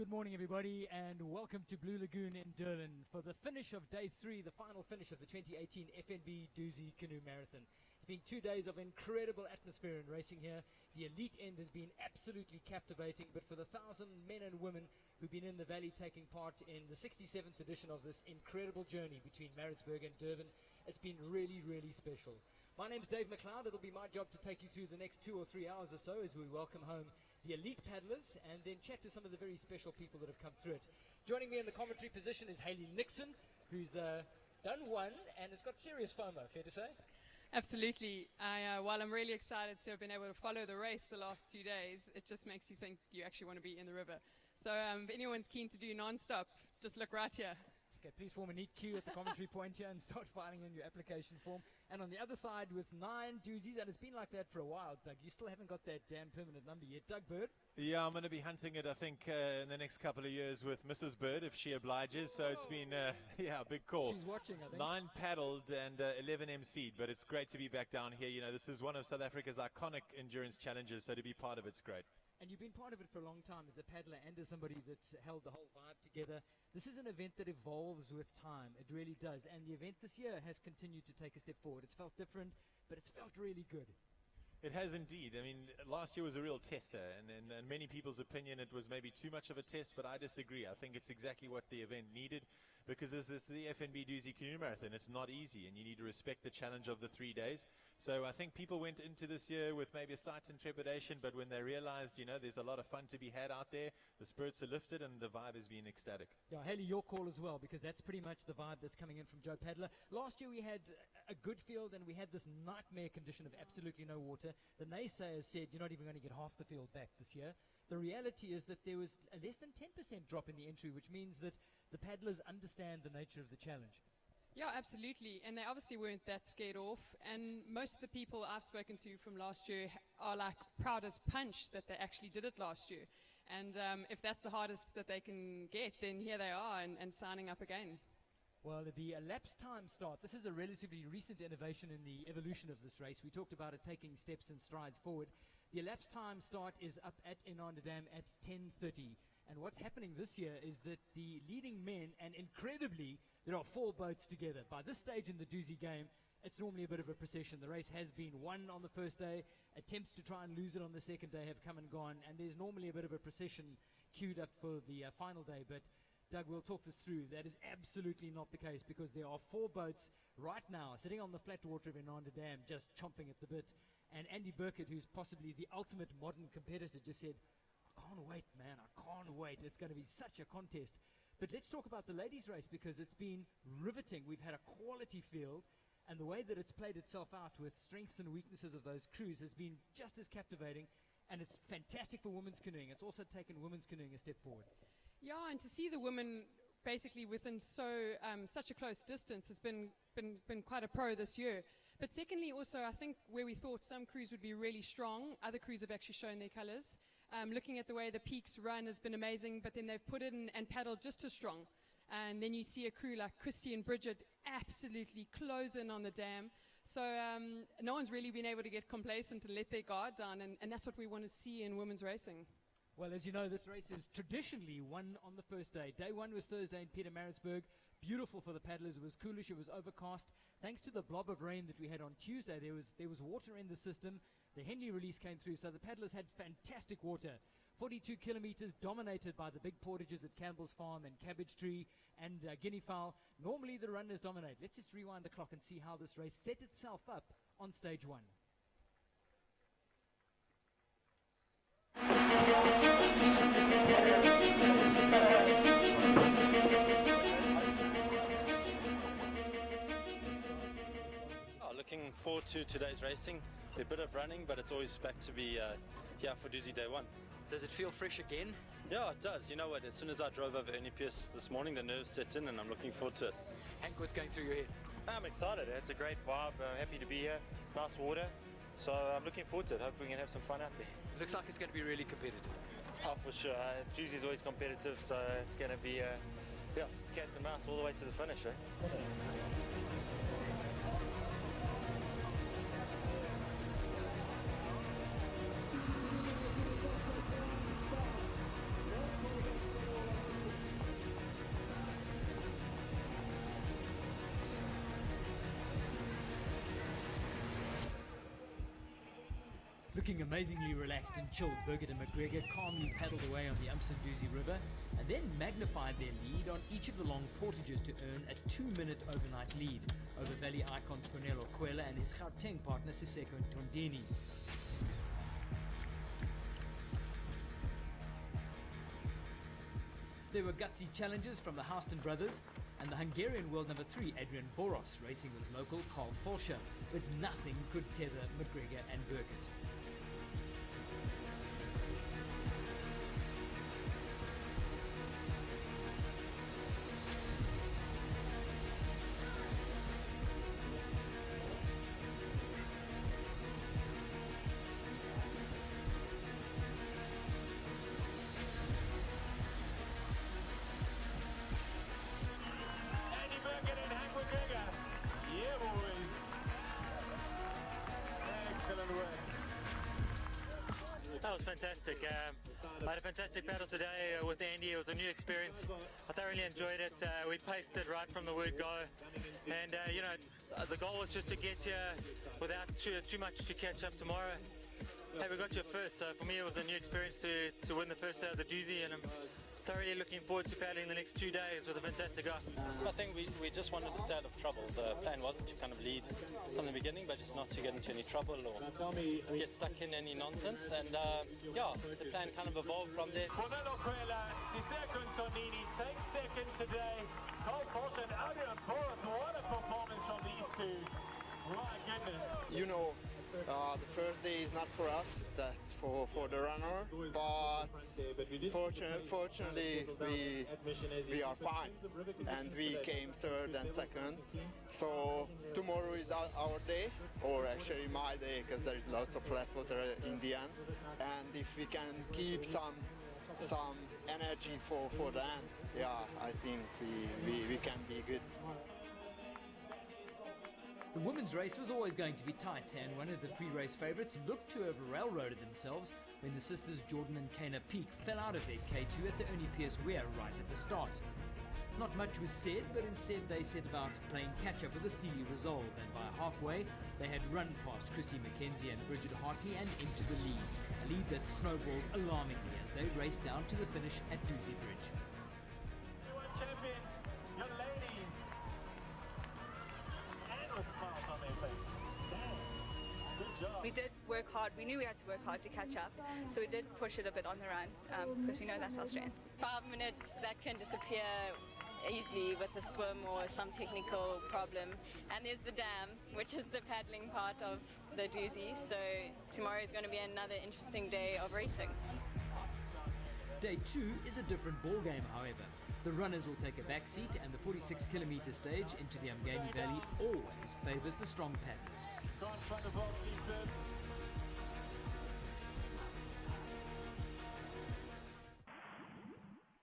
Good morning, everybody, and welcome to Blue Lagoon in Durban for the finish of day 3, the final finish of the 2018 FNB Dusi Canoe Marathon. It's been 2 days of incredible atmosphere and racing here. The elite end has been absolutely captivating, but for the 1,000 men and women who've been in the valley taking part in the 67th edition of this incredible journey between Maritzburg and Durban, it's been really, really special. My name's Dave McLeod. It'll be my job to take you through the next 2 or 3 hours or so as we welcome home the elite paddlers and then chat to some of the very special people that have come through it. Joining me in the commentary position is Hayley Nixon, who's done one and has got serious FOMO, fair to say? Absolutely. While I'm really excited to have been able to follow the race the last 2 days, it just makes you think you actually want to be in the river. So if anyone's keen to do non-stop, just look right here. Okay, please form a neat queue at the commentary point here and start filing in your application form. And on the other side with 9 doozies, and it's been like that for a while, Doug. You still haven't got that damn permanent number yet. Doug Bird? Yeah, I'm going to be hunting it, I think, in the next couple of years with Mrs. Bird, if she obliges. So it's been, a big call. She's watching, I think. 9 paddled and 11 emceed, but it's great to be back down here. You know, this is one of South Africa's iconic endurance challenges, so to be part of it's great. And you've been part of it for a long time as a paddler and as somebody that's held the whole vibe together. This is an event that evolves with time. It really does. And the event this year has continued to take a step forward. It's felt different, but it's felt really good. It has indeed. I mean, last year was a real tester, and in many people's opinion, it was maybe too much of a test, but I disagree. I think it's exactly what the event needed, because this is the FNB Dusi Canoe Marathon. It's not easy, and you need to respect the challenge of the 3 days. So I think people went into this year with maybe a slight trepidation, but when they realized, you know, there's a lot of fun to be had out there, the spirits are lifted, and the vibe has been ecstatic. Yeah, Haley, your call as well, because that's pretty much the vibe that's coming in from Joe Paddler. Last year we had a good field, and we had this nightmare condition of absolutely no water. The naysayers said you're not even going to get half the field back this year. The reality is that there was a less than 10% drop in the entry, which means that the paddlers understand the nature of the challenge. Yeah, absolutely. And they obviously weren't that scared off. And most of the people I've spoken to from last year are like proud as punch that they actually did it last year. And if that's the hardest that they can get, then here they are and signing up again. Well, the elapsed time start, this is a relatively recent innovation in the evolution of this race. We talked about it taking steps and strides forward. The elapsed time start is up at Inanderdam at 10:30. And what's happening this year is that the leading men, and incredibly, there are 4 boats together. By this stage in the Dusi game, it's normally a bit of a procession. The race has been won on the first day. Attempts to try and lose it on the second day have come and gone. And there's normally a bit of a procession queued up for the final day. But Doug, we'll talk this through. That is absolutely not the case, because there are 4 boats right now sitting on the flat water of Inanderdam just chomping at the bit. And Andy Burkett, who's possibly the ultimate modern competitor, just said, I can't wait, man. I can't wait. It's going to be such a contest. But let's talk about the ladies' race, because it's been riveting. We've had a quality field, and the way that it's played itself out with strengths and weaknesses of those crews has been just as captivating, and it's fantastic for women's canoeing. It's also taken women's canoeing a step forward. Yeah, and to see the women basically within such a close distance has been quite a pro this year. But secondly, also, I think where we thought some crews would be really strong, other crews have actually shown their colors. Looking at the way the Peaks run has been amazing, but then they've put in and paddled just as strong. And then you see a crew like Christy and Bridget absolutely close in on the dam. So no one's really been able to get complacent and let their guard down, and that's what we want to see in women's racing. Well, as you know, this race is traditionally won on the first day. Day 1 was Thursday in Pietermaritzburg. Beautiful for the paddlers. It was coolish. It was overcast. Thanks to the blob of rain that we had on Tuesday, there was water in the system. The Henley release came through, so the paddlers had fantastic water. 42 kilometers dominated by the big portages at Campbell's Farm and Cabbage Tree and Guinea Fowl. Normally the runners dominate. Let's just rewind the clock and see how this race set itself up on stage 1. Looking forward to today's racing. A bit of running, but it's always back to be here for Dusi Day 1. Does it feel fresh again? Yeah, it does. You know what, as soon as I drove over Ennipius this morning, the nerves set in and I'm looking forward to it. Hank, what's going through your head? I'm excited. It's a great vibe. I'm happy to be here. Nice water. So I'm looking forward to it. Hopefully we can have some fun out there. It looks like it's going to be really competitive. Oh, for sure. Dusi's always competitive, so it's going to be cat and mouse all the way to the finish. Looking amazingly relaxed and chilled, Birkett and McGregor calmly paddled away on the Dusi River and then magnified their lead on each of the long portages to earn a 2-minute overnight lead over Valley icons Cornelo Quella and his Gauteng partner Siseko Ntondeni. There were gutsy challenges from the Houston brothers and the Hungarian world number 3 Adrian Boros racing with local Carl Fulscher, but nothing could tether McGregor and Birkett. That was fantastic. I had a fantastic battle today with Andy. It was a new experience. I thoroughly enjoyed it. We paced it right from the word go. And, the goal was just to get here without too much to catch up tomorrow. Hey, we got here first, so for me it was a new experience to win the first day of the Dusi, and I'm thoroughly looking forward to paddling the next 2 days with a fantastic guy. I think we just wanted to stay out of trouble. The plan wasn't to kind of lead from the beginning, but just not to get into any trouble or get stuck in any nonsense. And the plan kind of evolved from there. Cornelo Quella, Siseko Ntondeni takes second today. Carl Fulscher and Adrian Boros, what a performance from these two. My goodness. You know, the first day is not for us, that's for the runner, but fortunately we are fine, and we came third and second. So tomorrow is our day, or actually my day, because there is lots of flat water in the end, and if we can keep some energy for the end, I think we can be good. The women's race was always going to be tight, and one of the pre-race favourites looked to have railroaded themselves when the sisters Jordan and Kana Peak fell out of their K2 at the Ernie Pierce Weir right at the start. Not much was said, but instead they set about playing catch-up with a steely resolve, and by halfway they had run past Christy McKenzie and Bridget Hartley and into the lead, a lead that snowballed alarmingly as they raced down to the finish at Dusi Bridge. Champions, young ladies, and with smiles on their faces. Damn, good job. We did work hard. We knew we had to work hard to catch up, so we did push it a bit on the run because we know that's our strength. 5 minutes that can disappear easily with a swim or some technical problem. And there's the dam, which is the paddling part of the Dusi. So tomorrow is going to be another interesting day of racing. Day 2 is a different ball game, however. The runners will take a back seat, and the 46-kilometre stage into the Umgeni Valley always favours the strong paddlers.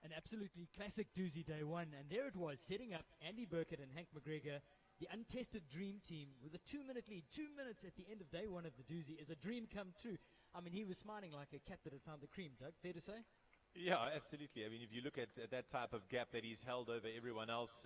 An absolutely classic Dusi Day 1, and there it was, setting up Andy Birkett and Hank McGregor, the untested dream team, with a 2-minute lead. 2 minutes at the end of day 1 of the Dusi is a dream come true. I mean, he was smiling like a cat that had found the cream, Doug, fair to say? Yeah, absolutely. I mean, if you look at that type of gap that he's held over everyone else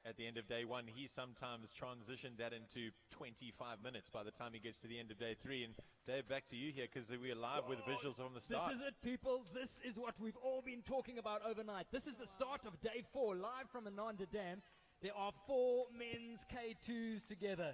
at the end of day 1, he sometimes transitioned that into 25 minutes by the time he gets to the end of day 3. And Dave, back to you here, because we're live with visuals from the start. This is it, people. This is what we've all been talking about overnight. This is the start of day 4, live from Ananda Dam. There are 4 men's K2s together.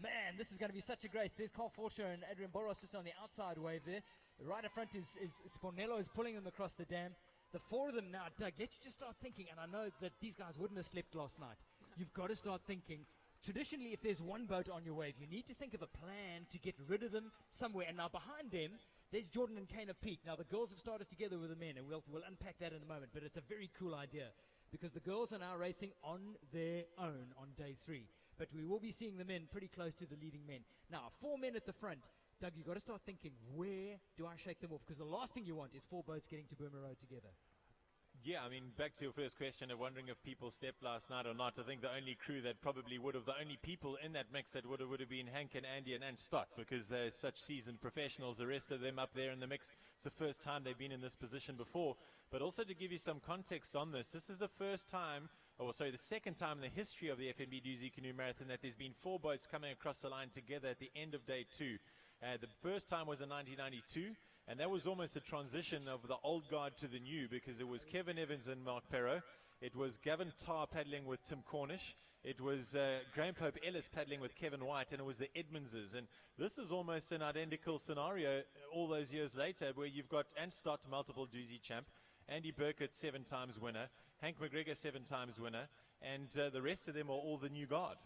Man, this is going to be such a grace. There's Carl Fulscher and Adrian Boros just on the outside wave there. Right up front is Spornello is pulling them across the dam. The 4 of them now, Doug, let's just start thinking, and I know that these guys wouldn't have slept last night. You've got to start thinking. Traditionally, if there's one boat on your wave, you need to think of a plan to get rid of them somewhere. And now behind them, there's Jordan and Kana Peak. Now the girls have started together with the men, and we'll unpack that in a moment. But it's a very cool idea, because the girls are now racing on their own on day 3. But we will be seeing the men pretty close to the leading men. Now, 4 men at the front. Doug, you've got to start thinking, where do I shake them off? Because the last thing you want is 4 boats getting to Burma Road together. Yeah, I mean, back to your first question of wondering if people slept last night or not. I think the only crew that probably would have, the only people in that mix that would have been Hank and Andy and Stott, because they're such seasoned professionals. The rest of them up there in the mix, it's the first time they've been in this position before. But also to give you some context on this is the first time the second time in the history of the FNB Dusi Canoe Marathon that there's been 4 boats coming across the line together at the end of day 2. The first time was in 1992, and that was almost a transition of the old guard to the new, because it was Kevin Evans and Mark Perro. It was Gavin Tarr paddling with Tim Cornish. It was Graham Pope Ellis paddling with Kevin White, and it was the Edmondses. And this is almost an identical scenario all those years later, where you've got Stott, multiple Dusi champ, Andy Burkett, 7 times winner, Hank McGregor, 7 times winner, and the rest of them are all the new guard.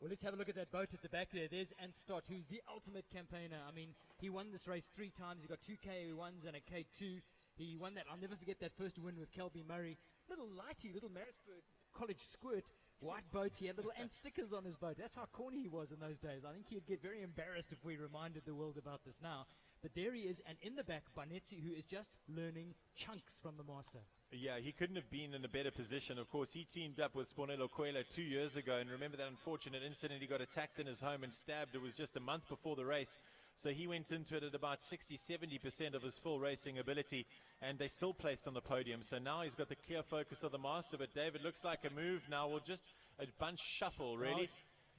Well, let's have a look at that boat at the back there. There's Stott, who's the ultimate campaigner. I mean, he won this race 3 times. He got 2 K1s and a K2. He won that. I'll never forget that first win with Kelby Murray. Little lighty, little Marisburg College squirt, white boat. He had little ant stickers on his boat. That's how corny he was in those days. I think he'd get very embarrassed if we reminded the world about this now. But there he is, and in the back, Banetsi, who is just learning chunks from the master. Yeah, he couldn't have been in a better position. Of course, he teamed up with Spornello Coelho 2 years ago, and remember that unfortunate incident, he got attacked in his home and stabbed. It was just a month before the race. So he went into it at about 60-70% of his full racing ability, and they still placed on the podium. So now he's got the clear focus of the master. But David, looks like a move now. We'll just a bunch shuffle, really.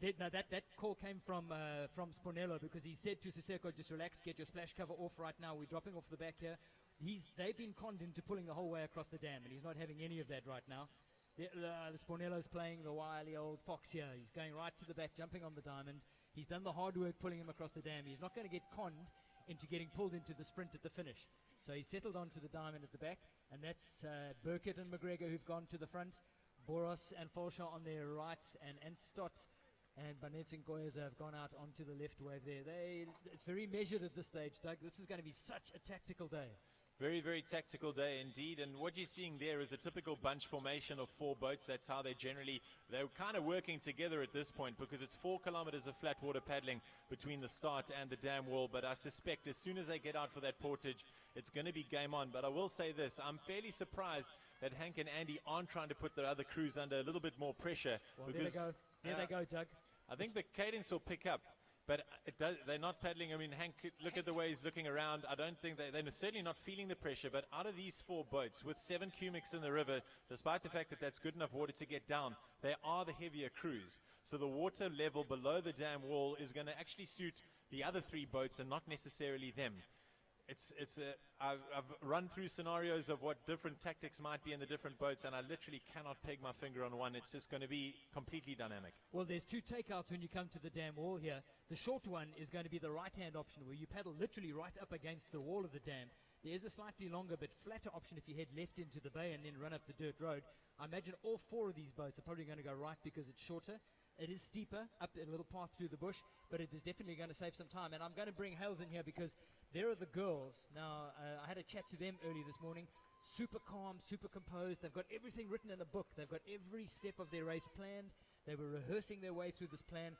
That call came from Spornello, because he said to Siseko, just relax, get your splash cover off right now. We're dropping off the back here. They've been conned into pulling the whole way across the dam, and he's not having any of that right now. The Spornello's playing the wily old fox here. He's going right to the back, jumping on the diamond. He's done the hard work pulling him across the dam. He's not going to get conned into getting pulled into the sprint at the finish. So he's settled onto the diamond at the back, and that's Burkett and McGregor who've gone to the front. Boros and Folsha on their right, and Stott and Banetsi and Goyeza have gone out onto the left wave there. It's very measured at this stage, Doug. This is going to be such a tactical day. Very, very tactical day indeed. And what you're seeing there is a typical bunch formation of 4 boats. That's how they're kind of working together at this point, because it's 4 kilometers of flat water paddling between the start and the dam wall. But I suspect as soon as they get out for that portage, it's going to be game on. But I will say this, I'm fairly surprised that Hank and Andy aren't trying to put the other crews under a little bit more pressure. Well, because there they go, Doug. I think the cadence will pick up. But they're not paddling. I mean, Hank, look at the way he's looking around. I don't think they're certainly not feeling the pressure. But out of these 4 boats, with 7 cubics in the river, despite the fact that that's good enough water to get down, they are the heavier crews. So the water level below the dam wall is going to actually suit the other 3 boats and not necessarily them. I've run through scenarios of what different tactics might be in the different boats, and I literally cannot peg my finger on one. It's just going to be completely dynamic. Well, there's 2 takeouts when you come to the dam wall here. The short one is going to be the right-hand option, where you paddle literally right up against the wall of the dam. There is a slightly longer but flatter option if you head left into the bay and then run up the dirt road. I imagine all 4 of these boats are probably going to go right because it's shorter. It is steeper, up a little path through the bush, but it is definitely going to save some time. And I'm going to bring Hales in here because there are the girls. Now, I had a chat to them early this morning. Super calm, super composed. They've got everything written in a book. They've got every step of their race planned. They were rehearsing their way through this plan.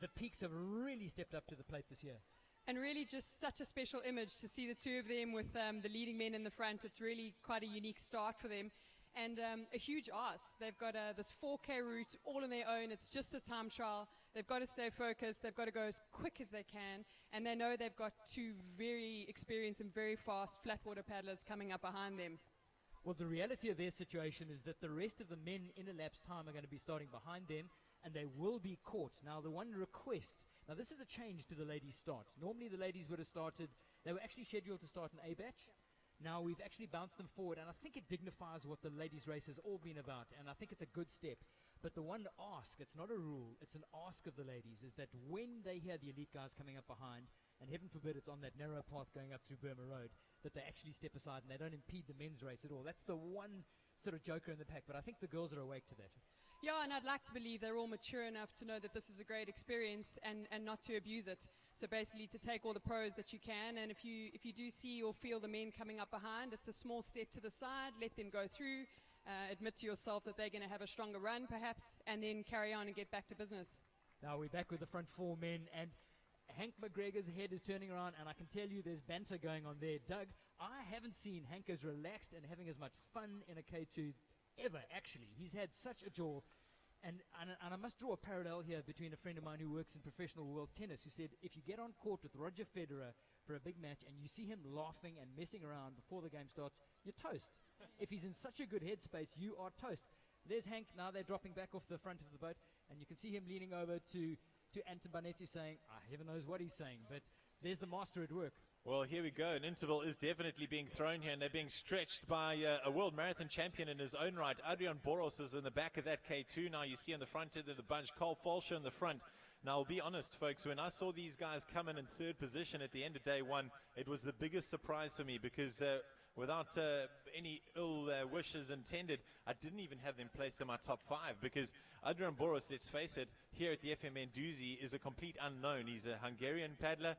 The peaks have really stepped up to the plate this year. And really just such a special image to see the 2 of them with the leading men in the front. It's really quite a unique start for them. And a huge ask. They've got this 4K route all on their own. It's just a time trial. They've got to stay focused. They've got to go as quick as they can. And they know they've got 2 very experienced and very fast flatwater paddlers coming up behind them. Well, the reality of their situation is that the rest of the men in elapsed time are going to be starting behind them, and they will be caught. Now, the one request, now this is a change to the ladies' start. Normally the ladies would have started, they were actually scheduled to start an A batch. Now we've actually bounced them forward, and I think it dignifies what the ladies' race has all been about, and I think it's a good step. But the one ask, it's not a rule, it's an ask of the ladies, is that when they hear the elite guys coming up behind, and heaven forbid it's on that narrow path going up through Burma Road, that they actually step aside and they don't impede the men's race at all. That's the one sort of joker in the pack, but I think the girls are awake to that. Yeah, and I'd like to believe they're all mature enough to know that this is a great experience and not to abuse it. So basically to take all the pros that you can, and if you do see or feel the men coming up behind, it's a small step to the side, let them go through, admit to yourself that they're going to have a stronger run perhaps, and then carry on and get back to business. Now we're back with the front 4 men, and Hank McGregor's head is turning around, and I can tell you there's banter going on there. Doug, I haven't seen Hank as relaxed and having as much fun in a K2 ever, actually. He's had such a jaw. And I must draw a parallel here between a friend of mine who works in professional world tennis, who said, if you get on court with Roger Federer for a big match and you see him laughing and messing around before the game starts, you're toast. If he's in such a good headspace, you are toast. There's Hank. Now they're dropping back off the front of the boat, and you can see him leaning over to Anton Banetti saying, heaven knows what he's saying, but there's the master at work. Well, here we go. An interval is definitely being thrown here, and they're being stretched by a world marathon champion in his own right. Adrian Boros is in the back of that K2. Now you see on the front end of the bunch, Carl Falscher in the front. Now, I'll be honest, folks, when I saw these guys come in third position at the end of day one, it was the biggest surprise for me because without any ill wishes intended, I didn't even have them placed in my top 5 because Adrian Boros, let's face it, here at the FMN Dusi is a complete unknown. He's a Hungarian paddler.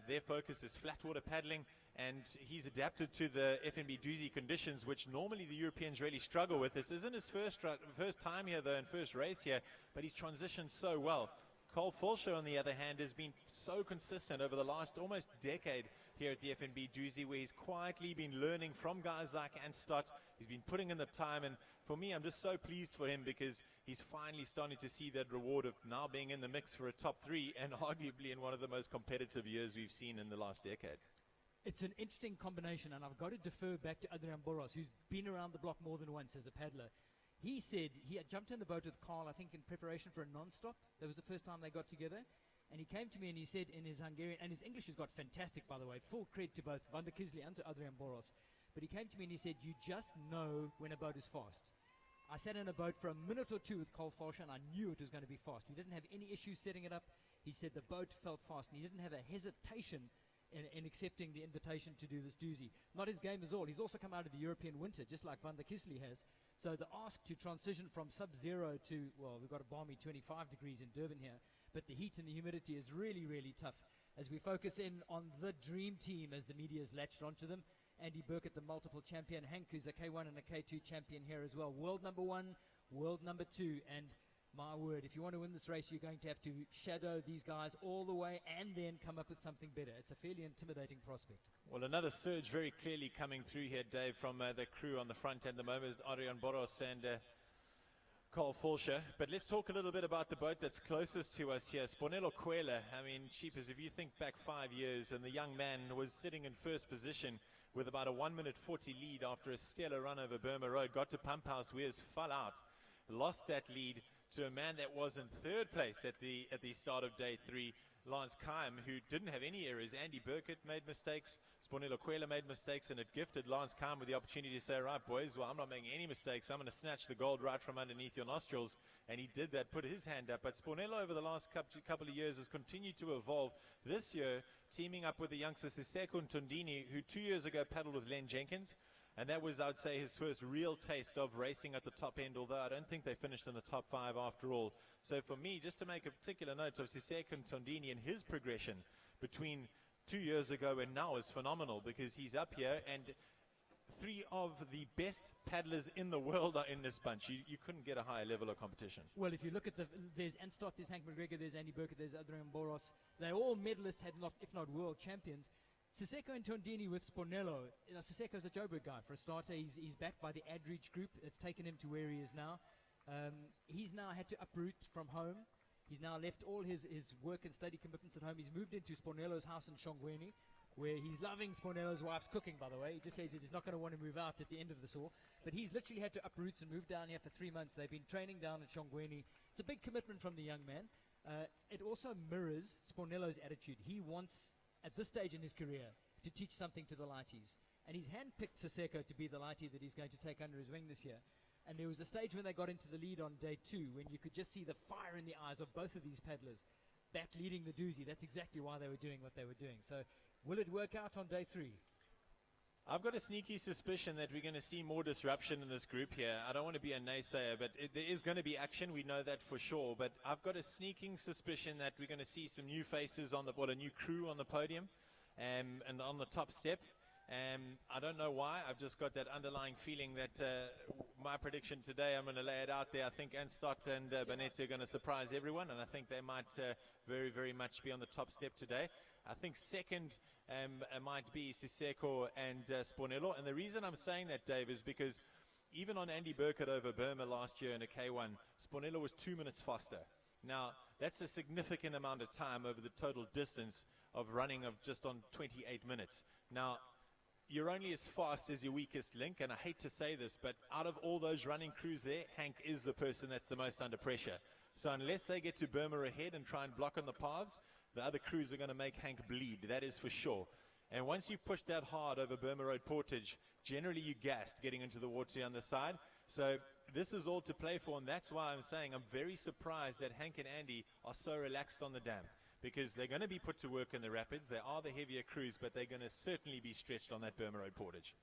Their focus is flat water paddling, and he's adapted to the FNB Dusi conditions, which normally the Europeans really struggle with. This isn't his first time here, though, and first race here, but he's transitioned so well. Carl Falscher, on the other hand, has been so consistent over the last almost decade here at the FNB Dusi, where he's quietly been learning from guys like Anstott. He's been putting in the time, and for me, I'm just so pleased for him because he's finally starting to see that reward of now being in the mix for a top 3 and arguably in one of the most competitive years we've seen in the last decade. It's an interesting combination, and I've got to defer back to Adrian Boros, who's been around the block more than once as a paddler. He said he had jumped in the boat with Carl, I think, in preparation for a non-stop. That was the first time they got together. And he came to me and he said in his Hungarian, and his English has got fantastic, by the way, full credit to both Van der Kisly and to Adrian Boros. But he came to me and he said, you just know when a boat is fast. I sat in a boat for a minute or two with Carl Falscher, and I knew it was going to be fast. We didn't have any issues setting it up. He said the boat felt fast, and he didn't have a hesitation in accepting the invitation to do this Dusi. Not his game is all. He's also come out of the European winter, just like Van der Kisly has. So the ask to transition from sub-zero to, well, we've got a balmy 25 degrees in Durban here, but the heat and the humidity is really, really tough. As we focus in on the dream team as the media has latched onto them, Andy Burkett, the multiple champion, Hank, who's a K1 and a K2 champion here as well. World number 1, world number 2, and my word, if you want to win this race, you're going to have to shadow these guys all the way and then come up with something better. It's a fairly intimidating prospect. Well, another surge very clearly coming through here, Dave, from the crew on the front end. The moment, Adrian Boros and Carl Falscher. But let's talk a little bit about the boat that's closest to us here. Spornello Quela. I mean, cheapers, if you think back 5 years, and the young man was sitting in first position with about a 1 minute 40 lead after a stellar run over Burma Road, got to Pump House, Weirs fell out, lost that lead to a man that was in third place at the start of day 3, Lance Keim, who didn't have any errors. Andy Burkett made mistakes, Spornello Quela made mistakes, and it gifted Lance Keim with the opportunity to say, right, boys, well, I'm not making any mistakes. I'm going to snatch the gold right from underneath your nostrils. And he did that, put his hand up. But Spornello, over the last couple of years, has continued to evolve. This year, teaming up with the youngster Siseko Ntondini, who 2 years ago paddled with Len Jenkins. And that was, I would say, his first real taste of racing at the top end, although I don't think they finished in the top 5 after all. So for me, just to make a particular note of Siseko Ntondini and his progression between 2 years ago and now is phenomenal, because he's up here and 3 of the best paddlers in the world are in this bunch. You couldn't get a higher level of competition. Well, if you look at there's Anstott, there's Hank McGregor, there's Andy Burkett, there's Adrian Boros. They're all medalists, if not world champions. Siseko Ntondini with Spornello. You know, Siseko's a Joburg guy. For a starter, he's backed by the Adreach group. It's taken him to where he is now. He's now had to uproot from home. He's now left all his work and study commitments at home. He's moved into Spornello's house in Shongweni, where he's loving Spornello's wife's cooking, by the way. He just says he's not going to want to move out at the end of this all. But he's literally had to uproot and move down here for 3 months. They've been training down at Shongweni. It's a big commitment from the young man. It also mirrors Spornello's attitude. He wants, at this stage in his career, to teach something to the lighties. And he's handpicked Siseko to be the lightie that he's going to take under his wing this year. And there was a stage when they got into the lead on day 2 when you could just see the fire in the eyes of both of these paddlers back leading the Dusi. That's exactly why they were doing what they were doing. So will it work out on day 3? I've got a sneaky suspicion that we're going to see more disruption in this group here. I don't want to be a naysayer, but there is going to be action. We know that for sure. But I've got a sneaking suspicion that we're going to see some new faces on a new crew on the podium and on the top step. I don't know why. I've just got that underlying feeling that my prediction today, I'm going to lay it out there. I think Anstott and Banetti are going to surprise everyone, and I think they might very, very much be on the top step today. I think second might be Siseko and Spornello. And the reason I'm saying that, Dave, is because even on Andy Burkett over Burma last year in a K1, Spornello was 2 minutes faster. Now, that's a significant amount of time over the total distance of running of just on 28 minutes. Now, you're only as fast as your weakest link, and I hate to say this, but out of all those running crews there, Hank is the person that's the most under pressure. So unless they get to Burma ahead and try and block on the paths, the other crews are going to make Hank bleed, that is for sure. And once you've pushed that hard over Burma Road Portage, generally you gassed getting into the water on the side. So this is all to play for, and that's why I'm saying I'm very surprised that Hank and Andy are so relaxed on the dam, because they're going to be put to work in the rapids. They are the heavier crews, but they're going to certainly be stretched on that Burma Road Portage.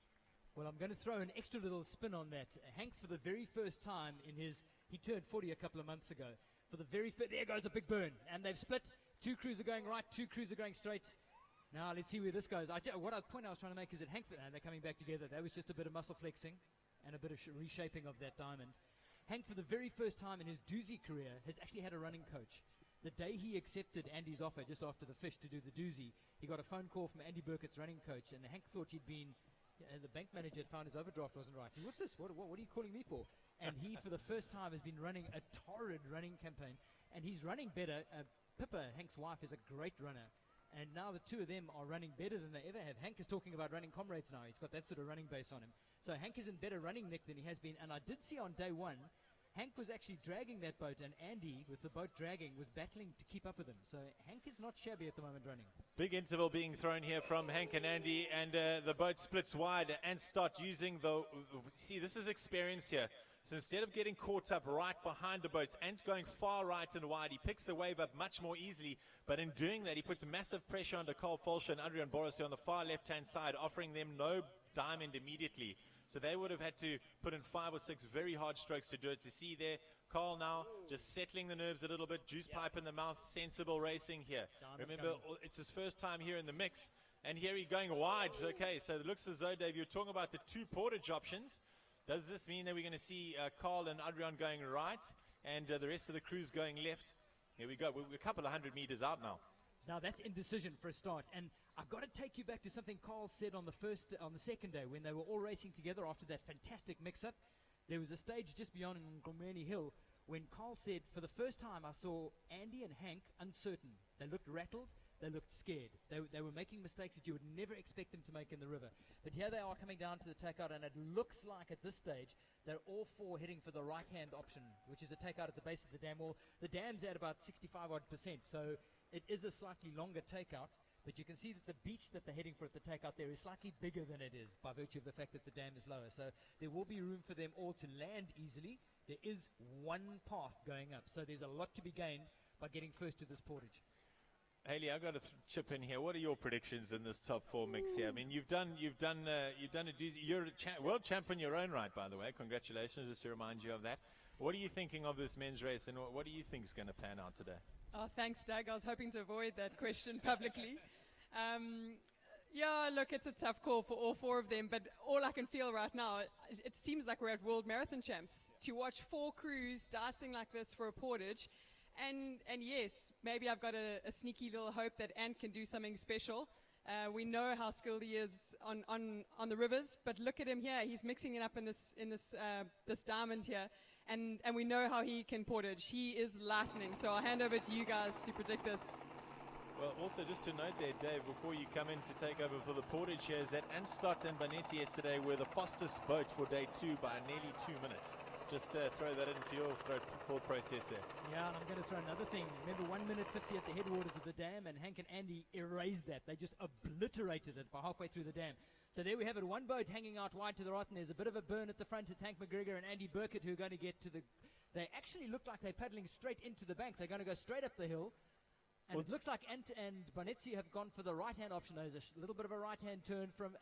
Well, I'm going to throw an extra little spin on that. Hank, for the very first time he turned 40 a couple of months ago. For the very first, there goes a big burn, and they've split. 2 crews are going right, 2 crews are going straight. Now let's see where this goes. What point I was trying to make is that Hank, they're coming back together. That was just a bit of muscle flexing and a bit of reshaping of that diamond. Hank, for the very first time in his Dusi career, has actually had a running coach. The day he accepted Andy's offer just after the fish to do the Dusi, he got a phone call from Andy Burkett's running coach, and Hank thought he'd been, the bank manager had found his overdraft wasn't right. What's this? What are you calling me for? And he, for the first time, has been running a torrid running campaign, and he's running better. Pippa, Hank's wife, is a great runner. And now the two of them are running better than they ever have. Hank is talking about running comrades now. He's got that sort of running base on him. So Hank is in better running nick than he has been. And I did see on day one, Hank was actually dragging that boat, and Andy, with the boat dragging, was battling to keep up with him. So Hank is not shabby at the moment running. Big interval being thrown here from Hank and Andy, and the boat splits wide and start using the... See, this is experience here. So instead of getting caught up right behind the boats, Ant's going far right and wide. He picks the wave up much more easily, but in doing that, he puts massive pressure onto Carl Folscher and Adrian Borussia on the far left-hand side, offering them no diamond immediately. So they would have had to put in 5 or 6 very hard strokes to do it. To see there, Carl now just settling the nerves a little bit, juice pipe in the mouth, sensible racing here. Remember, it's his first time here in the mix, and here he's going wide. Okay, so it looks as though, Dave, you're talking about the 2 portage options. Does this mean that we're going to see Carl and Adrian going right and the rest of the crews going left? Here we go. We're a couple of 100 meters out now. Now that's indecision for a start, and I've got to take you back to something Carl said on the second day when they were all racing together after that fantastic mix-up. There was a stage just beyond Ngomeni Hill when Carl said, for the first time I saw Andy and Hank uncertain. They looked rattled. They looked scared. They were making mistakes that you would never expect them to make in the river. But here they are coming down to the takeout, and it looks like at this stage they're all 4 heading for the right-hand option, which is a takeout at the base of the dam wall. The dam's at about 65-odd%, so it is a slightly longer takeout. But you can see that the beach that they're heading for at the takeout there is slightly bigger than it is by virtue of the fact that the dam is lower. So there will be room for them all to land easily. There is one path going up, so there's a lot to be gained by getting first to this portage. Haley, I've got to chip in here. What are your predictions in this top 4 mix here? I mean, you've done a Dusi. You're a world champion in your own right, by the way. Congratulations, just to remind you of that. What are you thinking of this men's race, and what do you think is going to pan out today? Oh, thanks, Doug. I was hoping to avoid that question publicly. Yeah, look, it's a tough call for all 4 of them, but all I can feel right now, it seems like we're at World Marathon Champs. To watch 4 crews dicing like this for a portage. And yes, maybe I've got a sneaky little hope that Ant can do something special. We know how skilled he is on the rivers, but look at him here. He's mixing it up in this diamond here, and we know how he can portage. He is lightning. So I'll hand over to you guys to predict this. Well, also just to note there, Dave, before you come in to take over for the portage here, is that Anstott and Banetti yesterday were the fastest boat for day 2 by nearly 2 minutes. Just throw that into your thought process there. Yeah, and I'm going to throw another thing. Remember, 1 minute 50 at the headwaters of the dam, and Hank and Andy erased that. They just obliterated it by halfway through the dam. So there we have it, one boat hanging out wide to the right, and there's a bit of a burn at the front. It's Hank McGregor and Andy Burkett who are going to get to the... They actually look like they're paddling straight into the bank. They're going to go straight up the hill. And it looks like Ant and Bonetzi have gone for the right-hand option. There's a little bit of a right-hand turn from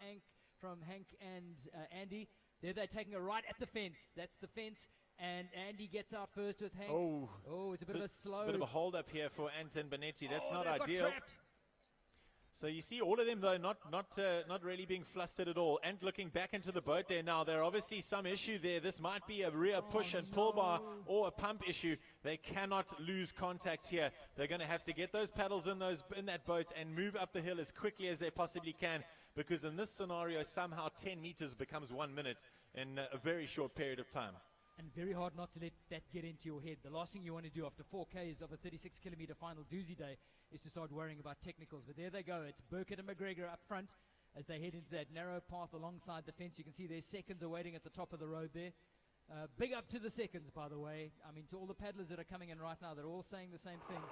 Hank and Andy. There they're taking a right at the fence. That's the fence. And Andy gets out first with Hank. Oh, it's a bit of a slow... bit of a hold-up here for Ant and Bonetti. That's not got ideal. Trapped. So you see all of them, though, not really being flustered at all. Ant looking back into the boat there now. There's obviously some issue there. This might be a rear push and pull bar or a pump issue. They cannot lose contact here. They're going to have to get those paddles in that boat and move up the hill as quickly as they possibly can, because in this scenario, somehow 10 meters becomes 1 minute in a very short period of time. And very hard not to let that get into your head. The last thing you want to do after 4 Ks of a 36-kilometer final Dusi day is to start worrying about technicals. But there they go. It's Burkett and McGregor up front. as they head into that narrow path alongside the fence. You can see their seconds are waiting at the top of the road there. Big up to the seconds, by the way. I mean, to all the paddlers that are coming in right now, they're all saying the same thing.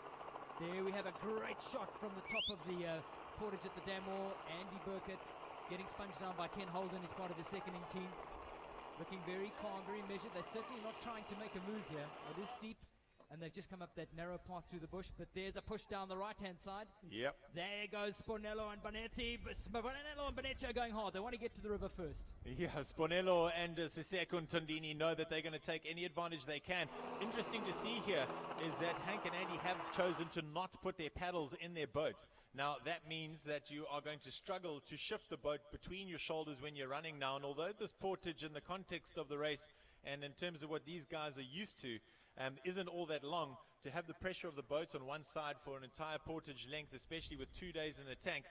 There we have a great shot from the top of the portage at the dam wall. Andy Burkett getting sponged down by Ken Holden as part of the seconding team. Looking very calm, very measured. They're certainly not trying to make a move here. It is steep, and they've just come up that narrow path through the bush, but there's a push down the right-hand side. Yep. There goes Spornello and Bonetti. Spornello and Bonetti are going hard. They want to get to the river first. Yeah, Spornello and Siseko and Tondini know that they're going to take any advantage they can. Interesting to see here is that Hank and Andy have chosen to not put their paddles in their boat. Now, that means that you are going to struggle to shift the boat between your shoulders when you're running now. And although this portage in the context of the race and in terms of what these guys are used to isn't all that long, to have the pressure of the boat on one side for an entire portage length, especially with 2 days in the tank,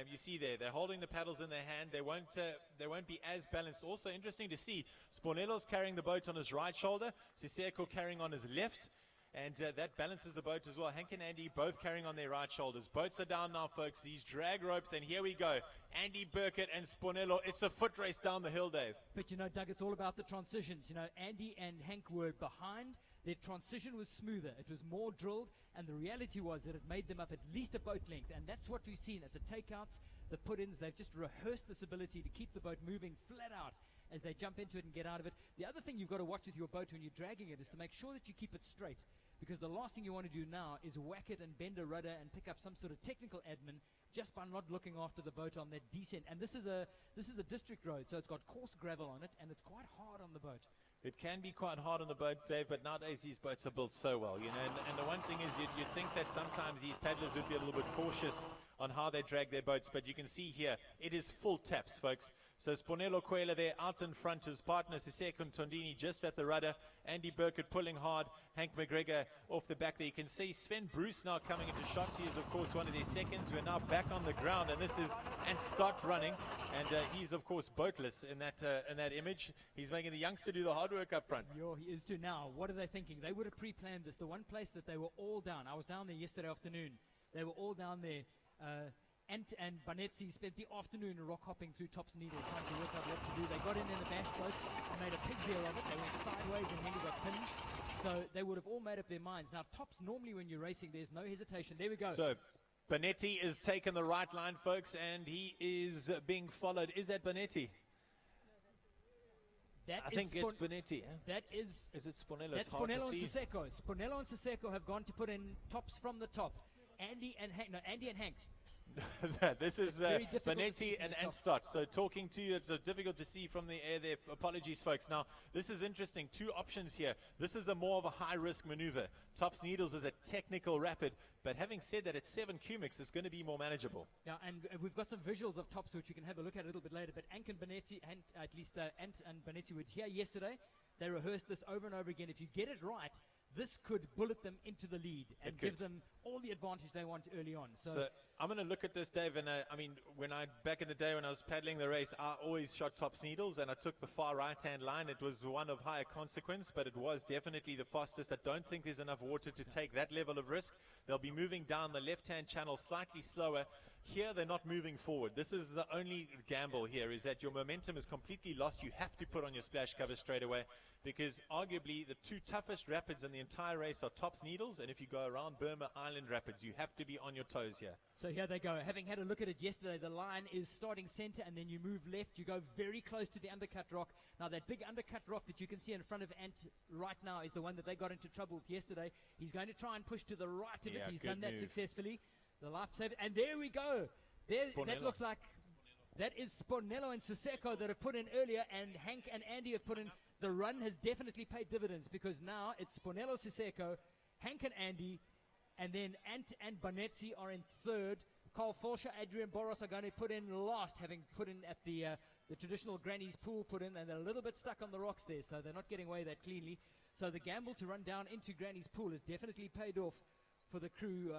you see there, they're holding the paddles in their hand. They won't be as balanced. Also interesting to see, Spornello's carrying the boat on his right shoulder, Siseko carrying on his left. And that balances the boat as well. Hank and Andy both carrying on their right shoulders. Boats are down now, folks. These drag ropes, and here we go. Andy Burkett and Spornello. It's a foot race down the hill, Dave. But you know, Doug, it's all about the transitions. You know, Andy and Hank were behind. Their transition was smoother. It was more drilled, and the reality was that it made them up at least a boat length. And that's what we've seen at the takeouts, the put-ins. They've just rehearsed this ability to keep the boat moving flat out as they jump into it and get out of it. The other thing you've got to watch with your boat when you're dragging it is to make sure that you keep it straight. Because the last thing you want to do now is whack it and bend a rudder and pick up some sort of technical admin just by not looking after the boat on that descent. And this is a district road, so it's got coarse gravel on it, and it's quite hard on the boat. It can be quite hard on the boat, Dave, but nowadays these boats are built so well, you know. And the one thing is you'd think that sometimes these paddlers would be a little bit cautious on how they drag their boats, but you can see here, it is full taps, folks. So Spornello Quayler there out in front, his partner Siseko Tondini just at the rudder, Andy Burkett pulling hard, Hank McGregor off the back there. You can see Sven Bruce now coming into shot. He is, of course, one of their seconds. We're now back on the ground, and this is and Stott running, and he's, of course, boatless in that image. He's making the youngster do the hard work up front. He is too. Now, what are they thinking? They would have pre-planned this. The one place that they were all down, I was down there yesterday afternoon. They were all down there. Ant and Bonetti spent the afternoon rock hopping through Tops Needles trying to work out what to do. They got in the bash boat and made a pig's ear of it. They went sideways and nearly got pinned. So they would have all made up their minds. Now, Tops, normally when you're racing, there's no hesitation. There we go. So Bonetti is taking the right line, folks, and he is being followed. Is that Bonetti? I think it's Bonetti. That is. Is it Spornello? That's Spornello and Siseko. Spornello and Siseko have gone to put in Tops from the top. Andy and Hank. This is Bonetti and Stott. So talking to you, it's difficult to see from the air there. Apologies, folks. Now, this is interesting. Two options here. This is more of a high-risk maneuver. Tops Needles is a technical rapid, but having said that, it's 7 cubics. It's going to be more manageable. Yeah, and we've got some visuals of Tops, which we can have a look at a little bit later. But Ant and Bonetti, at least Ant and Bonetti were here yesterday. They rehearsed this over and over again. If you get it right, this could bullet them into the lead and give them all the advantage they want early on. So I'm going to look at this, Dave, and I mean, back in the day when I was paddling the race, I always shot Tops Needles, and I took the far right-hand line. It was one of higher consequence, but it was definitely the fastest. I don't think there's enough water to take that level of risk. They'll be moving down the left-hand channel slightly slower. Here, they're not moving forward. This is the only gamble here, is that your momentum is completely lost. You have to put on your splash cover straight away, because arguably the two toughest rapids in the entire race are Tops Needles, and if you go around Burma Island Rapids, you have to be on your toes here. So here they go. Having had a look at it yesterday, the line is starting center, and then you move left. You go very close to the undercut rock. Now, that big undercut rock that you can see in front of Ant right now is the one that they got into trouble with yesterday. He's going to try and push to the right of it. He's done that successfully. The lifesaver, and there we go. That looks like that is Spornello and Siseko that have put in earlier, and Hank and Andy have put in. The run has definitely paid dividends, because now it's Spornello, Siseko, Hank and Andy, and then Ant and Bonetti are in third. Carl Forscher, Adrian Boros are going to put in last, having put in at the traditional Granny's Pool put in, and they're a little bit stuck on the rocks there, so they're not getting away that cleanly. So the gamble to run down into Granny's Pool has definitely paid off for the crew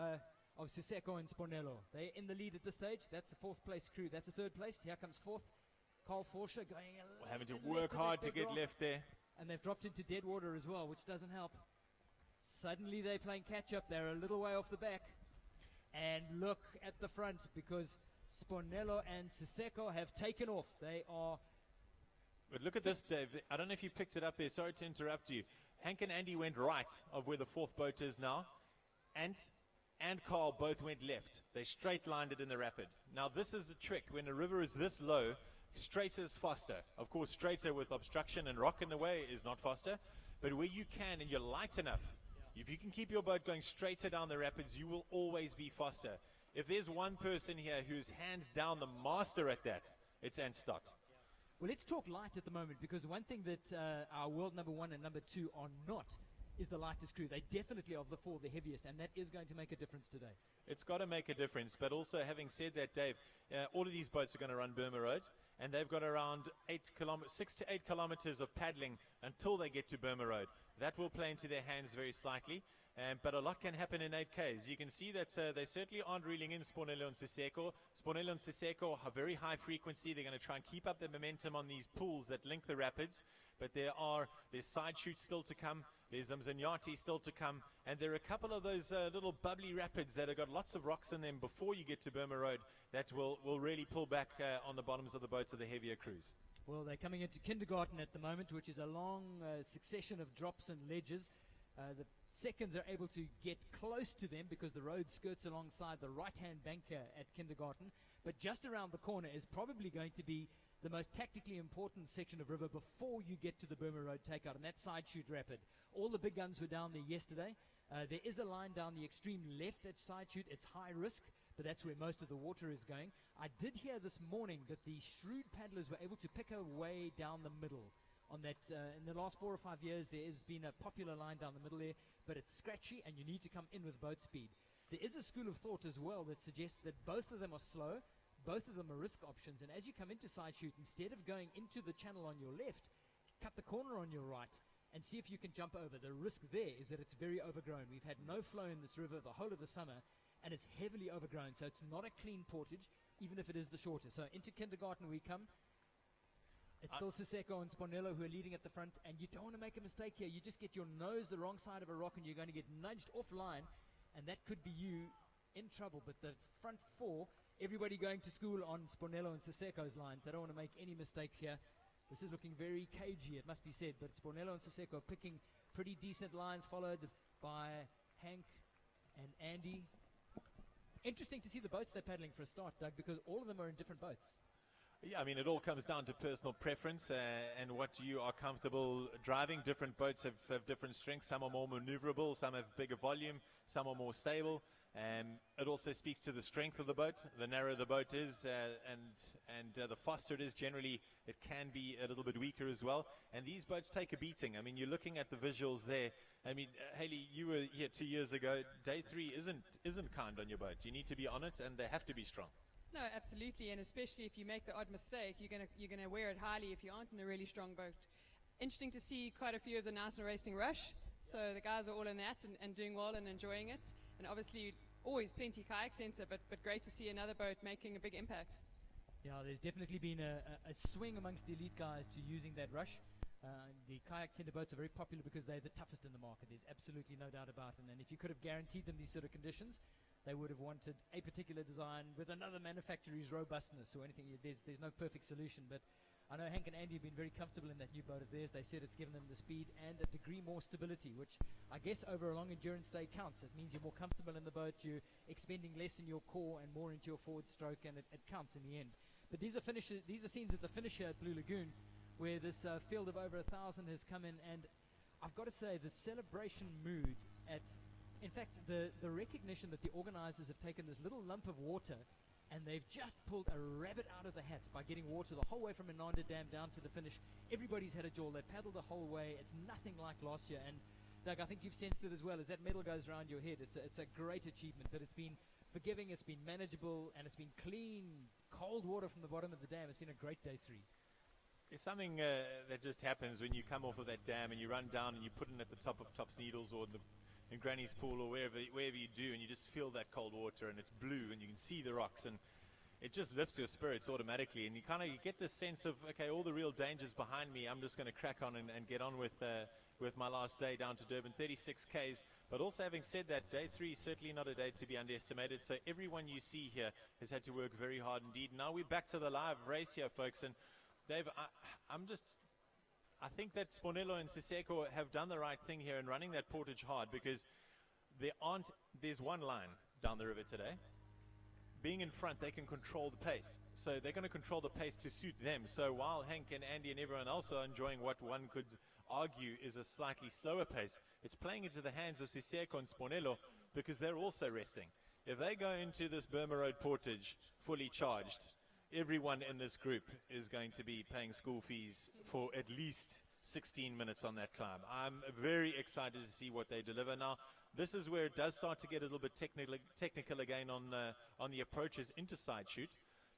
of Siseko and Spornello. They're in the lead at this stage. That's the fourth place crew. That's the third place. Here comes fourth. Carl Forscher going having to work hard to get left there. And they've dropped into dead water as well, which doesn't help. Suddenly they're playing catch-up. They're a little way off the back. And look at the front, because Spornello and Siseko have taken off. They are... But look at this, Dave. I don't know if you picked it up there. Sorry to interrupt you. Hank and Andy went right of where the fourth boat is now. And Carl both went left. They straight lined it in the rapid. Now this is a trick. When a river is this low, straighter is faster. Of course, straighter with obstruction and rock in the way is not faster. But where you can and you're light enough, if you can keep your boat going straighter down the rapids, you will always be faster. If there's one person here who's hands down the master at that, it's Ant Stott. Well, let's talk light at the moment, because one thing that our world number 1 and number 2 are not is the lightest crew. They definitely are of the four the heaviest, and that is going to make a difference today. It's got to make a difference, but also having said that, Dave, all of these boats are going to run Burma Road, and they've got around 6 to 8 kilometers of paddling until they get to Burma Road. That will play into their hands very slightly, but a lot can happen in 8Ks. You can see that they certainly aren't reeling in Spornello and Siseko. Spornello and Siseko have very high frequency. They're going to try and keep up the momentum on these pools that link the rapids, but there's side shoots still to come. There's Mzanyati still to come, and there are a couple of those little bubbly rapids that have got lots of rocks in them before you get to Burma Road that will really pull back on the bottoms of the boats of the heavier crews. Well, they're coming into kindergarten at the moment, which is a long succession of drops and ledges. The seconds are able to get close to them because the road skirts alongside the right-hand banker at kindergarten, but just around the corner is probably going to be the most tactically important section of river before you get to the Burma Road takeout, and that side shoot rapid. All the big guns were down there yesterday. There is a line down the extreme left at side shoot. It's high risk, but that's where most of the water is going. I did hear this morning that the shrewd paddlers were able to pick a way down the middle on that. In the last 4 or 5 years, there has been a popular line down the middle there, but it's scratchy and you need to come in with boat speed. There is a school of thought as well that suggests that both of them are slow, both of them are risk options, and as you come into side shoot, instead of going into the channel on your left, cut the corner on your right and see if you can jump over. The risk there is that it's very overgrown. We've had no flow in this river the whole of the summer, and it's heavily overgrown, so it's not a clean portage, even if it is the shortest. So into kindergarten we come. It's still Siseko and Spornello who are leading at the front, and you don't want to make a mistake here. You just get your nose the wrong side of a rock and you're going to get nudged offline, and that could be you in trouble. But the front four, everybody going to school on Spornello and Siseko's lines. They don't want to make any mistakes here. This is looking very cagey, it must be said, but Spornello and Siseko are picking pretty decent lines, followed by Hank and Andy. Interesting to see the boats they're paddling for a start, Doug, because all of them are in different boats. Yeah, I mean, it all comes down to personal preference and what you are comfortable driving. Different boats have different strengths. Some are more maneuverable, some have bigger volume, some are more stable. It also speaks to the strength of the boat. The narrower the boat is and the faster it is, generally it can be a little bit weaker as well. And these boats take a beating. I mean, you're looking at the visuals there. I mean, Haley, you were here 2 years ago. Day 3 isn't kind on your boat. You need to be on it, and they have to be strong. No, absolutely, and especially if you make the odd mistake, you're gonna wear it highly if you aren't in a really strong boat. Interesting to see quite a few of the National Racing Rush. So the guys are all in that and doing well and enjoying it. And obviously, always plenty kayak center, but great to see another boat making a big impact. Yeah, there's definitely been a swing amongst the elite guys to using that rush. The kayak center boats are very popular because they're the toughest in the market. There's absolutely no doubt about it. And if you could have guaranteed them these sort of conditions, they would have wanted a particular design with another manufacturer's robustness or anything. There's no perfect solution, but I know Hank and Andy have been very comfortable in that new boat of theirs. They said it's given them the speed and a degree more stability, which I guess over a long endurance day counts. It means you're more comfortable in the boat, you're expending less in your core and more into your forward stroke, and it counts in the end. But these are scenes at the finish here at Blue Lagoon, where this field of over 1,000 has come in, and I've got to say the celebration mood in fact, the recognition that the organizers have taken this little lump of water and they've just pulled a rabbit out of the hat by getting water the whole way from Inanda Dam down to the finish. Everybody's had a jaw. They paddled the whole way. It's nothing like last year. And Doug, I think you've sensed it as well. As that medal goes around your head, it's a great achievement. But it's been forgiving, it's been manageable, and it's been clean, cold water from the bottom of the dam. It's been a great day 3. There's something that just happens when you come off of that dam and you run down and you put it at the top of Tops Needles or in Granny's Pool or wherever you do, and you just feel that cold water and it's blue and you can see the rocks, and it just lifts your spirits automatically, and you get this sense of, okay, all the real dangers behind me, I'm just going to crack on and get on with with my last day down to Durban, 36 Ks. But also having said that, day 3 is certainly not a day to be underestimated. So everyone you see here has had to work very hard indeed. Now we're back to the live race here, folks. And Dave, I think that Spornello and Siseko have done the right thing here in running that portage hard, because there's one line down the river today. Being in front, they can control the pace. So they're going to control the pace to suit them. So while Hank and Andy and everyone else are enjoying what one could argue is a slightly slower pace, it's playing into the hands of Siseko and Spornello, because they're also resting. If they go into this Burma Road portage fully charged, everyone in this group is going to be paying school fees for at least 16 minutes on that climb. I'm very excited to see what they deliver. Now, this is where it does start to get a little bit technical again on the approaches into side shoot.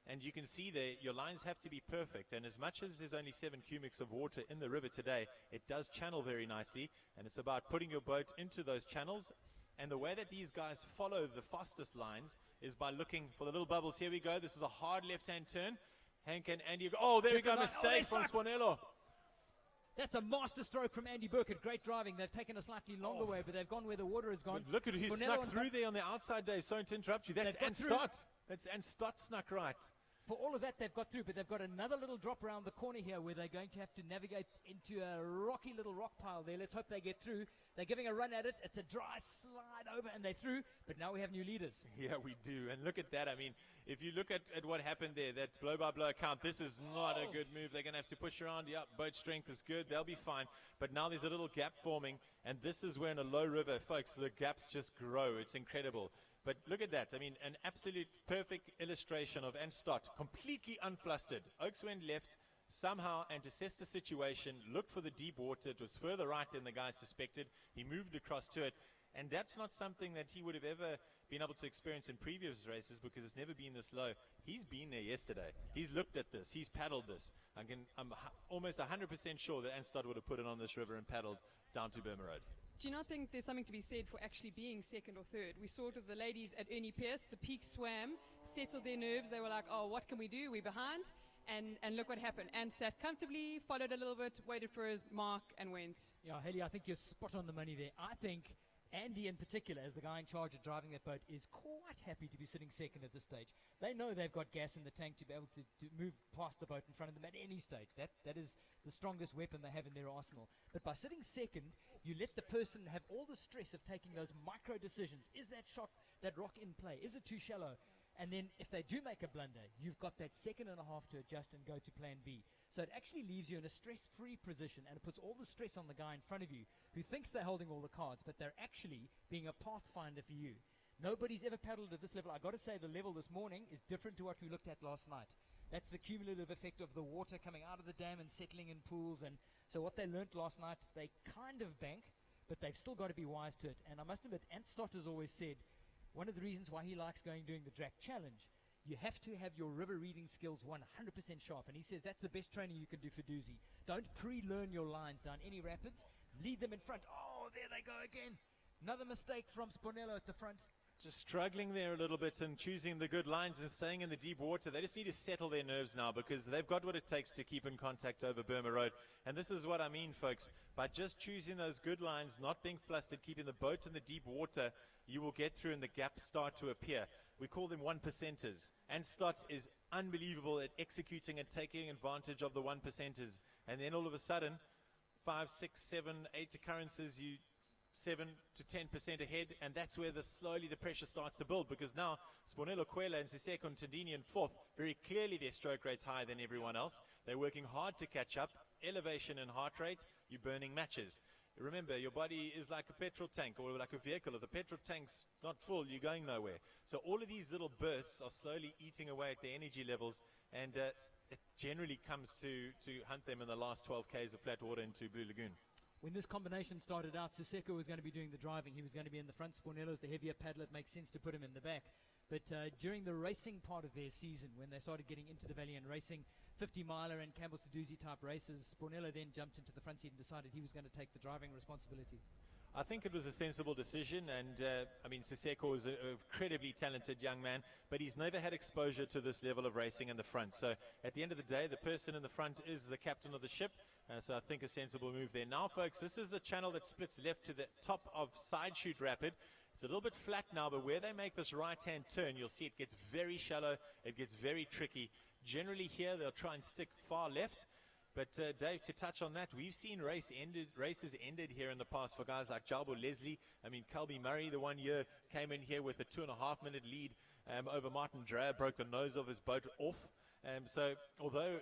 And you can see there, your lines have to be perfect. And as much as there's only 7 cubics of water in the river today, it does channel very nicely. And it's about putting your boat into those channels. And the way that these guys follow the fastest lines is by looking for the little bubbles. Here we go. This is a hard left-hand turn. Hank and Andy. Oh, there we go. Mistake from Spornello. That's a master stroke from Andy Burkett. Great driving. They've taken a slightly longer way, but they've gone where the water has gone. But look at who snuck through there on the outside, Dave. Sorry to interrupt you. That's Anstott. That's Anstott snuck right. For all of that, they've got through, but they've got another little drop around the corner here where they're going to have to navigate into a rocky little rock pile there. Let's hope they get through. They're giving a run at it. It's a dry slide over, and they're through, but now we have new leaders. Yeah, we do. And look at that. I mean, if you look at what happened there, that blow-by-blow count, this is not a good move. They're going to have to push around. Yeah, boat strength is good. They'll be fine. But now there's a little gap forming, and this is where in a low river, folks, the gaps just grow. It's incredible. But look at that. I mean, an absolute perfect illustration of Anstott, completely unflustered. Oaks went left somehow and assessed the situation, looked for the deep water. It was further right than the guy suspected. He moved across to it. And that's not something that he would have ever been able to experience in previous races, because it's never been this low. He's been there yesterday. He's looked at this. He's paddled this. I'm almost 100% sure that Anstott would have put it on this river and paddled down to Burma Road. Do you not think there's something to be said for actually being second or third? We saw it with the ladies at Ernie Pierce. The peak swam, settled their nerves. They were like, oh, what can we do? We're behind. And look what happened. And sat comfortably, followed a little bit, waited for his mark, and went. Yeah, Haley, I think you're spot on the money there. I think Andy in particular, as the guy in charge of driving that boat, is quite happy to be sitting second at this stage. They know they've got gas in the tank to be able to move past the boat in front of them at any stage. That is the strongest weapon they have in their arsenal. But by sitting second, you let the person have all the stress of taking those micro decisions. Is that shot, that rock in play? Is it too shallow? And then if they do make a blunder, you've got that second and a half to adjust and go to plan B. So it actually leaves you in a stress-free position, and it puts all the stress on the guy in front of you who thinks they're holding all the cards, but they're actually being a pathfinder for you. Nobody's ever paddled at this level. I've got to say the level this morning is different to what we looked at last night. That's the cumulative effect of the water coming out of the dam and settling in pools. And so what they learnt last night, they kind of bank, but they've still got to be wise to it. And I must admit, Anstott has always said, one of the reasons why he likes doing the Drac Challenge, you have to have your river reading skills 100% sharp. And he says that's the best training you can do for Dusi. Don't pre-learn your lines down any rapids. Lead them in front. Oh, there they go again. Another mistake from Spornello at the front. Just struggling there a little bit and choosing the good lines and staying in the deep water. They just need to settle their nerves now, because they've got what it takes to keep in contact over Burma Road. And this is what I mean, folks. By just choosing those good lines, not being flustered, keeping the boat in the deep water, you will get through and the gaps start to appear. We call them 1%ers. Anstott is unbelievable at executing and taking advantage of the 1%ers. And then all of a sudden, 5, 6, 7, 8 occurrences, you 7 to 10% ahead, and that's where slowly the pressure starts to build, because now Spornello, Kwela, and Siseko and Tindini in fourth, very clearly their stroke rate's higher than everyone else. They're working hard to catch up. Elevation and heart rate, you're burning matches. Remember, your body is like a petrol tank or like a vehicle. If the petrol tank's not full, you're going nowhere. So all of these little bursts are slowly eating away at the energy levels, and it generally comes to hunt them in the last 12 Ks of flat water into Blue Lagoon. When this combination started out, Siseko was going to be doing the driving. He was going to be in the front. Spornello's the heavier paddler. It makes sense to put him in the back. But during the racing part of their season, when they started getting into the valley and racing 50-miler and Campbell Sedusi type races, Spornello then jumped into the front seat and decided he was going to take the driving responsibility. I think it was a sensible decision, and I mean, Siseko is an incredibly talented young man, but he's never had exposure to this level of racing in the front. So at the end of the day, the person in the front is the captain of the ship, So I think a sensible move there. Now, folks, this is the channel that splits left to the top of Side Chute Rapid. It's a little bit flat now, but where they make this right-hand turn, you'll see it gets very shallow. It gets very tricky. Generally here, they'll try and stick far left. But, Dave, to touch on that, we've seen races ended here in the past for guys like Jalbo Leslie. I mean, Calby Murray, the 1 year, came in here with a 2.5-minute lead over Martin Dreyer, broke the nose of his boat off. So although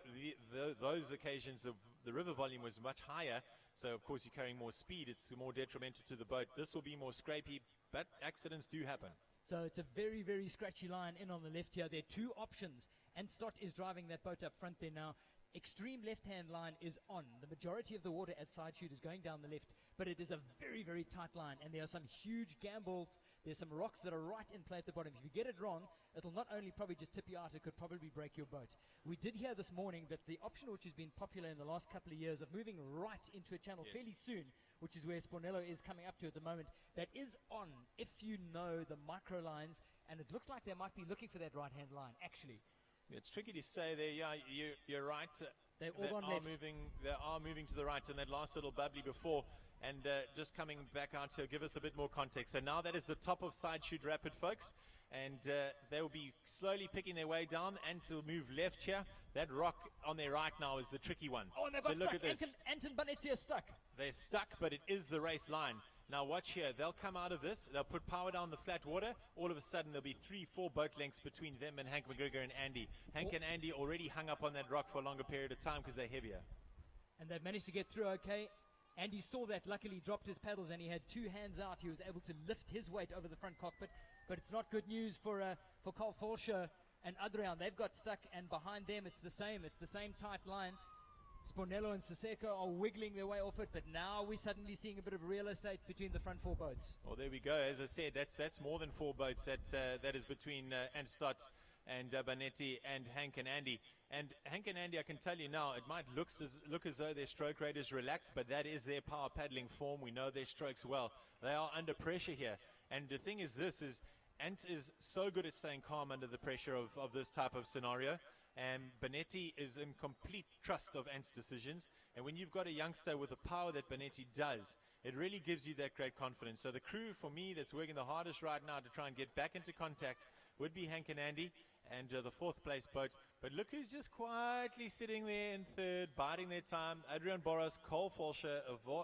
those occasions of the river volume was much higher, so of course you're carrying more speed, it's more detrimental to the boat. This will be more scrapey, but accidents do happen. So it's a very, very scratchy line in on the left here. There are two options, and Stott is driving that boat up front there now. Extreme left-hand line is on. The majority of the water at Side Chute is going down the left, but it is a very, very tight line, and there are some huge gambles. There's some rocks that are right in play at the bottom. If you get it wrong, it'll not only probably just tip you out, it could probably break your boat. We did hear this morning that the option which has been popular in the last couple of years of moving right into a channel fairly soon, which is where Spornello is coming up to at the moment, that is on if you know the micro lines, and it looks like they might be looking for that right-hand line, actually. It's tricky to say there. Yeah, you're right. They are moving to the right, and that last little bubbly before. And just coming back out to give us a bit more context. So now that is the top of Side Chute Rapid, folks. And they will be slowly picking their way down and to move left here. That rock on their right now is the tricky one. Oh, and they've so got look stuck. at this. Anton Banetti is stuck. They're stuck, but it is the race line. Now watch here. They'll come out of this. They'll put power down the flat water. All of a sudden, there'll be 3-4 boat lengths between them and Hank McGregor and Andy. Hank and Andy already hung up on that rock for a longer period of time because they're heavier. And they've managed to get through okay. Andy saw that, luckily dropped his paddles, and he had two hands out. He was able to lift his weight over the front cockpit. But it's not good news for Carl Forscher and Adrian. They've got stuck, and behind them it's the same. It's the same tight line. Spornello and Siseko are wiggling their way off it, but now we're suddenly seeing a bit of real estate between the front four boats. Well, there we go. As I said, that's more than 4 boats. That is between Stott and Banetti and Hank and Andy. And Hank and Andy, I can tell you now, it might look as though their stroke rate is relaxed, but that is their power paddling form. We know their strokes well. They are under pressure here. And the thing is Ant is so good at staying calm under the pressure of this type of scenario. And Banetti is in complete trust of Ant's decisions. And when you've got a youngster with the power that Banetti does, it really gives you that great confidence. So the crew, for me, that's working the hardest right now to try and get back into contact would be Hank and Andy and the 4th place boat. But look who's just quietly sitting there in 3rd, biding their time. Adrian Boras, Cole Forscher,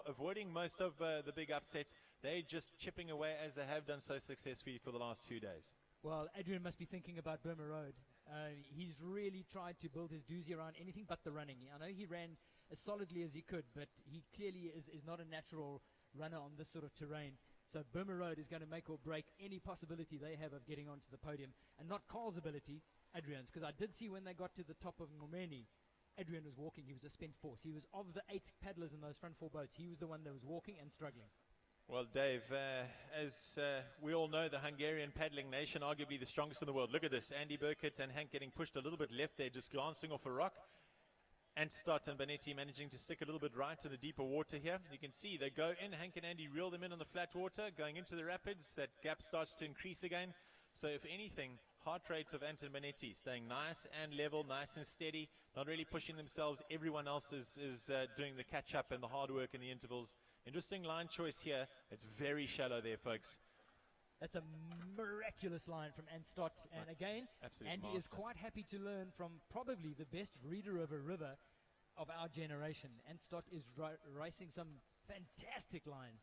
avoiding most of the big upsets. They're just chipping away as they have done so successfully for the last 2 days. Well, Adrian must be thinking about Burma Road. He's really tried to build his doozy around anything but the running. I know he ran as solidly as he could, but he clearly is not a natural runner on this sort of terrain. So Burma Road is going to make or break any possibility they have of getting onto the podium. And not Carl's ability, Adrian's. Because I did see when they got to the top of Ngomeni, Adrian was walking. He was a spent force. He was, of the 8 paddlers in those front 4 boats, he was the one that was walking and struggling. Well, Dave, as we all know, the Hungarian paddling nation, arguably the strongest in the world. Look at this. Andy Burkett and Hank getting pushed a little bit left there, just glancing off a rock. And Stott and Banetti managing to stick a little bit right in the deeper water here. You can see they go in. Hank and Andy reel them in on the flat water. Going into the rapids, that gap starts to increase again. So if anything, heart rate of Anton Banetti staying nice and level, nice and steady, not really pushing themselves. Everyone else is doing the catch-up and the hard work in the intervals. Interesting line choice here. It's very shallow there, folks. That's a miraculous line from Ant Stott. And again, Andy is quite happy to learn from probably the best reader of a river of our generation. Ant Stott is racing some fantastic lines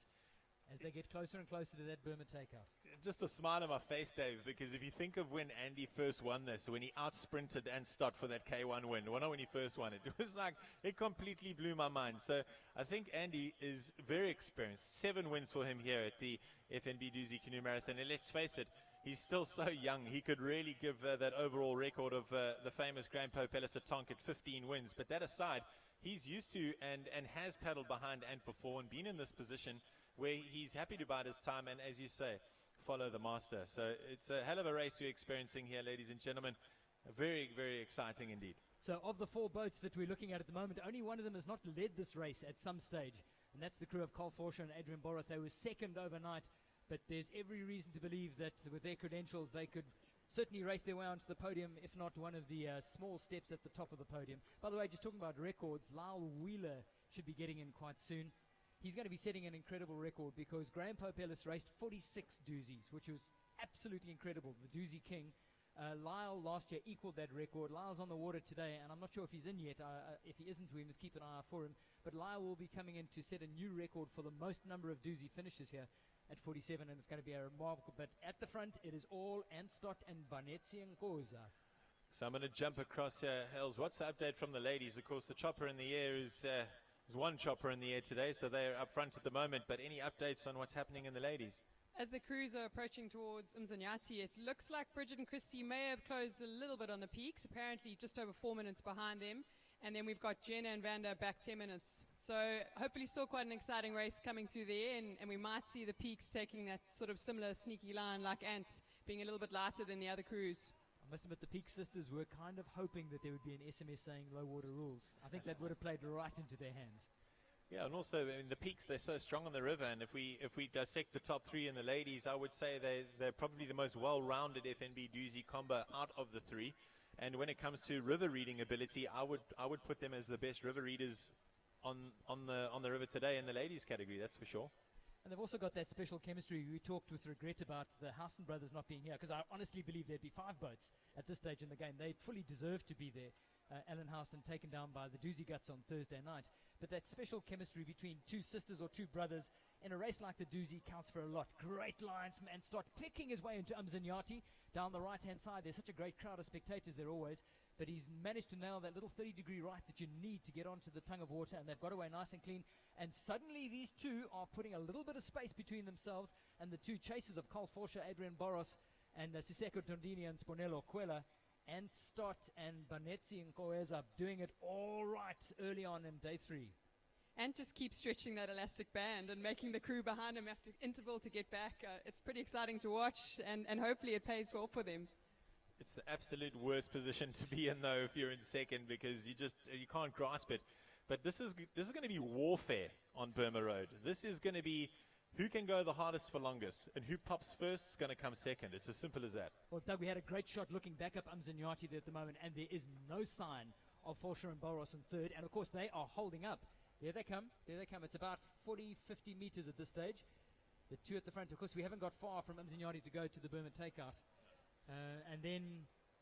as they get closer and closer to that Burma takeout. Just a smile on my face, Dave, because if you think of when Andy first won this, when he out-sprinted Ant Stott for that K1 win, well, not when he first won it, it was like, it completely blew my mind. So I think Andy is very experienced. 7 wins for him here at the FNB Dusi Canoe Marathon. And let's face it, he's still so young. He could really give that overall record of the famous Grand Pope Tonk at 15 wins. But that aside, he's used to and has paddled behind Ant before and been in this position where he's happy to bide his time and, as you say, follow the master. So it's a hell of a race we're experiencing here, ladies and gentlemen. Very, very exciting indeed. So of the 4 boats that we're looking at the moment, only one of them has not led this race at some stage. And that's the crew of Carl Forscher and Adrian Boras. They were 2nd overnight, but there's every reason to believe that with their credentials, they could certainly race their way onto the podium, if not one of the small steps at the top of the podium. By the way, just talking about records, Lyle Wheeler should be getting in quite soon. He's going to be setting an incredible record because Graham Pope Ellis raced 46 doozies, which was absolutely incredible. The doozy king. Lyle last year equaled that record. Lyle's on the water today, and I'm not sure if he's in yet. If he isn't, we must keep an eye out for him. But Lyle will be coming in to set a new record for the most number of doozy finishes here at 47, and it's going to be a remarkable. But at the front, it is all Anstott and Banetsi and Goza. So I'm going to jump across here. Hells, what's the update from the ladies? Of course, the chopper in the air is one chopper in the air today, so they're up front at the moment. But any updates on what's happening in the ladies? As the crews are approaching towards Umzanyati, it looks like Bridget and Christy may have closed a little bit on the peaks, apparently just over 4 minutes behind them. And then we've got Jenna and Vanda back 10 minutes. So hopefully still quite an exciting race coming through there, and we might see the peaks taking that sort of similar sneaky line like Ant, being a little bit lighter than the other crews. I must admit the Peak sisters were kind of hoping that there would be an SMS saying low water rules. I think that would have played right into their hands. Yeah, and also the peaks, they're so strong on the river, and if we dissect the top three in the ladies, I would say they're probably the most well-rounded FNB doozy combo out of the three. And when it comes to river reading ability, I would put them as the best river readers on the river today in the ladies category, that's for sure. And they've also got that special chemistry. We talked with regret about the Housen brothers not being here, because I honestly believe there'd be 5 boats at this stage in the game. They fully deserve to be there. Alan Houston taken down by the Doozy Guts on Thursday night. But that special chemistry between 2 sisters or 2 brothers in a race like the Doozy counts for a lot. Great lines, and start picking his way into Umzanyati down the right-hand side. There's such a great crowd of spectators there always. But he's managed to nail that little 30-degree right that you need to get onto the tongue of water, and they've got away nice and clean. And suddenly these two are putting a little bit of space between themselves and the 2 chasers of Carl Forscher, Adrian Boros, and Siseko Tondini and Sponello Quella. And Stott and Banetsi and Koeza doing it all right early on in day 3. And just keep stretching that elastic band and making the crew behind him have to interval to get back. It's pretty exciting to watch, and hopefully it pays well for them. It's the absolute worst position to be in, though, if you're in second, because you can't grasp it. But this is going to be warfare on Burma Road. This is going to be who can go the hardest for longest, and who pops first is going to come second. It's as simple as that. Well, Doug, we had a great shot looking back up Umzanyati there at the moment, and there is no sign of Forscher and Boros in third. And, of course, they are holding up. There they come. There they come. It's about 40, 50 meters at this stage. The 2 at the front. Of course, we haven't got far from Umzanyati to go to the Burma takeout. And then,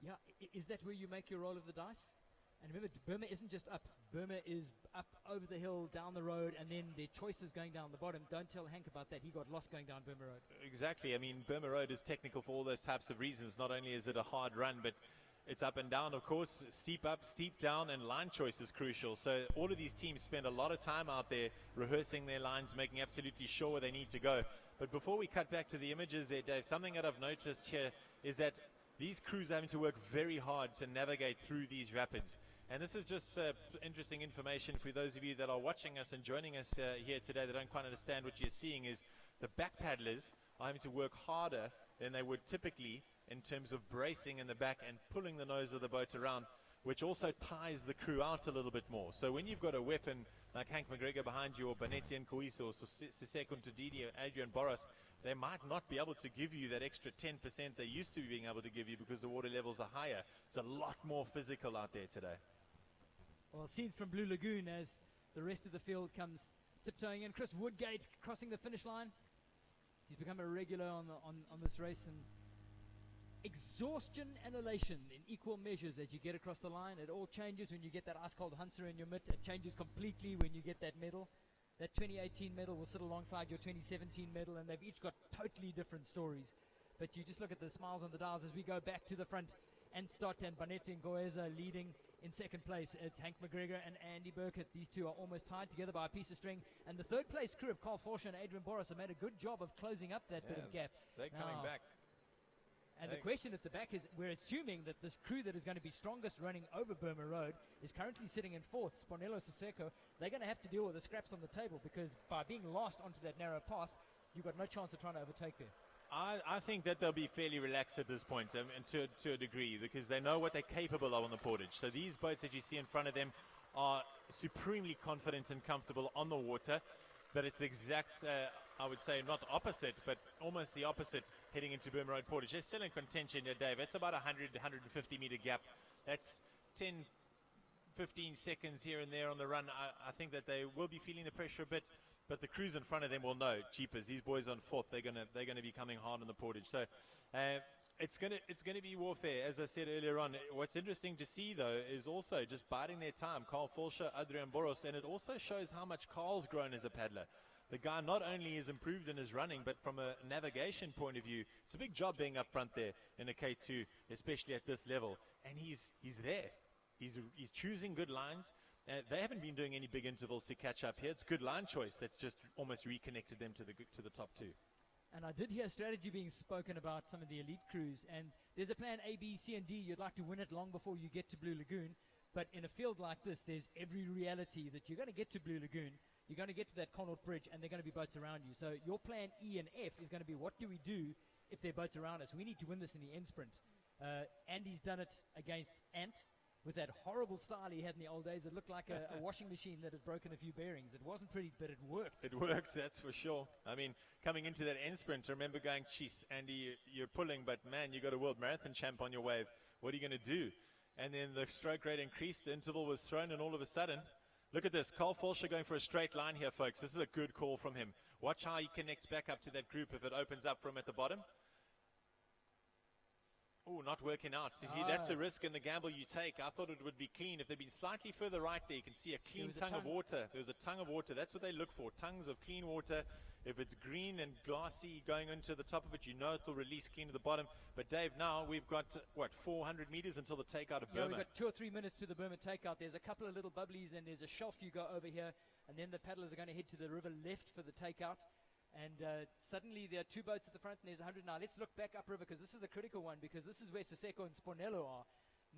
yeah, is that where you make your roll of the dice? And remember, Burma isn't just up. Burma is up over the hill, down the road, and then their choices going down the bottom. Don't tell Hank about that. He got lost going down Burma Road. Exactly. I mean, Burma Road is technical for all those types of reasons. Not only is it a hard run, but it's up and down, of course, steep up, steep down, and line choice is crucial. So all of these teams spend a lot of time out there rehearsing their lines, making absolutely sure where they need to go. But before we cut back to the images there, Dave, something that I've noticed here is that these crews are having to work very hard to navigate through these rapids. And this is just interesting information for those of you that are watching us and joining us here today that don't quite understand what you're seeing is the back paddlers are having to work harder than they would typically in terms of bracing in the back and pulling the nose of the boat around, which also ties the crew out a little bit more. So when you've got a weapon like Hank McGregor behind you, or Banetti and Koiso, or Siseko Ntudidi, or Adrian Boros, they might not be able to give you that extra 10% they used to be being able to give you because the water levels are higher. It's a lot more physical out there today. Well, scenes from Blue Lagoon as the rest of the field comes tiptoeing in. Chris Woodgate crossing the finish line. He's become a regular on this race, and exhaustion and elation in equal measures as you get across the line. It all changes when you get that ice-cold Hunter in your mitt. It changes completely when you get that medal. That 2018 medal will sit alongside your 2017 medal, and they've each got totally different stories. But you just look at the smiles on the dials as we go back to the front. And Stott and Banetsi and Goeza leading in second place. It's Hank McGregor and Andy Burkett. These two are almost tied together by a piece of string. And the third place crew of Carl Forscher and Adrian Boros have made a good job of closing up that bit of gap. They're coming back. And the question at the back is, we're assuming that this crew that is going to be strongest running over Burma Road is currently sitting in fourth, Sponello Siseko. They're going to have to deal with the scraps on the table, because by being lost onto that narrow path, you've got no chance of trying to overtake there. I think that they'll be fairly relaxed at this point, and to a degree, because they know what they're capable of on the portage. So these boats that you see in front of them are supremely confident and comfortable on the water, but it's the exact, I would say, not opposite, but almost the opposite heading into Burma Road Portage. They're still in contention here, Dave. It's about 100, 150 meter gap. That's 10, 15 seconds here and there on the run. I think that they will be feeling the pressure a bit, but the crews in front of them will know, jeepers, these boys on fourth, they're gonna be coming hard on the portage. So it's gonna be warfare, as I said earlier on. What's interesting to see though is also just biding their time. Carl Fulscher, Adrian Boros, and it also shows how much Carl's grown as a paddler. The guy not only is improved in his running, but from a navigation point of view, it's a big job being up front there in a K2, especially at this level. And he's there. He's choosing good lines. They haven't been doing any big intervals to catch up here. It's good line choice that's just almost reconnected them to the top two. And I did hear strategy being spoken about some of the elite crews, and there's a plan A, B, C, and D. You'd like to win it long before you get to Blue Lagoon, but in a field like this, there's every reality that you're going to get to Blue Lagoon, you're going to get to that Connaught Bridge, and there are going to be boats around you. So your plan E and F is going to be, what do we do if there are boats around us? We need to win this in the end sprint. Andy's done it against Ant, with that horrible style he had in the old days. It looked like a washing machine that had broken a few bearings. It wasn't pretty, but it worked. It works, that's for sure. I mean, coming into that end sprint, I remember going, geez, Andy, you're pulling, but man, you got a world marathon champ on your wave. What are you going to do? And then the stroke rate increased, the interval was thrown, and all of a sudden, look at this. Carl Fulscher going for a straight line here, folks. This is a good call from him. Watch how he connects back up to that group if it opens up from at the bottom. Oh, not working out. You see, that's a risk and the gamble you take. I thought it would be clean. If they'd been slightly further right there, you can see a clean tongue of water. There's a tongue of water. That's what they look for, tongues of clean water. If it's green and glassy going into the top of it, you know it will release clean to the bottom. But Dave, now we've got, 400 meters until the takeout of Burma? We've got 2 or 3 minutes to the Burma takeout. There's a couple of little bubblies and there's a shelf you go over here. And then the paddlers are going to head to the river left for the takeout. And suddenly there are 2 boats at the front and there's 100 now. Let's look back upriver because this is a critical one, because this is where Siseko and Spornello are.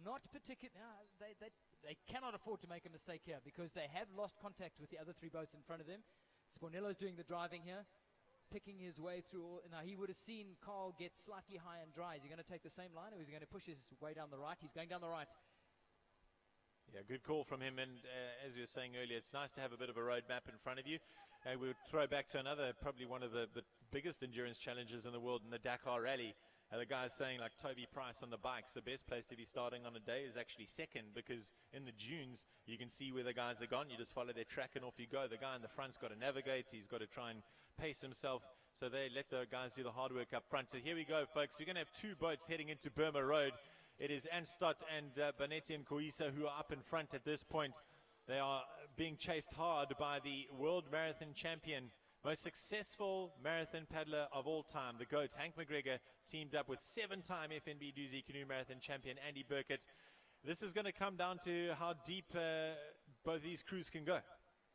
Not particular. They cannot afford to make a mistake here because they have lost contact with the other 3 boats in front of them. Spornello's doing the driving here, picking his way through. Now he would have seen Carl get slightly high and dry. Is he going to take the same line or is he going to push his way down the right? He's going down the right. Yeah, good call from him. And as we were saying earlier, it's nice to have a bit of a roadmap in front of you. We'll throw back to another, probably one of the biggest endurance challenges in the world in the Dakar Rally. The guy's saying, like Toby Price on the bikes, the best place to be starting on a day is actually second, because in the dunes, you can see where the guys are gone. You just follow their track and off you go. The guy in the front's got to navigate. He's got to try and pace himself. So they let the guys do the hard work up front. So here we go, folks. We're going to have 2 boats heading into Burma Road. It is Anstott and Banetti and Koisa who are up in front at this point. They are being chased hard by the world marathon champion, most successful marathon paddler of all time, the GOAT, Hank McGregor, teamed up with 7-time FNB Dusi Canoe Marathon champion Andy Burkett. This is going to come down to how deep both these crews can go.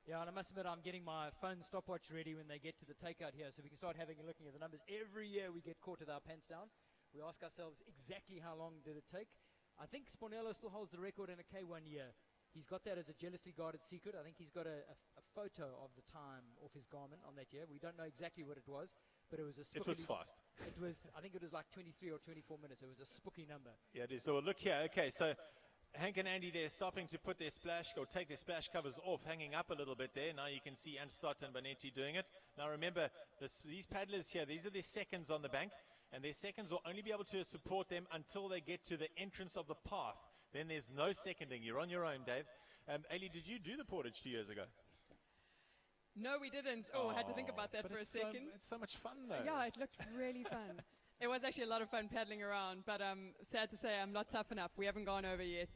Yeah, and I must admit, I'm getting my phone stopwatch ready when they get to the takeout here, so we can start having a looking at the numbers. Every year we get caught with our pants down. We ask ourselves exactly how long did it take. I think Spornello still holds the record in a K1 year. He's got that as a jealously guarded secret. I think he's got a photo of the time off his Garmin on that year. We don't know exactly what it was, but it was a spooky. It was fast. It was, I think it was like 23 or 24 minutes. It was a spooky number. Yeah, it is. So look here. Okay, so Hank and Andy there stopping to put their splash, or take their splash covers off, hanging up a little bit there. Now you can see Anstott and Banetti doing it. Now remember, these paddlers here, these are their seconds on the bank, and their seconds will only be able to support them until they get to the entrance of the path. Then there's no seconding. You're on your own, Dave. Ailey, did you do the portage 2 years ago? No, we didn't. I had to think about that for a second. It's so much fun, though. Yeah, it looked really fun. It was actually a lot of fun paddling around, but sad to say I'm not tough enough. We haven't gone over yet.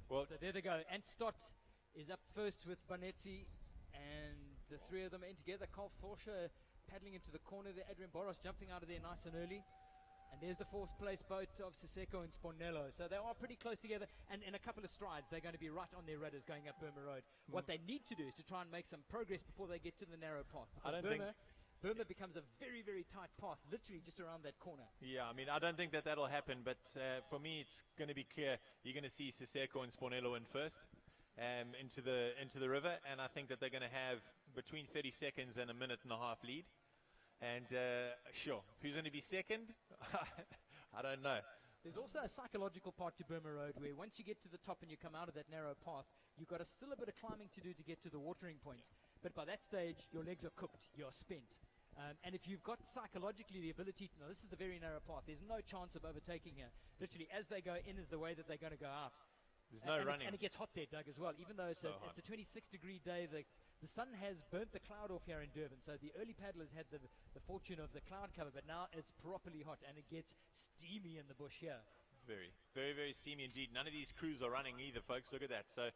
Well, so there they go. Anstott is up first with Banetti, and the 3 of them in together. Carl Fulscher paddling into the corner there. Adrian Boros jumping out of there nice and early. And there's the 4th place boat of Siseko and Spornello. So they are pretty close together. And in a couple of strides, they're going to be right on their rudders going up Burma Road. What they need to do is to try and make some progress before they get to the narrow path. Because Burma becomes a very, very tight path, literally just around that corner. Yeah, I mean, I don't think that'll happen. But for me, it's going to be clear. You're going to see Siseko and Spornello in first into the river. And I think that they're going to have between 30 seconds and a minute and a half lead. And sure, who's going to be second? I don't know. There's also a psychological part to Burma Road where once you get to the top and you come out of that narrow path, you've got still a bit of climbing to do to get to the watering point. But by that stage, your legs are cooked, you're spent. And if you've got psychologically the ability to, now this is the very narrow path, there's no chance of overtaking here. Literally, as they go in is the way that they're going to go out. There's no running. And it gets hot there, Doug, as well. Even though it's So a 26-degree day, the sun has burnt the cloud off here in Durban. So the early paddlers had the fortune of the cloud cover, but now it's properly hot and it gets steamy in the bush here. Very, very, very steamy indeed. None of these crews are running either, folks. Look at that. So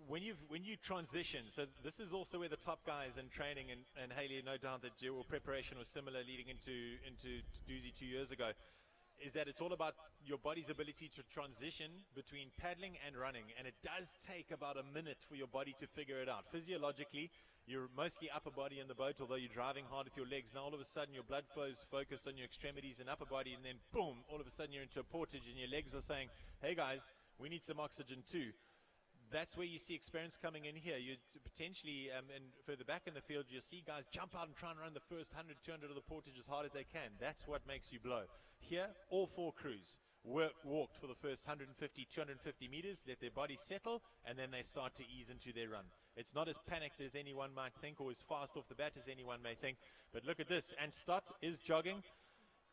when you transition, so this is also where the top guys in training, and Haley, no doubt that your preparation was similar leading into Dusi 2 years ago, is that it's all about your body's ability to transition between paddling and running. And it does take about a minute for your body to figure it out. Physiologically, you're mostly upper body in the boat, although you're driving hard with your legs. Now all of a sudden your blood flow is focused on your extremities and upper body, and then boom, all of a sudden you're into a portage and your legs are saying, hey guys, we need some oxygen too. That's where you see experience coming in here. You potentially, and further back in the field, you'll see guys jump out and try and run the first 100, 200 of the portage as hard as they can. That's what makes you blow. Here, all four crews walked for the first 150, 250 meters, let their bodies settle, and then they start to ease into their run. It's not as panicked as anyone might think, or as fast off the bat as anyone may think. But look at this. And Stott is jogging.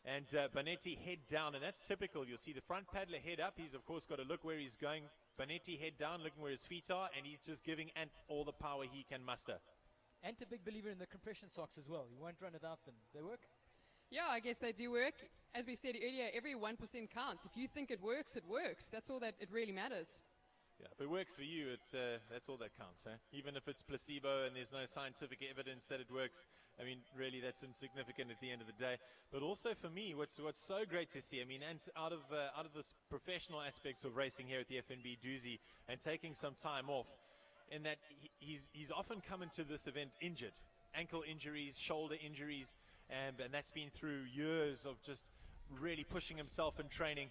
And Banetti head down, and that's typical. You'll see the front paddler head up. He's, of course, got to look where he's going. Banetti head down, looking where his feet are, and he's just giving Ant all the power he can muster. Ant a big believer in the compression socks as well. You won't run without them. They work? Yeah, I guess they do work. As we said earlier, every 1% counts. If you think it works, it works. That's all that it really matters. Yeah, if it works for you, that's all that counts. Even if it's placebo and there's no scientific evidence that it works, I mean, really, that's insignificant at the end of the day. But also for me, what's so great to see, I mean, and out of the professional aspects of racing here at the FNB Dusi and taking some time off, in that he's often come into this event injured, ankle injuries, shoulder injuries, and that's been through years of just really pushing himself in training.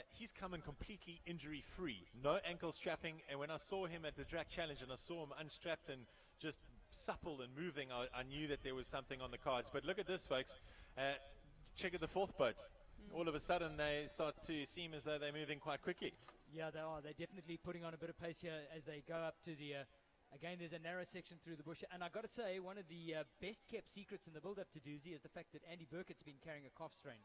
He's coming completely injury-free, no ankle strapping, and when I saw him at the Drac Challenge and I saw him unstrapped and just supple and moving, I knew that there was something on the cards. But look at this, folks. Check at the fourth boat. All of a sudden, they start to seem as though they're moving quite quickly. Yeah, they are. They're definitely putting on a bit of pace here as they go up to the... again, there's a narrow section through the bush. And I've got to say, one of the best-kept secrets in the build-up to Dusi is the fact that Andy Burkett's been carrying a calf strain.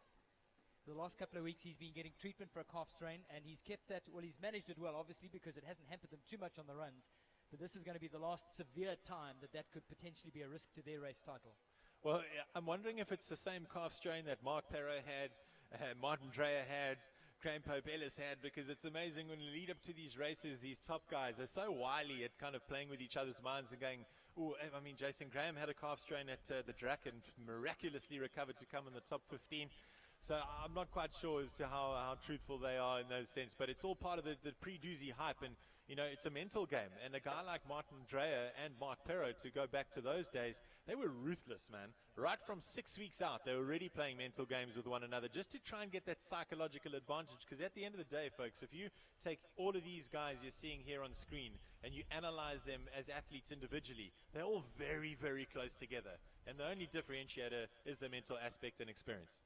For the last couple of weeks, he's been getting treatment for a calf strain, and he's kept that, well, he's managed it well, obviously, because it hasn't hampered them too much on the runs. But this is going to be the last severe time that could potentially be a risk to their race title. Well, I'm wondering if it's the same calf strain that Mark Perro had, Martin Dreyer had, Graham Pope Ellis had, because it's amazing when you lead up to these races, these top guys are so wily at kind of playing with each other's minds and going, oh, I mean, Jason Graham had a calf strain at the Drac and miraculously recovered to come in the top 15. So I'm not quite sure as to how truthful they are in those sense, but it's all part of the pre-Dusi hype, and you know, it's a mental game. And a guy like Martin Dreyer and Mark Perro, to go back to those days, they were ruthless, man. Right from 6 weeks out, they were already playing mental games with one another just to try and get that psychological advantage. Because at the end of the day, folks, if you take all of these guys you're seeing here on screen and you analyze them as athletes individually, they're all very, very close together. And the only differentiator is the mental aspect and experience.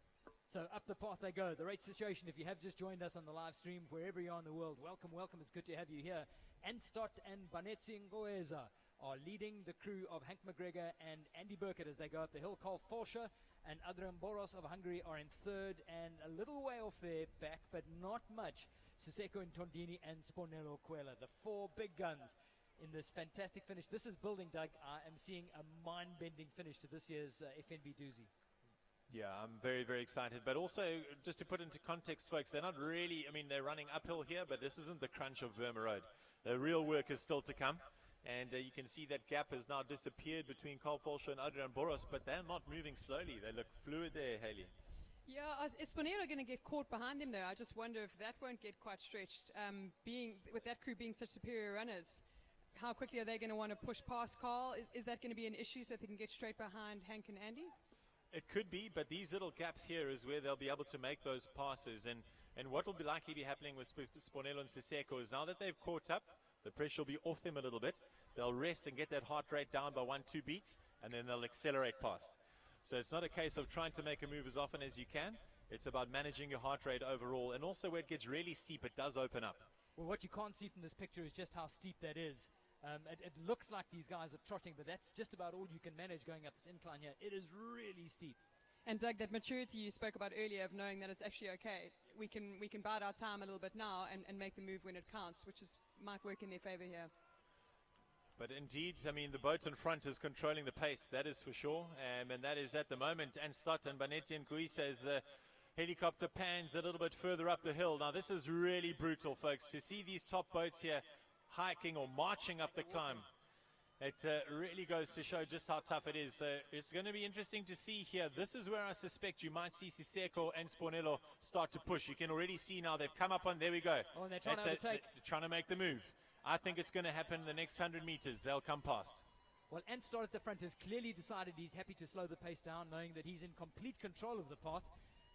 So up the path they go. The rate situation, if you have just joined us on the live stream, wherever you are in the world, welcome, welcome. It's good to have you here. Anstott and Banetsi Ngoeza are leading the crew of Hank McGregor and Andy Burkett as they go up the hill. Carl Forscher and Adrian Boros of Hungary are in third, and a little way off their back, but not much, Siseko Ntondini and Spornello Quella, the four big guns in this fantastic finish. This is building, Doug. I am seeing a mind-bending finish to this year's FNB Dusi. Yeah, I'm very, very excited. But also, just to put into context, folks, they're not really, I mean, they're running uphill here, but this isn't the crunch of Burma Road. The real work is still to come. And you can see that gap has now disappeared between Carl Forscher and Adrian Boros, but they're not moving slowly. They look fluid there, Haley. Yeah, is Spornello going to get caught behind them, though? I just wonder if that won't get quite stretched. With that crew being such superior runners, how quickly are they going to want to push past Carl? Is that going to be an issue so that they can get straight behind Hank and Andy? It could be, but these little gaps here is where they'll be able to make those passes. And what will be likely be happening with Spornello and Siseko is now that they've caught up, the pressure will be off them a little bit. They'll rest and get that heart rate down by 1-2 beats, and then they'll accelerate past. So it's not a case of trying to make a move as often as you can. It's about managing your heart rate overall. And also where it gets really steep, it does open up. Well, what you can't see from this picture is just how steep that is. It looks like these guys are trotting, but that's just about all you can manage going up this incline here. It is really steep. And Doug, that maturity you spoke about earlier of knowing that it's actually okay. We can bide our time a little bit now and make the move when it counts, which might work in their favor here. But indeed, I mean, the boat in front is controlling the pace, that is for sure. And that is at the moment. And Stott and Banetti and Guisa as the helicopter pans a little bit further up the hill. Now, this is really brutal, folks. To see these top boats here hiking or marching up the climb, it really goes to show just how tough it is. So it's going to be interesting to see here. This is where I suspect you might see Siseko and Spornello start to push. You can already see now they've come up on, there we go. Oh, and they're trying to overtake. They're trying to make the move. I think it's going to happen in the next 100 meters. They'll come past. Well, Stott at the front has clearly decided he's happy to slow the pace down, knowing that he's in complete control of the path.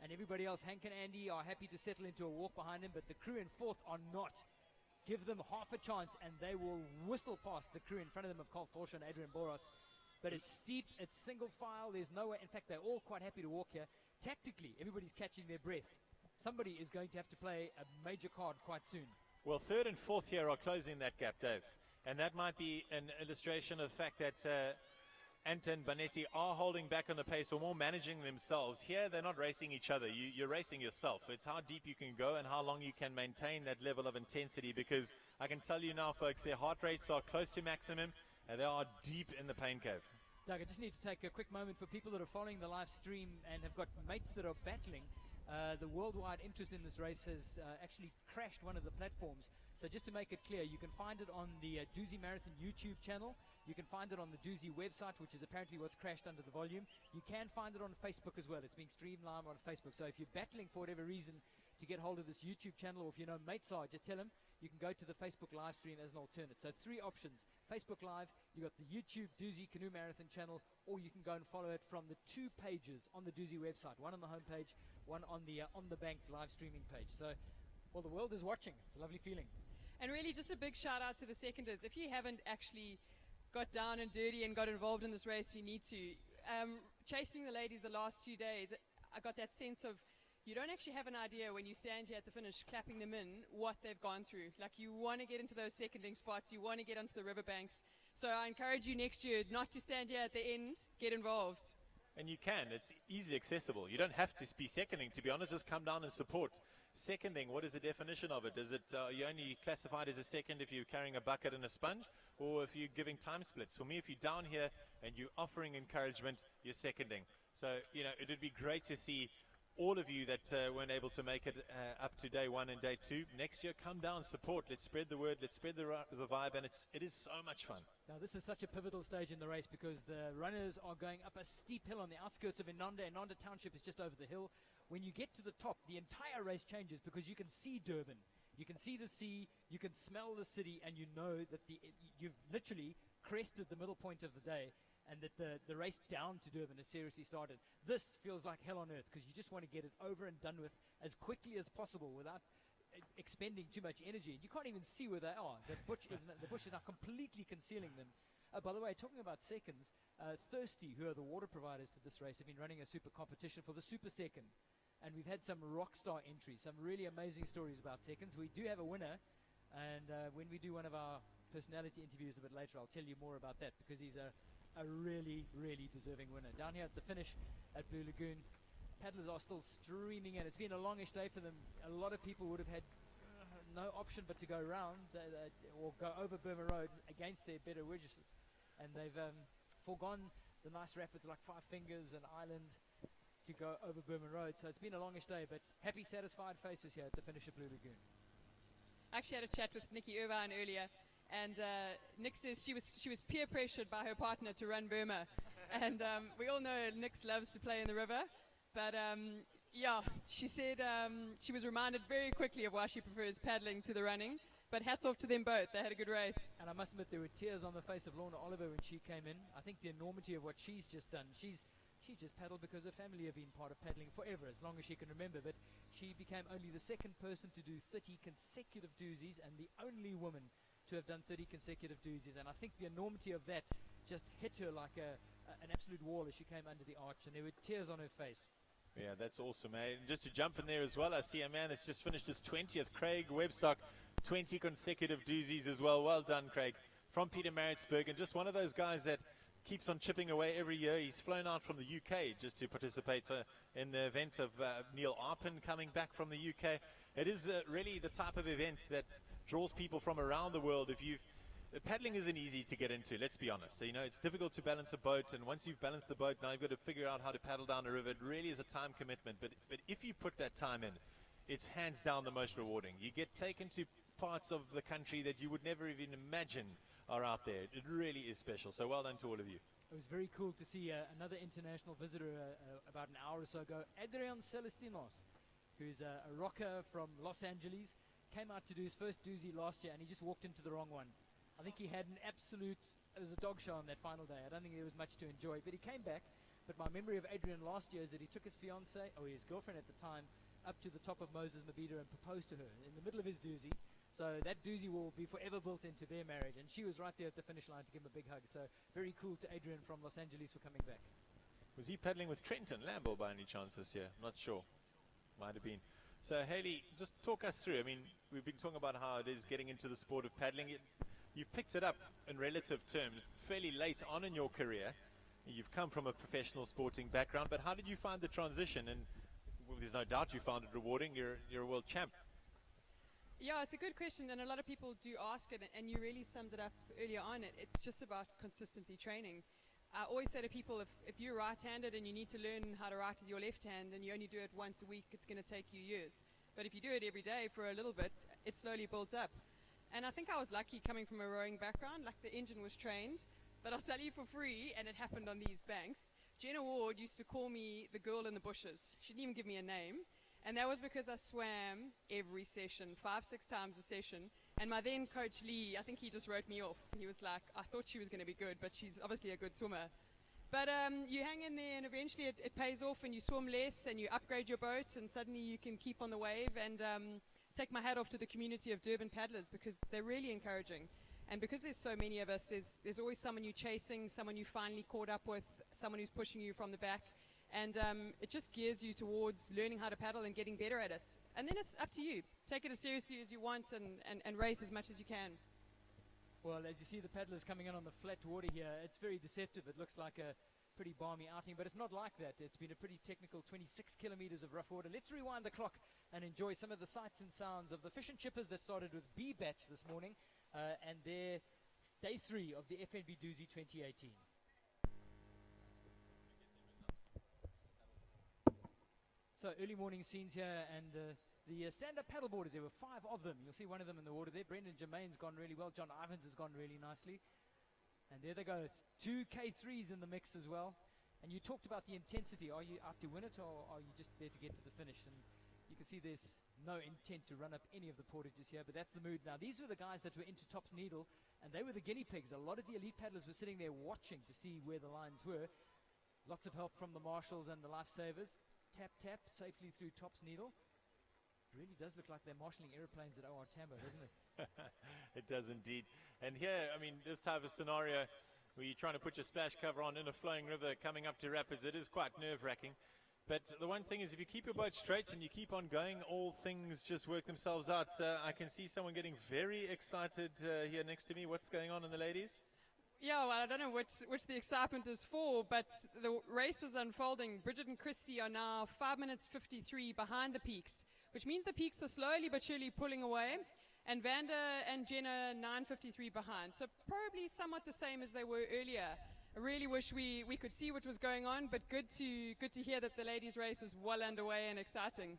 And everybody else, Hank and Andy, are happy to settle into a walk behind him. But the crew in fourth are not. Give them half a chance, and they will whistle past the crew in front of them of Carl Forscher and Adrian Boros. But it's steep, it's single file, there's no way. In fact, they're all quite happy to walk here. Tactically, everybody's catching their breath. Somebody is going to have to play a major card quite soon. Well, third and fourth here are closing that gap, Dave. And that might be an illustration of the fact that Anton Banetti are holding back on the pace or more managing themselves. Here, they're not racing each other. You're racing yourself. It's how deep you can go and how long you can maintain that level of intensity, because I can tell you now, folks, their heart rates are close to maximum and they are deep in the pain cave. Doug, I just need to take a quick moment for people that are following the live stream and have got mates that are battling. The worldwide interest in this race has actually crashed one of the platforms. So just to make it clear, you can find it on the Dusi Marathon YouTube channel. You can find it on the Dusi website, which is apparently what's crashed under the volume. You can find it on Facebook as well. It's being streamed live on Facebook. So if you're battling for whatever reason to get hold of this YouTube channel, or if you know mates are, just tell them you can go to the Facebook live stream as an alternate. So three options: Facebook Live, you got the YouTube Dusi Canoe Marathon channel, or you can go and follow it from the two pages on the Dusi website, one on the homepage, one on the bank live streaming page. So, well, the world is watching. It's a lovely feeling. And really just a big shout out to the seconders. If you haven't actually got down and dirty and got involved in this race, you need to. Chasing the ladies the last 2 days, I got that sense of you don't actually have an idea when you stand here at the finish clapping them in what they've gone through. Like, you want to get into those seconding spots, you want to get onto the riverbanks. So I encourage you next year not to stand here at the end, get involved. And you can. It's easily accessible. You don't have to be seconding. To be honest, just come down and support. Seconding, what is the definition of it? Is it you only classified as a second if you're carrying a bucket and a sponge, or if you're giving time splits? For me, if you're down here and you're offering encouragement, you're seconding. So, you know, it would be great to see all of you that weren't able to make it up to day one and day two. Next year, come down, support. Let's spread the word. Let's spread the vibe, and it is so much fun. Now, this is such a pivotal stage in the race because the runners are going up a steep hill on the outskirts of Inanda. Inanda Township is just over the hill. When you get to the top, the entire race changes because you can see Durban. You can see the sea, you can smell the city, and you know that you've literally crested the middle point of the day, and that the race down to Durban has seriously started. This feels like hell on earth because you just want to get it over and done with as quickly as possible without expending too much energy. You can't even see where they are. The bush is now completely concealing them. By the way, talking about seconds, Thirsty, who are the water providers to this race, have been running a super competition for the super second. And we've had some rock star entries, some really amazing stories about seconds. We do have a winner, and when we do one of our personality interviews a bit later, I'll tell you more about that because he's a really, really deserving winner. Down here at the finish at Blue Lagoon, paddlers are still streaming in. It's been a longish day for them. A lot of people would have had no option but to go around or go over Burma Road against their better wishes, and they've foregone the nice rapids like Five Fingers and Island to go over Burma Road. So it's been a longish day, but happy, satisfied faces here at the finish of Blue Lagoon. I actually had a chat with Nikki Irvine earlier, and Nick says she was peer pressured by her partner to run Burma, and we all know Nix loves to play in the river, but yeah, she said she was reminded very quickly of why she prefers paddling to the running. But hats off to them both. They had a good race. And I must admit, there were tears on the face of Lorna Oliver when she came in. I think the enormity of what she's just done. She's just paddled because her family have been part of paddling forever, as long as she can remember. But she became only the second person to do 30 consecutive doozies and the only woman to have done 30 consecutive doozies. And I think the enormity of that just hit her like an absolute wall as she came under the arch. And there were tears on her face. Yeah, that's awesome, eh? And just to jump in there as well, I see a man that's just finished his 20th, Craig Webstock. 20 consecutive doozies as well. Well done, Craig, from Peter Maritzburg. And just one of those guys that keeps on chipping away every year. He's flown out from the UK just to participate in the event of Neil Arpin coming back from the UK. It is really the type of event that draws people from around the world. Paddling isn't easy to get into, let's be honest. You know, it's difficult to balance a boat, and once you've balanced the boat, now you've got to figure out how to paddle down a river. It really is a time commitment, but if you put that time in, it's hands down the most rewarding. You get taken to parts of the country that you would never even imagine are out there. It really is special, so well done to all of you. It was very cool to see another international visitor about an hour or so ago, Adrian Celestinos, who's a rocker from Los Angeles, came out to do his first Dusi last year, and he just walked into the wrong one. I think he had it was a dog show on that final day. I don't think there was much to enjoy, but he came back. But my memory of Adrian last year is that he took his his girlfriend at the time, up to the top of Moses Mabhida and proposed to her in the middle of his Dusi. So that Dusi will be forever built into their marriage, and she was right there at the finish line to give him a big hug. So very cool to Adrian from Los Angeles for coming back. Was he paddling with Trenton Lamble by any chance this year? Not sure. Might have been. So Haley, just talk us through. I mean, we've been talking about how it is getting into the sport of paddling. You picked it up in relative terms fairly late on in your career. You've come from a professional sporting background, but how did you find the transition? And there's no doubt you found it rewarding. You're a world champ. Yeah, it's a good question, and a lot of people do ask it, and you really summed it up earlier on. It's just about consistently training. I always say to people, if you're right-handed and you need to learn how to write with your left hand and you only do it once a week, it's going to take you years. But if you do it every day for a little bit, it slowly builds up. And I think I was lucky coming from a rowing background, like the engine was trained. But I'll tell you for free, and it happened on these banks, Jenna Ward used to call me the girl in the bushes. She didn't even give me a name. And that was because I swam every session, 5-6 times a session. And my then coach Lee, I think he just wrote me off. He was like, I thought she was going to be good, but she's obviously a good swimmer. But you hang in there, and eventually it pays off, and you swim less, and you upgrade your boat, and suddenly you can keep on the wave. And take my hat off to the community of Durban paddlers, because they're really encouraging. And because there's so many of us, there's always someone you're chasing, someone you finally caught up with, someone who's pushing you from the back. And it just gears you towards learning how to paddle and getting better at it. And then it's up to you. Take it as seriously as you want and race as much as you can. Well, as you see the paddlers coming in on the flat water here, it's very deceptive. It looks like a pretty balmy outing, but it's not like that. It's been a pretty technical 26 kilometers of rough water. Let's rewind the clock and enjoy some of the sights and sounds of the fish and chippers that started with B batch this morning and their day 3 of the FNB Dusi 2018. So early morning scenes here, and the stand-up paddleboarders, there were 5 of them. You'll see one of them in the water there. Brendan Germain's gone really well. John Ivans has gone really nicely. And there they go, 2 K3s in the mix as well. And you talked about the intensity. Are you out to win it, or are you just there to get to the finish? And you can see there's no intent to run up any of the portages here, but that's the mood now. These were the guys that were into Tops Needle, and they were the guinea pigs. A lot of the elite paddlers were sitting there watching to see where the lines were. Lots of help from the marshals and the lifesavers. Tap, tap, safely through Tops Needle. It really does look like they're marshalling airplanes at OR Tambo, doesn't it? It does indeed. And here, I mean, this type of scenario where you're trying to put your splash cover on in a flowing river coming up to rapids, it is quite nerve-wracking. But the one thing is, if you keep your boat straight and you keep on going, all things just work themselves out. I can see someone getting very excited here next to me. What's going on in the ladies? Yeah, well, I don't know which the excitement is for, but the race is unfolding. Bridget and Christy are now 5 minutes 53 behind the peaks, which means the peaks are slowly but surely pulling away. And Vanda and Jenna 9:53 behind. So probably somewhat the same as they were earlier. I really wish we could see what was going on, but good to hear that the ladies' race is well underway and exciting.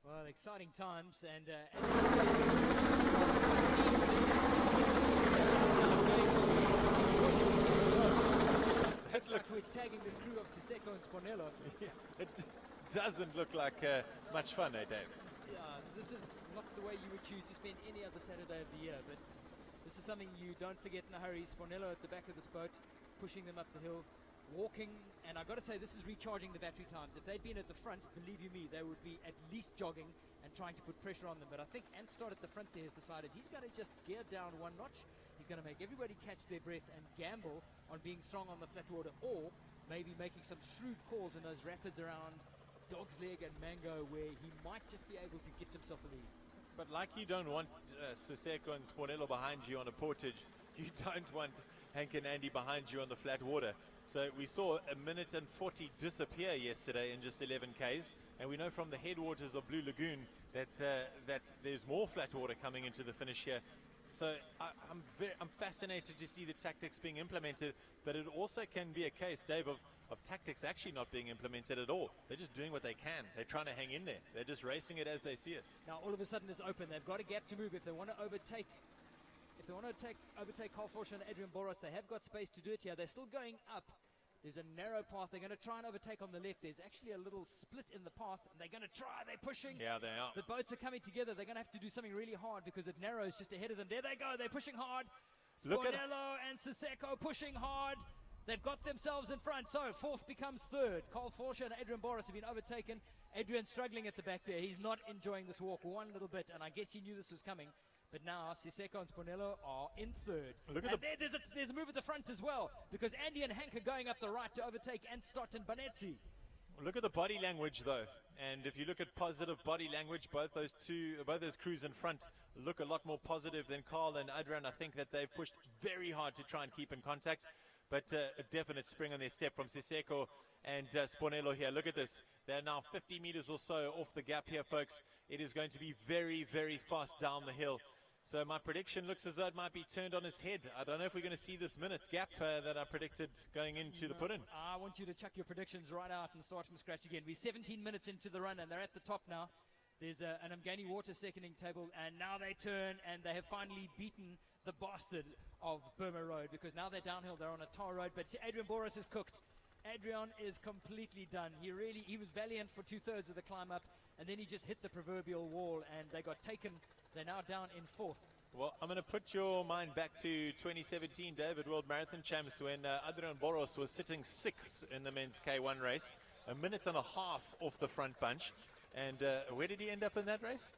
Well, exciting times, and looks like we're tagging the crew of Siseko and Spornello. Yeah, it doesn't look like much fun, eh, Dave? Yeah, this is not the way you would choose to spend any other Saturday of the year, but this is something you don't forget in a hurry. Spornello at the back of this boat, pushing them up the hill, walking, and I've got to say, this is recharging the battery times. If they'd been at the front, believe you me, they would be at least jogging and trying to put pressure on them. But I think Anstott at the front there has decided he's going to just gear down one notch. He's going to make everybody catch their breath and gamble on being strong on the flat water, or maybe making some shrewd calls in those rapids around Dog's Leg and Mango, where he might just be able to gift himself a lead. But like you don't want Siseko and Spornello behind you on a portage, you don't want Hank and Andy behind you on the flat water. So we saw 1:40 disappear yesterday in just 11 Ks, and we know from the headwaters of Blue Lagoon that that there's more flat water coming into the finish here. So I'm fascinated to see the tactics being implemented, but it also can be a case, Dave, of tactics actually not being implemented at all. They're just doing what they can. They're trying to hang in there. They're just racing it as they see it. Now all of a sudden it's open. They've got a gap to move if they want to overtake. If they want to overtake Carl Forscher and Adrian Boros, they have got space to do it here. They're still going up. There's a narrow path. They're going to try and overtake on the left. There's actually a little split in the path, and they're going to try. They're pushing. Yeah, they are. The boats are coming together. They're going to have to do something really hard because it narrows just ahead of them. There they go. They're pushing hard. Spornello and Siseko pushing hard. They've got themselves in front. So fourth becomes third. Carl Forscher and Adrian Boros have been overtaken. Adrian struggling at the back there. He's not enjoying this walk one little bit, and I guess he knew this was coming. But now Siseko and Spornello are in third. Look at there's a move at the front as well, because Andy and Hank are going up the right to overtake Anstott and Banetzi. Look at the body language, though. And if you look at positive body language, both those crews in front look a lot more positive than Carl and Adrian. I think that they've pushed very hard to try and keep in contact. But a definite spring on their step from Siseko and Spornello here. Look at this. They're now 50 meters or so off the gap here, folks. It is going to be very, very fast down the hill. So my prediction looks as though it might be turned on its head. I don't know if we're going to see this minute gap that I predicted going into the put-in. I want you to chuck your predictions right out and start from scratch again. We're 17 minutes into the run, and they're at the top now. There's an Umgani Water seconding table, and now they turn, and they have finally beaten the bastard of Burma Road, because now they're downhill. They're on a tar road, but Adrian Boros is cooked. Adrian is completely done. He was valiant for 2/3 of the climb up, and then he just hit the proverbial wall, and they got taken. They're now down in fourth. Well, I'm going to put your mind back to 2017, David, World Marathon Champs, when Adrian Boros was sitting 6th in the men's K1 race, 1.5 minutes off the front bunch. And where did he end up in that race?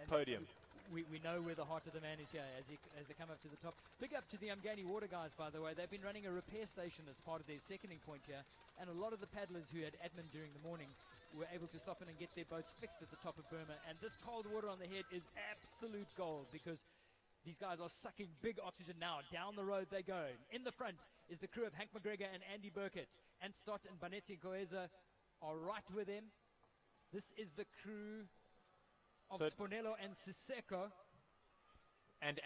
Podium. We know where the heart of the man is here as they come up to the top. Big up to the Umgani Water guys, by the way. They've been running a repair station as part of their seconding point here, and a lot of the paddlers who had admin during the morning were able to stop in and get their boats fixed at the top of Burma. And this cold water on the head is absolute gold, because these guys are sucking big oxygen now. Down the road they go. In the front is the crew of Hank McGregor and Andy Burkett. Anstott and Banetzi Goeza are right with them. This is the crew of Spornello and Siseko. And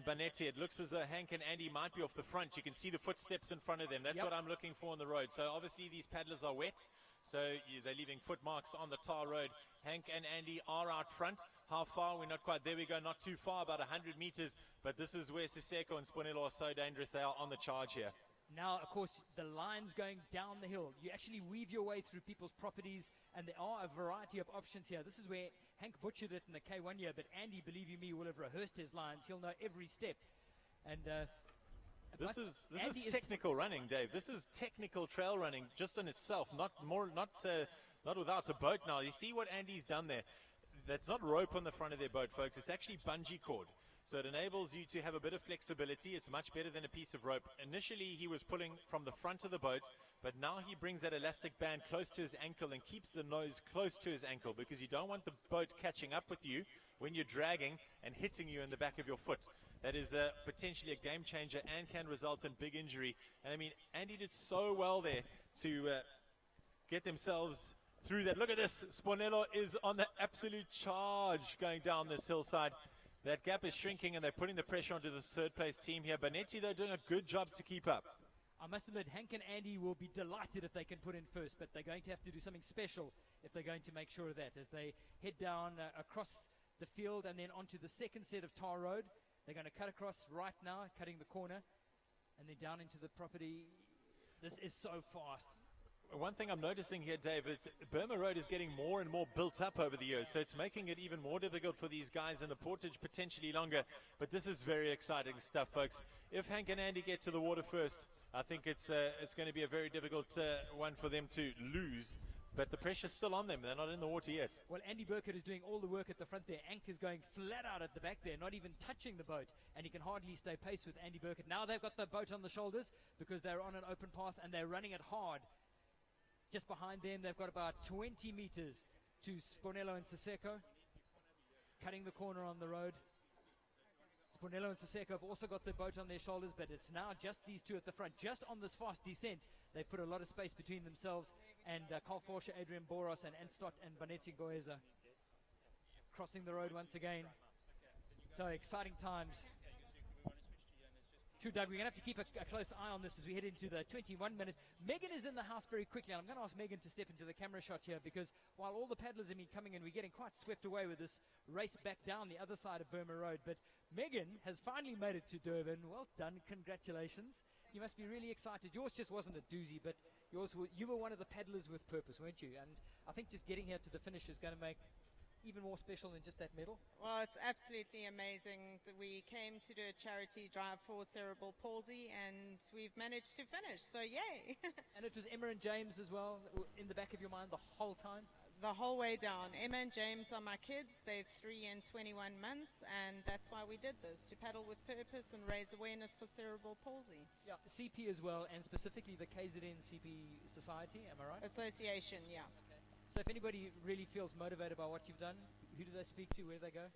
Banetzi, it looks as though Hank and Andy might be off the front. You can see the footsteps in front of them. That's what I'm looking for on the road. So obviously these paddlers are wet. So they're leaving footmarks on the tar road. Hank and Andy are out front. How far? We're not quite there. We go not too far, about 100 meters. But this is where Siseko and Spornello are so dangerous. They are on the charge here. Now, of course, the line's going down the hill. You actually weave your way through people's properties, and there are a variety of options here. This is where Hank butchered it in the K1 year, but Andy, believe you me, will have rehearsed his lines. He'll know every step. And this is technical running, Dave. This is technical trail running just in itself, not without a boat. Now, you see what Andy's done there. That's not rope on the front of their boat, folks. It's actually bungee cord. So it enables you to have a bit of flexibility. It's much better than a piece of rope. Initially, he was pulling from the front of the boat, but now he brings that elastic band close to his ankle and keeps the nose close to his ankle, because you don't want the boat catching up with you when you're dragging and hitting you in the back of your foot. That is potentially a game changer and can result in big injury. And I mean, Andy did so well there to get themselves through that. Look at this. Spornello is on the absolute charge going down this hillside. That gap is shrinking, and they're putting the pressure onto the third-place team here. Banetzi, they're doing a good job to keep up. I must admit, Hank and Andy will be delighted if they can put in first, but they're going to have to do something special if they're going to make sure of that. As they head down across the field and then onto the second set of tar road, they're going to cut across right now, cutting the corner, and then down into the property. This is so fast. One thing I'm noticing here, Dave, is Burma Road is getting more and more built up over the years, so it's making it even more difficult for these guys, and the portage potentially longer. But this is very exciting stuff, folks. If Hank and Andy get to the water first, I think it's going to be a very difficult one for them to lose. But the pressure's still on them. They're not in the water yet. Well, Andy Burkett is doing all the work at the front there. Hank is going flat out at the back there, not even touching the boat, and he can hardly stay pace with Andy Burkett. Now they've got the boat on the shoulders because they're on an open path, and they're running it hard. Just behind them, they've got about 20 meters to Spornello and Siseko, cutting the corner on the road. Spornello and Siseko have also got their boat on their shoulders, but it's now just these two at the front. Just on this fast descent, they've put a lot of space between themselves and Carl Forscher, Adrian Boros, and Anstott and Vanetsi Goeza crossing the road once again. So exciting times. True, Doug, we're going to have to keep a close eye on this as we head into the 21 minutes. Megan is in the house very quickly, and I'm going to ask Megan to step into the camera shot here, because while all the paddlers have been coming in, we're getting quite swept away with this race back down the other side of Burma Road. But Megan has finally made it to Durban. Well done. Congratulations. You must be really excited. Yours just wasn't a doozy, but you were one of the paddlers with purpose, weren't you? And I think just getting here to the finish is going to make even more special than just that medal. Well, it's absolutely amazing that we came to do a charity drive for cerebral palsy, and we've managed to finish, so yay. And it was Emma and James as well in the back of your mind the whole time? The whole way down. Emma and James are my kids. They're 3 and 21 months, and that's why we did this, to paddle with purpose and raise awareness for cerebral palsy. Yeah, CP as well, and specifically the KZN CP Society, am I right? Association, yeah. So if anybody really feels motivated by what you've done, who do they speak to? Where do they go?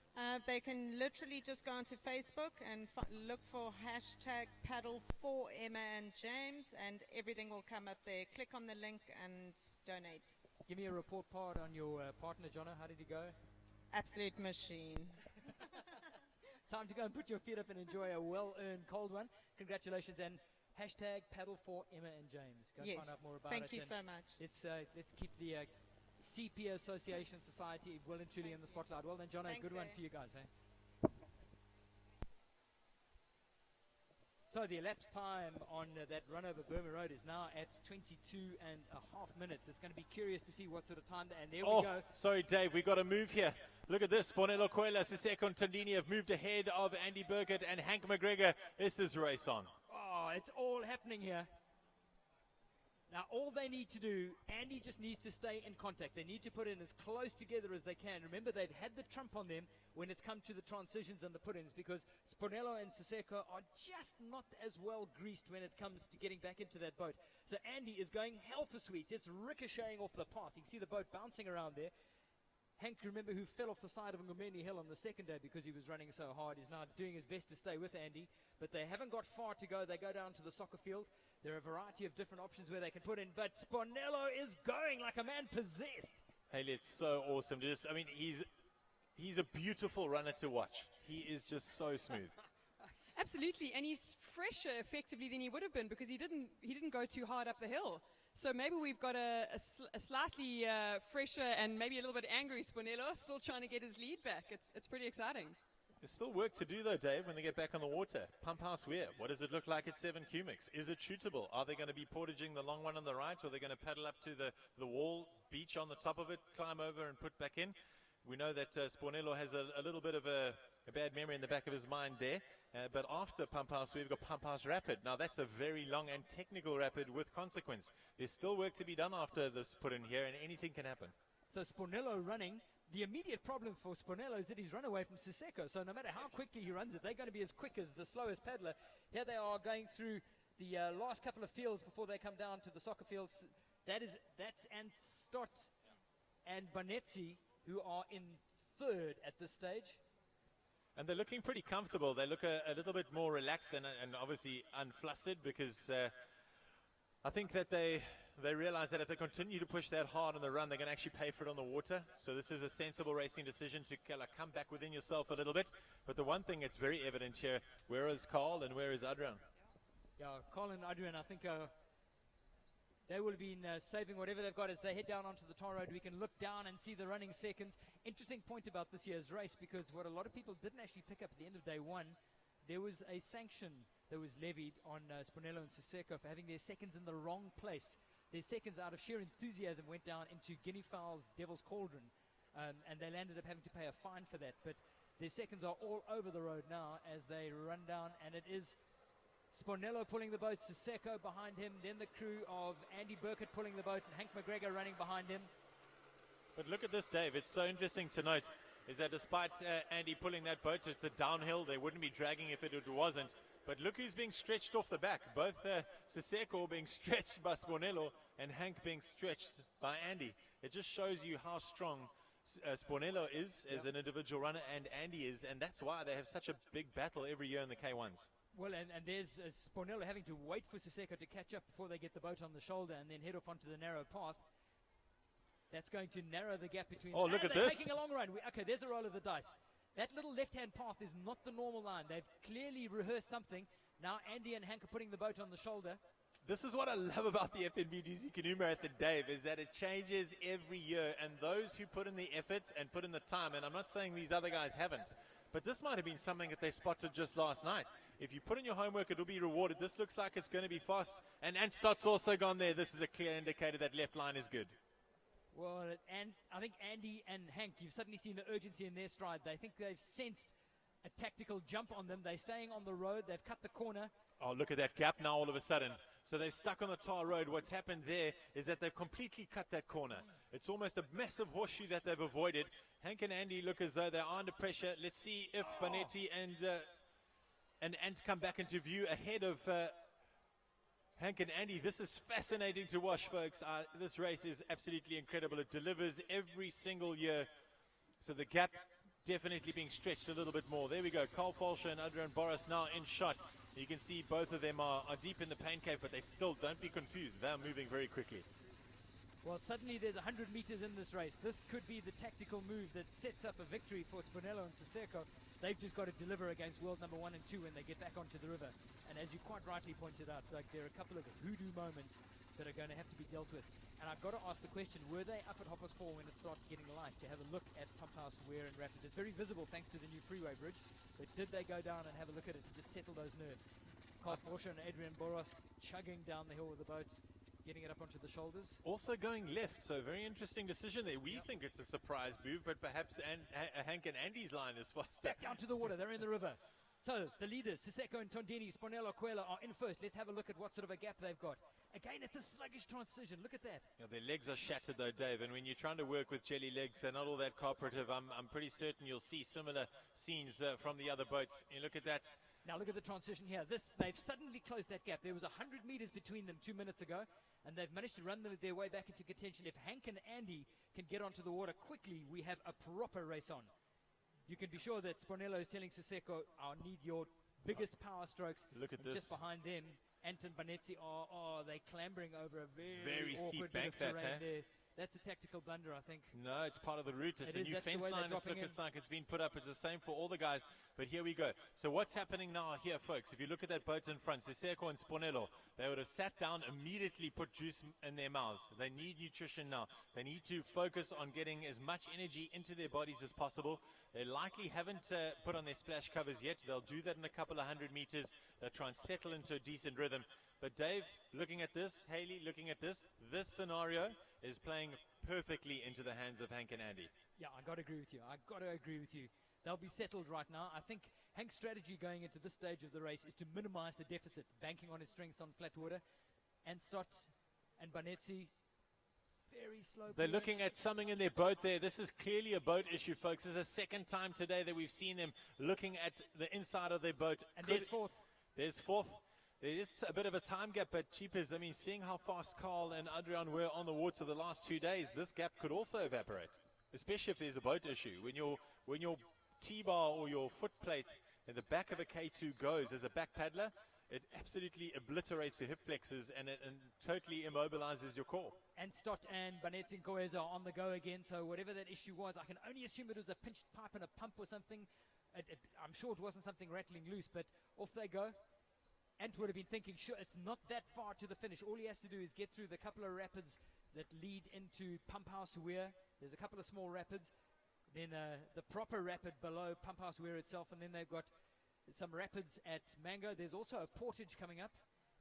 They can literally just go onto Facebook and look for hashtag paddle for Emma and James, and everything will come up there. Click on the link and donate. Give me a report card on your partner, Jono. How did he go? Absolute machine. Time to go and put your feet up and enjoy a well-earned cold one. Congratulations, and hashtag paddle for Emma and James. Go Yes. find out more about Thank it. you so much. Let's keep the CP Association Society well and truly in the spotlight. Well done, Jono. Thanks, Good one eh? for you guys, eh? So the elapsed time on that run over Burma Road is now at 22.5 minutes. It's going to be curious to see what sort of time, and there we go. Sorry, Dave, we've got to move here. Look at this. Spornello Coelho, Siseko and Tandini have moved ahead of Andy Burkett and Hank McGregor. This is race on. Oh, it's all happening here. Now, all they need to do, Andy just needs to stay in contact. They need to put in as close together as they can. Remember, they've had the trump on them when it's come to the transitions and the put-ins, because Spornello and Siseko are just not as well greased when it comes to getting back into that boat. So Andy is going hell for sweets. It's ricocheting off the path. You can see the boat bouncing around there. Hank, remember, who fell off the side of Ngomeni Hill on the second day because he was running so hard, is now doing his best to stay with Andy, but they haven't got far to go. They go down to the soccer field. There are a variety of different options where they can put in, but Spornello is going like a man possessed. Haley, it's so awesome. He's a beautiful runner to watch. He is just so smooth. Absolutely, and he's fresher effectively than he would have been because he didn't go too hard up the hill. So maybe we've got a slightly fresher and maybe a little bit angry Spornello, still trying to get his lead back. It's pretty exciting. There's still work to do, though, Dave, when they get back on the water. Pump House Weir, what does it look like at 7 Cummix? Is it shootable? Are they going to be portaging the long one on the right, or are they going to paddle up to the wall, beach on the top of it, climb over and put back in? We know that Spornello has a little bit of a bad memory in the back of his mind there. But after Pump House, we've got Pump House Rapid. Now, that's a very long and technical rapid with consequence. There's still work to be done after this put in here, and anything can happen. So Spornello running. The immediate problem for Spornello is that he's run away from Siseko. So no matter how quickly he runs it, they're going to be as quick as the slowest paddler. Here they are going through the last couple of fields before they come down to the soccer fields. That's Anstott and Vanetsi, who are in third at this stage. And they're looking pretty comfortable. They look a little bit more relaxed and obviously unflustered, because I think that they realize that if they continue to push that hard on the run, they're going to actually pay for it on the water. So this is a sensible racing decision to come back within yourself a little bit. But the one thing that's very evident here, where is Carl and where is Adrian? Yeah, Carl and Adrian, I think they will be saving whatever they've got as they head down onto the tar road. We can look down and see the running seconds. Interesting point about this year's race, because what a lot of people didn't actually pick up at the end of day one, there was a sanction that was levied on Spornello and Siseko for having their seconds in the wrong place. Their seconds, out of sheer enthusiasm, went down into Guinea Fowl's Devil's Cauldron, and they ended up having to pay a fine for that. But their seconds are all over the road now as they run down, and it is Spornello pulling the boat, Siseko behind him, then the crew of Andy Burkett pulling the boat, and Hank McGregor running behind him. But look at this, Dave. It's so interesting to note is that despite Andy pulling that boat, it's a downhill. They wouldn't be dragging if it wasn't. But look who's being stretched off the back. Both Siseko being stretched by Spornello and Hank being stretched by Andy. It just shows you how strong Spornello is as an individual runner, and Andy is, and that's why they have such a big battle every year in the K1s. Well, and there's Spornello having to wait for Siseko to catch up before they get the boat on the shoulder and then head off onto the narrow path. That's going to narrow the gap between Oh, them. look And at they're this. taking a long run. Okay, there's a roll of the dice. That little left-hand path is not the normal line. They've clearly rehearsed something. Now Andy and Hank are putting the boat on the shoulder. This is what I love about the FNB Dusi Canoe Marathon, Dave, is that it changes every year, and those who put in the effort and put in the time, and I'm not saying these other guys haven't, but this might have been something that they spotted just last night. If you put in your homework, it'll be rewarded. This looks like it's going to be fast, and Antstot's also gone there. This is a clear indicator that left line is good. Well, and I think Andy and Hank, you've suddenly seen the urgency in their stride. They think they've sensed a tactical jump on them. They're staying on the road. They've cut the corner. Oh, look at that gap now all of a sudden. So they've stuck on the tar road. What's happened there is that they've completely cut that corner. It's almost a massive horseshoe that they've avoided. Hank and Andy look as though they're under pressure. Let's see if Banetti and Ant come back into view ahead of Hank and Andy. This is fascinating to watch, folks. This race is absolutely incredible. It delivers every single year. So the gap definitely being stretched a little bit more. There we go. Carl Falscher and Adrian Boris now in shot. You can see both of them are deep in the pain cave, but they still, don't be confused, they're moving very quickly. Well, suddenly there's 100 meters in this race. This could be the tactical move that sets up a victory for Spornello and Siseko. They've just got to deliver against world number 1 and 2 when they get back onto the river. And as you quite rightly pointed out, like, there are a couple of hoodoo moments that are going to have to be dealt with. And I've got to ask the question, were they up at Hoppers 4 when it started getting light to have a look at Pump House Weir and Rapids? It's very visible thanks to the new freeway bridge, but did they go down and have a look at it and just settle those nerves? Carl Forscher and Adrian Boros chugging down the hill with the boat, getting it up onto the shoulders. Also going left, so very interesting decision there. We think it's a surprise move, but perhaps Hank and Andy's line is faster. Back down to the water, they're in the river. So the leaders, Siseko and Tondini, Spornello, Quela are in first. Let's have a look at what sort of a gap they've got. Again, it's a sluggish transition. Look at that. Yeah, their legs are shattered though, Dave, and when you're trying to work with jelly legs, they're not all that cooperative. I'm pretty certain you'll see similar scenes from the other boats. You look at that. Now look at the transition here. They've suddenly closed that gap. There was 100 meters between them 2 minutes ago, and they've managed to run their way back into contention. If Hank and Andy can get onto the water quickly, we have a proper race on. You can be sure that Spornello is telling Siseko, I need your biggest power strokes. Look at and this. just behind them, Anton Banetti they clambering over a very steep awkward bank bit of that, terrain there. That's a tactical blunder, I think. No, it's part of the route. It's a new That's the fence way they're line. It dropping looks in. like it's been put up. It's the same for all the guys. But here we go. So what's happening now here, folks? If you look at that boat in front, Siseko and Spornello, they would have sat down, immediately put juice in their mouths. They need nutrition now. They need to focus on getting as much energy into their bodies as possible. They likely haven't put on their splash covers yet. They'll do that in a couple of 100 meters. They'll try and settle into a decent rhythm. But Dave, looking at this, Haley, looking at this scenario is playing perfectly into the hands of Hank and Andy. Yeah, I got to agree with you. They'll be settled right now. I think Hank's strategy going into this stage of the race is to minimize the deficit, banking on his strengths on flat water. And Stott and Banetti, very slow. They're looking at something in their boat there. This is clearly a boat issue, folks. This is the second time today that we've seen them looking at the inside of their boat. And there's fourth. There's fourth. There is a bit of a time gap, but cheapers, I mean, seeing how fast Carl and Adrian were on the water the last 2 days, this gap could also evaporate, especially if there's a boat issue. When your T-bar or your foot plate in the back of a K2 goes as a back paddler, it absolutely obliterates your hip flexors and totally immobilizes your core. And Stott and Banetti and Goez are on the go again, so whatever that issue was, I can only assume it was a pinched pipe and a pump or something. I'm sure it wasn't something rattling loose, but off they go. Ant would have been thinking, sure, it's not that far to the finish. All he has to do is get through the couple of rapids that lead into Pump House Weir. There's a couple of small rapids, then the proper rapid below Pump House Weir itself, and then they've got some rapids at Mango. There's also a portage coming up.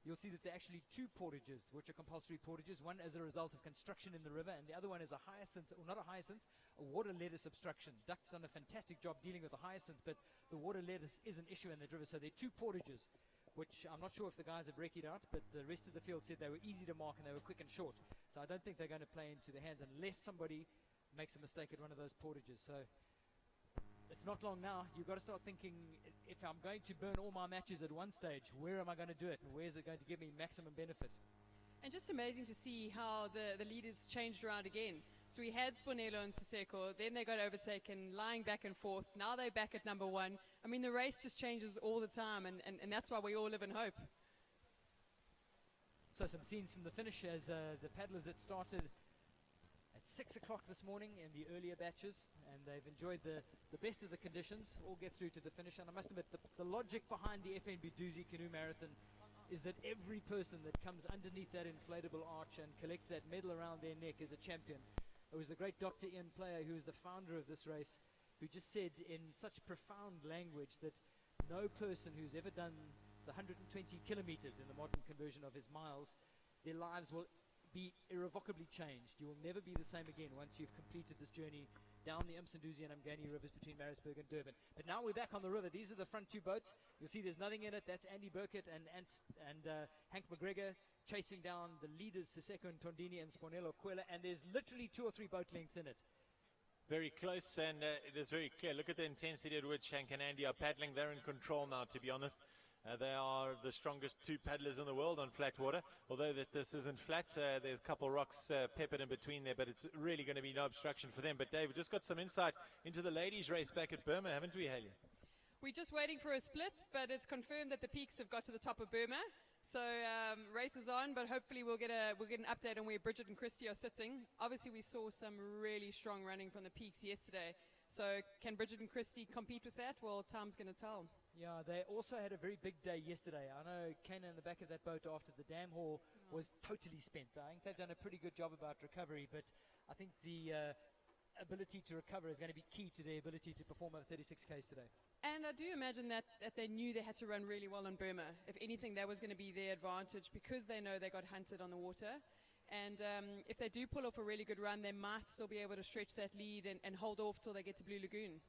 You'll see that there are actually 2 portages, which are compulsory portages, one as a result of construction in the river, and the other one is a hyacinth, or not a hyacinth, a water lettuce obstruction. Duck's done a fantastic job dealing with the hyacinth, but the water lettuce is an issue in the river, so there are 2 portages, which I'm not sure if the guys have recce'd out, but the rest of the field said they were easy to mark and they were quick and short. So I don't think they're going to play into their hands unless somebody makes a mistake at one of those portages. So it's not long now. You've got to start thinking, if I'm going to burn all my matches at one stage, where am I going to do it? And where is it going to give me maximum benefit? And just amazing to see how the leaders changed around again. So we had Spinello and Siseko, then they got overtaken, lying back and forth. Now they're back at number 1. I mean, the race just changes all the time, and that's why we all live in hope. So some scenes from the finish as the paddlers that started at 6 o'clock this morning in the earlier batches, and they've enjoyed the best of the conditions, all get through to the finish. And I must admit, the logic behind the FNB Dusi Canoe Marathon is that every person that comes underneath that inflatable arch and collects that medal around their neck is a champion. It was the great Dr. Ian Player, who is the founder of this race, who just said in such profound language that no person who's ever done the 120 kilometers in the modern conversion of his miles, their lives will be irrevocably changed. You will never be the same again once you've completed this journey down the Umsunduzi and Umgani rivers between Maritzburg and Durban. But now we're back on the river. These are the front 2 boats. You'll see there's nothing in it. That's Andy Burkett and Hank McGregor chasing down the leaders, Siseko and Tondini and Spinello Quella, and there's literally 2 or 3 boat lengths in it. Very close, and it is very clear. Look at the intensity at which Hank and Andy are paddling. They're in control now, to be honest. They are the strongest 2 paddlers in the world on flat water. Although this isn't flat, there's a couple rocks peppered in between there, but it's really going to be no obstruction for them. But Dave, we just got some insight into the ladies' race back at Burma, haven't we, Haley? We're just waiting for a split, but it's confirmed that the peaks have got to the top of Burma. So race is on, but hopefully we'll get an update on where Bridget and Christy are sitting. Obviously, we saw some really strong running from the peaks yesterday. So can Bridget and Christy compete with that? Well, time's going to tell. Yeah, they also had a very big day yesterday. I know Kane in the back of that boat after the dam haul was totally spent. I think they've done a pretty good job about recovery, but I think the ability to recover is going to be key to their ability to perform over 36 Ks today. And I do imagine that they knew they had to run really well in Burma. If anything, that was going to be their advantage because they know they got hunted on the water. And if they do pull off a really good run, they might still be able to stretch that lead and hold off till they get to Blue Lagoon.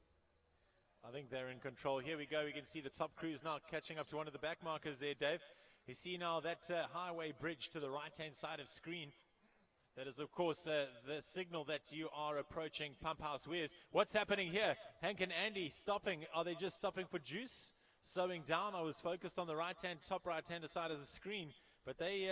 I think they're in control. Here we go. We can see the top crews now catching up to one of the back markers there, Dave. You see now that highway bridge to the right-hand side of screen. That is, of course, the signal that you are approaching Pump House Weirs. What's happening here? Hank and Andy stopping. Are they just stopping for juice? Slowing down. I was focused on the top right-hand side of the screen. But they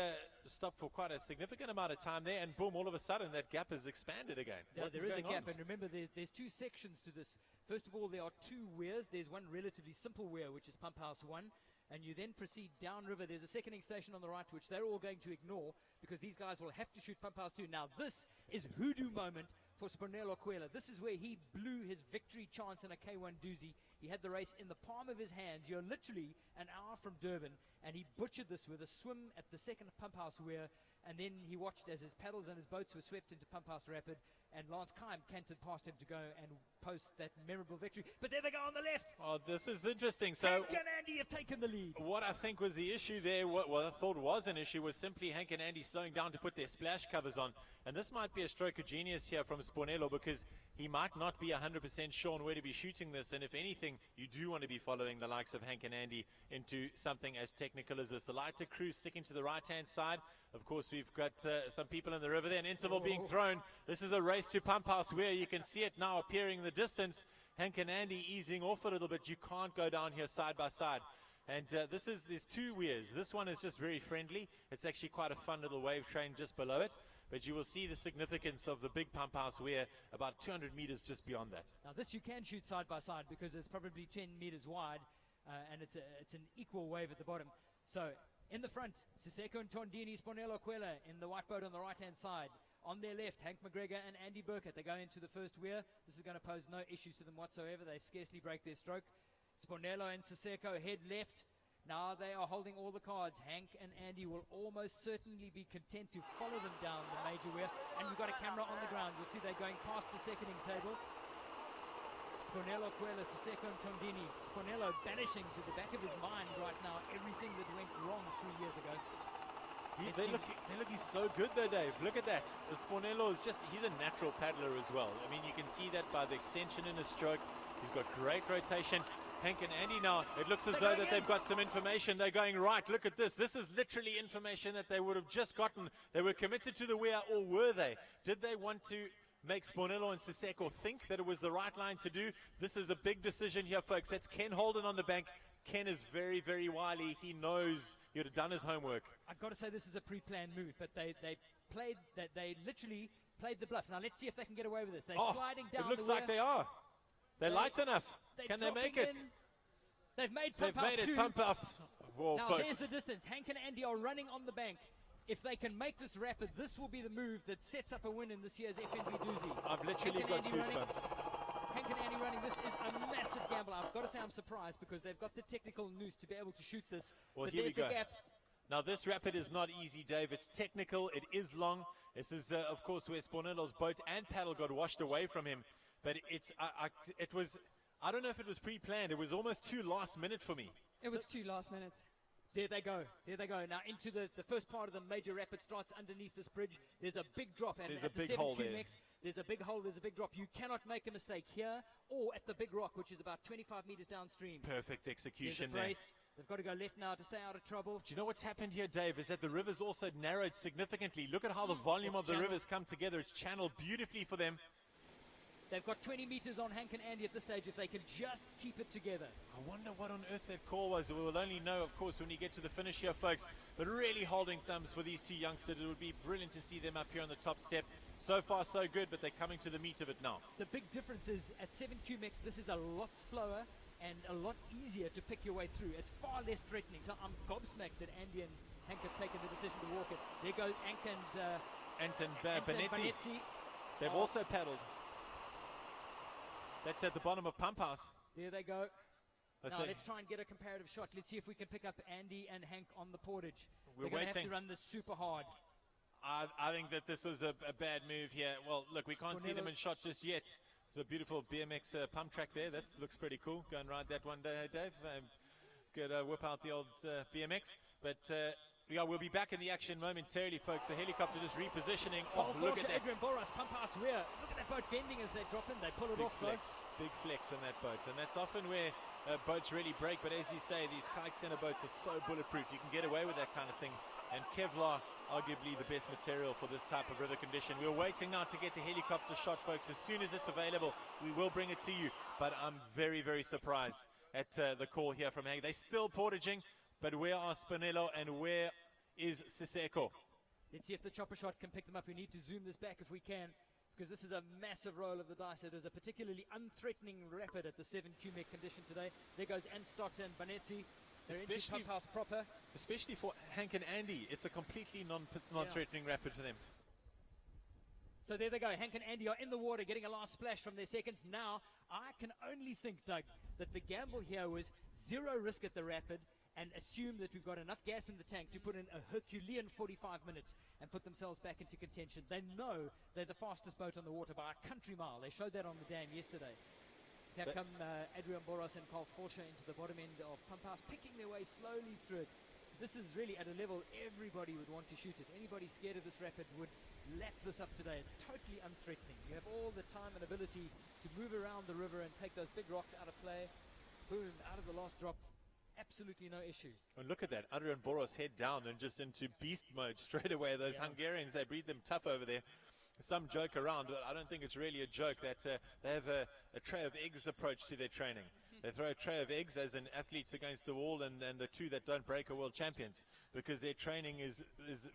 stopped for quite a significant amount of time there, and boom, all of a sudden, that gap has expanded again. Yeah, there is a gap, and remember, there's 2 sections to this. First of all, there are 2 weirs. There's one relatively simple weir, which is Pump House 1, and you then proceed downriver. There's a seconding station on the right, which they're all going to ignore, because these guys will have to shoot Pump House 2. Now, this is hoodoo moment for Spinello Quella. This is where he blew his victory chance in a K1 Dusi. He had the race in the palm of his hands. You're literally an hour from Durban, and he butchered this with a swim at the second Pump House weir, and then he watched as his paddles and his boats were swept into Pump House Rapid, and Lance Kime cantered past him to go and post that memorable victory. But there they go on the left. Oh, this is interesting. So Hank and Andy have taken the lead. What I think was the issue there, what I thought was an issue, was simply Hank and Andy slowing down to put their splash covers on. And this might be a stroke of genius here from Spinello, because he might not be 100% sure on where to be shooting this. And if anything, you do want to be following the likes of Hank and Andy into something as technical as this. The lighter crew sticking to the right-hand side. Of course, we've got some people in the river there, an interval being thrown. This is a race to Pump House where you can see it now appearing in the distance. Hank and Andy easing off a little bit. You can't go down here side by side. And there's 2 weirs. This one is just very friendly. It's actually quite a fun little wave train just below it. But you will see the significance of the big Pump House weir about 200 meters just beyond that. Now this you can shoot side by side because it's probably 10 meters wide, and it's an equal wave at the bottom. So in the front, Siseko and Tondini, Spinello Quella in the white boat on the right-hand side. On their left, Hank McGregor and Andy Burkett. They go into the first weir. This is going to pose no issues to them whatsoever. They scarcely break their stroke. Spinello and Siseko head left. Now they are holding all the cards. Hank and Andy will almost certainly be content to follow them down the major weir. And we've got a camera on the ground. You'll see they're going past the seconding table. Spinello, Quella, Siseko and Tondini. Spinello banishing to the back of his mind right now everything that went wrong 3 years ago. They're looking so good though, Dave. Look at that. Spinello is he's a natural paddler as well. I mean, you can see that by the extension in his stroke. He's got great rotation. Hank and Andy now, it looks as though that they've got some information. They're going right. Look at this. This is literally information that they would have just gotten. They were committed to the weir, or were they? Did they want to make Spinello and Siseko think that it was the right line to do? This is a big decision here, folks. That's Ken Holden on the bank. Ken is very, very wily. He knows he would have done his homework. I've got to say this is a pre-planned move, but they literally played the bluff. Now let's see if they can get away with this. They're Oh, sliding down it looks the like they are. They're light enough. they're Can they make dropping it? in. They've made They've Pump House made it. 2. Pump us. Whoa, Now folks. there's the distance. Hank and Andy are running on the bank. If they can make this rapid, this will be the move that sets up a win in this year's FNB Dusi. I've literally got goosebumps. Hank and Andy running. This is a massive gamble. I've got to say I'm surprised because they've got the technical noose to be able to shoot this. Well, but here we there's the go. gap. Now, this rapid is not easy, Dave. It's technical. It is long. This is, of course, where Spornello's boat and paddle got washed away from him. But it was, I don't know if it was pre-planned. It was almost too last minute for me. It was 2 last minutes. There they go. There they go. Now into the first part of the major rapid starts underneath this bridge. There's a big drop. And There's at a the big hole 7Q there. next, there's a big hole. There's a big drop. You cannot make a mistake here or at the big rock, which is about 25 meters downstream. Perfect There's a execution there. brace. They've got to go left now to stay out of trouble. Do you know what's happened here, Dave, is that the river's also narrowed significantly. Look at how the volume of the channeled. rivers come together. It's channeled beautifully for them. They've got 20 meters on Hank and Andy at this stage if they can just keep it together. I wonder what on earth that call was. We will only know, of course, when you get to the finish here, folks. But really holding thumbs for these two youngsters. It would be brilliant to see them up here on the top step. So far, so good, but they're coming to the meat of it now. The big difference is at 7Q mix, this is a lot slower and a lot easier to pick your way through. It's far less threatening. So I'm gobsmacked that Andy and Hank have taken the decision to walk it. There goes Hank and Anton Anton Benetti. Benetti. They've also paddled. That's at the bottom of Pump House. There they go. Let's Now see. let's try and get a comparative shot. Let's see if we can pick up Andy and Hank on the portage. We're They're going to have waiting. to run this super hard. I think that this was a bad move here. Well, look, we can't see them in shot just yet. There's a beautiful BMX pump track there. That looks pretty cool. Go and ride that one day, Dave. Good whip out the old BMX. But yeah, we'll be back in the action momentarily, folks. The helicopter just repositioning. Oh, look at that. Adrian Boras, Pump House rear. Look at that boat bending as they drop in. They pull it Big off, flex. folks. Big flex on that boat. And that's often where boats really break. But as you say, these kite center boats are so bulletproof. You can get away with that kind of thing. And Kevlar, arguably the best material for this type of river condition. We're waiting now to get the helicopter shot, folks. As soon as it's available, we will bring it to you. But I'm very, very surprised at the call here from Hank. They're still portaging, but where are Spinello and where is Siseko? Let's see if the chopper shot can pick them up. We need to zoom this back if we can, because this is a massive roll of the dice. It is a particularly unthreatening rapid at the 7Q mech condition today. There goes Anstott and Banetti. They're into Especially- Pump House proper. Especially for Hank and Andy. It's a completely non-threatening rapid for them. So there they go. Hank and Andy are in the water getting a last splash from their seconds. Now, I can only think, Doug, that the gamble here was zero risk at the rapid and assume that we've got enough gas in the tank to put in a Herculean 45 minutes and put themselves back into contention. They know they're the fastest boat on the water by a country mile. They showed that on the dam yesterday. Here come Adrian Boras and Carl Forscher into the bottom end of Pump House, picking their way slowly through it. This is really at a level everybody would want to shoot it. Anybody scared of this rapid would lap this up today. It's totally unthreatening. You have all the time and ability to move around the river and take those big rocks out of play. Boom, out of the last drop. Absolutely no issue. And look at that. Adrian Boros head down and just into beast mode straight away. Those Hungarians, they breed them tough over there. Some joke around, but I don't think it's really a joke that they have a tray of eggs approach to their training. They throw a tray of eggs as in athletes against the wall, and the two that don't break are world champions, because their training is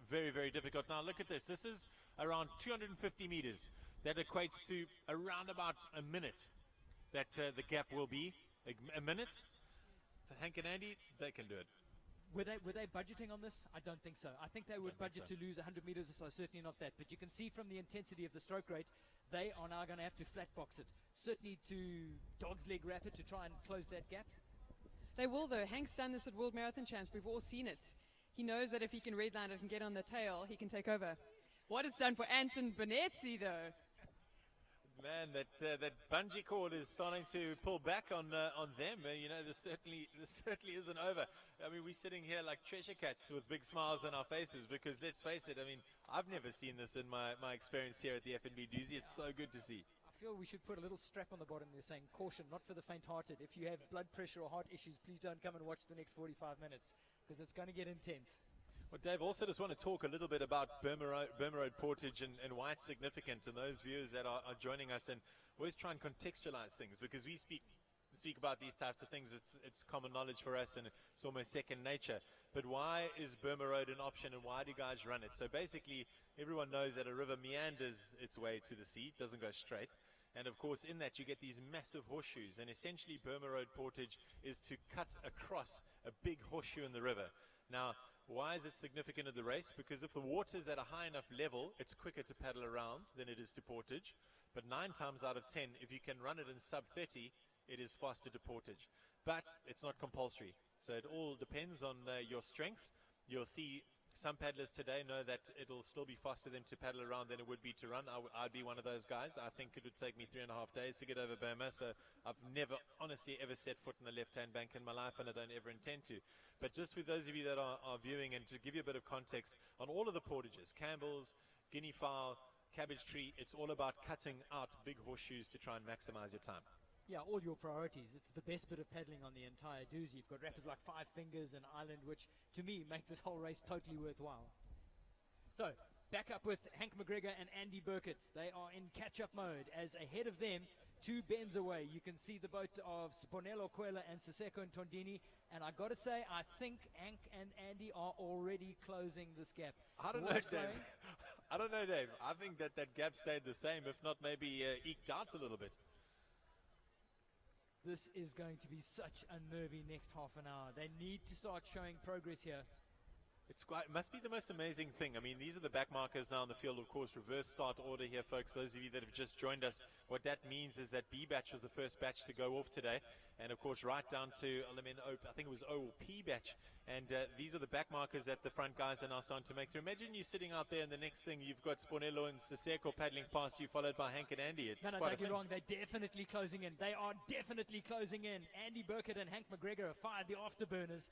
very, very difficult. Now look at this. This is around 250 meters. That equates to around about a minute that the gap will be. A minute. For Hank and Andy, they can do it. Were they budgeting on this? I don't think so. I think they would budget to lose 100 meters or so, certainly not that. But you can see from the intensity of the stroke rate, they are now going to have to flat box it. Certainly to Dog's Leg Rapid to try and close that gap. They will, though. Hank's done this at World Marathon Champs. We've all seen it. He knows that if he can redline it and get on the tail, he can take over. What it's done for Anton Benetti, though. Man, that bungee cord is starting to pull back on them. You know, this certainly isn't over. I mean, we're sitting here like treasure cats with big smiles on our faces, because let's face it, I mean, I've never seen this in my experience here at the FNB Dusi. It's so good to see. I feel we should put a little strap on the bottom there saying, caution, not for the faint-hearted. If you have blood pressure or heart issues, please don't come and watch the next 45 minutes, because it's going to get intense. Well, Dave, also just want to talk a little bit about Burma Road Portage and why it's significant, and those viewers that are joining us, and always try and contextualize things, because we speak speak about these types of things, it's common knowledge for us and it's almost second nature. But why is Burma Road an option and why do guys run it? So basically, everyone knows that a river meanders its way to the sea, it doesn't go straight. And of course, in that, you get these massive horseshoes. And essentially, Burma Road portage is to cut across a big horseshoe in the river. Now, why is it significant in the race? Because if the water is at a high enough level, it's quicker to paddle around than it is to portage. But 9 times out of 10, if you can run it in sub 30, it is faster to portage. But it's not compulsory. So it all depends on your strengths. You'll see some paddlers today know that it'll still be faster than to paddle around than it would be to run. I'd be one of those guys. I think it would take me 3.5 days to get over Burma. So I've never, honestly, ever set foot in the left-hand bank in my life, and I don't ever intend to. But just for those of you that are viewing, and to give you a bit of context, on all of the portages, Campbell's, Guinea fowl, Cabbage Tree, it's all about cutting out big horseshoes to try and maximize your time. Yeah, all your priorities. It's the best bit of paddling on the entire Dusi. You've got rappers like Five Fingers and Island, which to me make this whole race totally worthwhile. So, back up with Hank McGregor and Andy Burkett. They are in catch-up mode as ahead of them, 2 bends away, you can see the boat of Sponelo Kwela and Siseko and Tondini. And I got to say, I think Hank and Andy are already closing this gap. I don't know, Dave. I don't know, Dave. I think that gap stayed the same, if not maybe eked out a little bit. This is going to be such a nervy next half an hour. They need to start showing progress here. It must be the most amazing thing. I mean, these are the back markers now in the field, of course, reverse start order here, folks. Those of you that have just joined us, what that means is that B batch was the first batch to go off today. And, of course, right down to, I think it was O or P batch. And these are the back markers that the front guys are now starting to make through. Imagine you sitting out there and the next thing you've got Sponelo and Siseko paddling past you, followed by Hank and Andy. It's no, don't get wrong. They're definitely closing in. They are definitely closing in. Andy Burkett and Hank McGregor have fired the afterburners.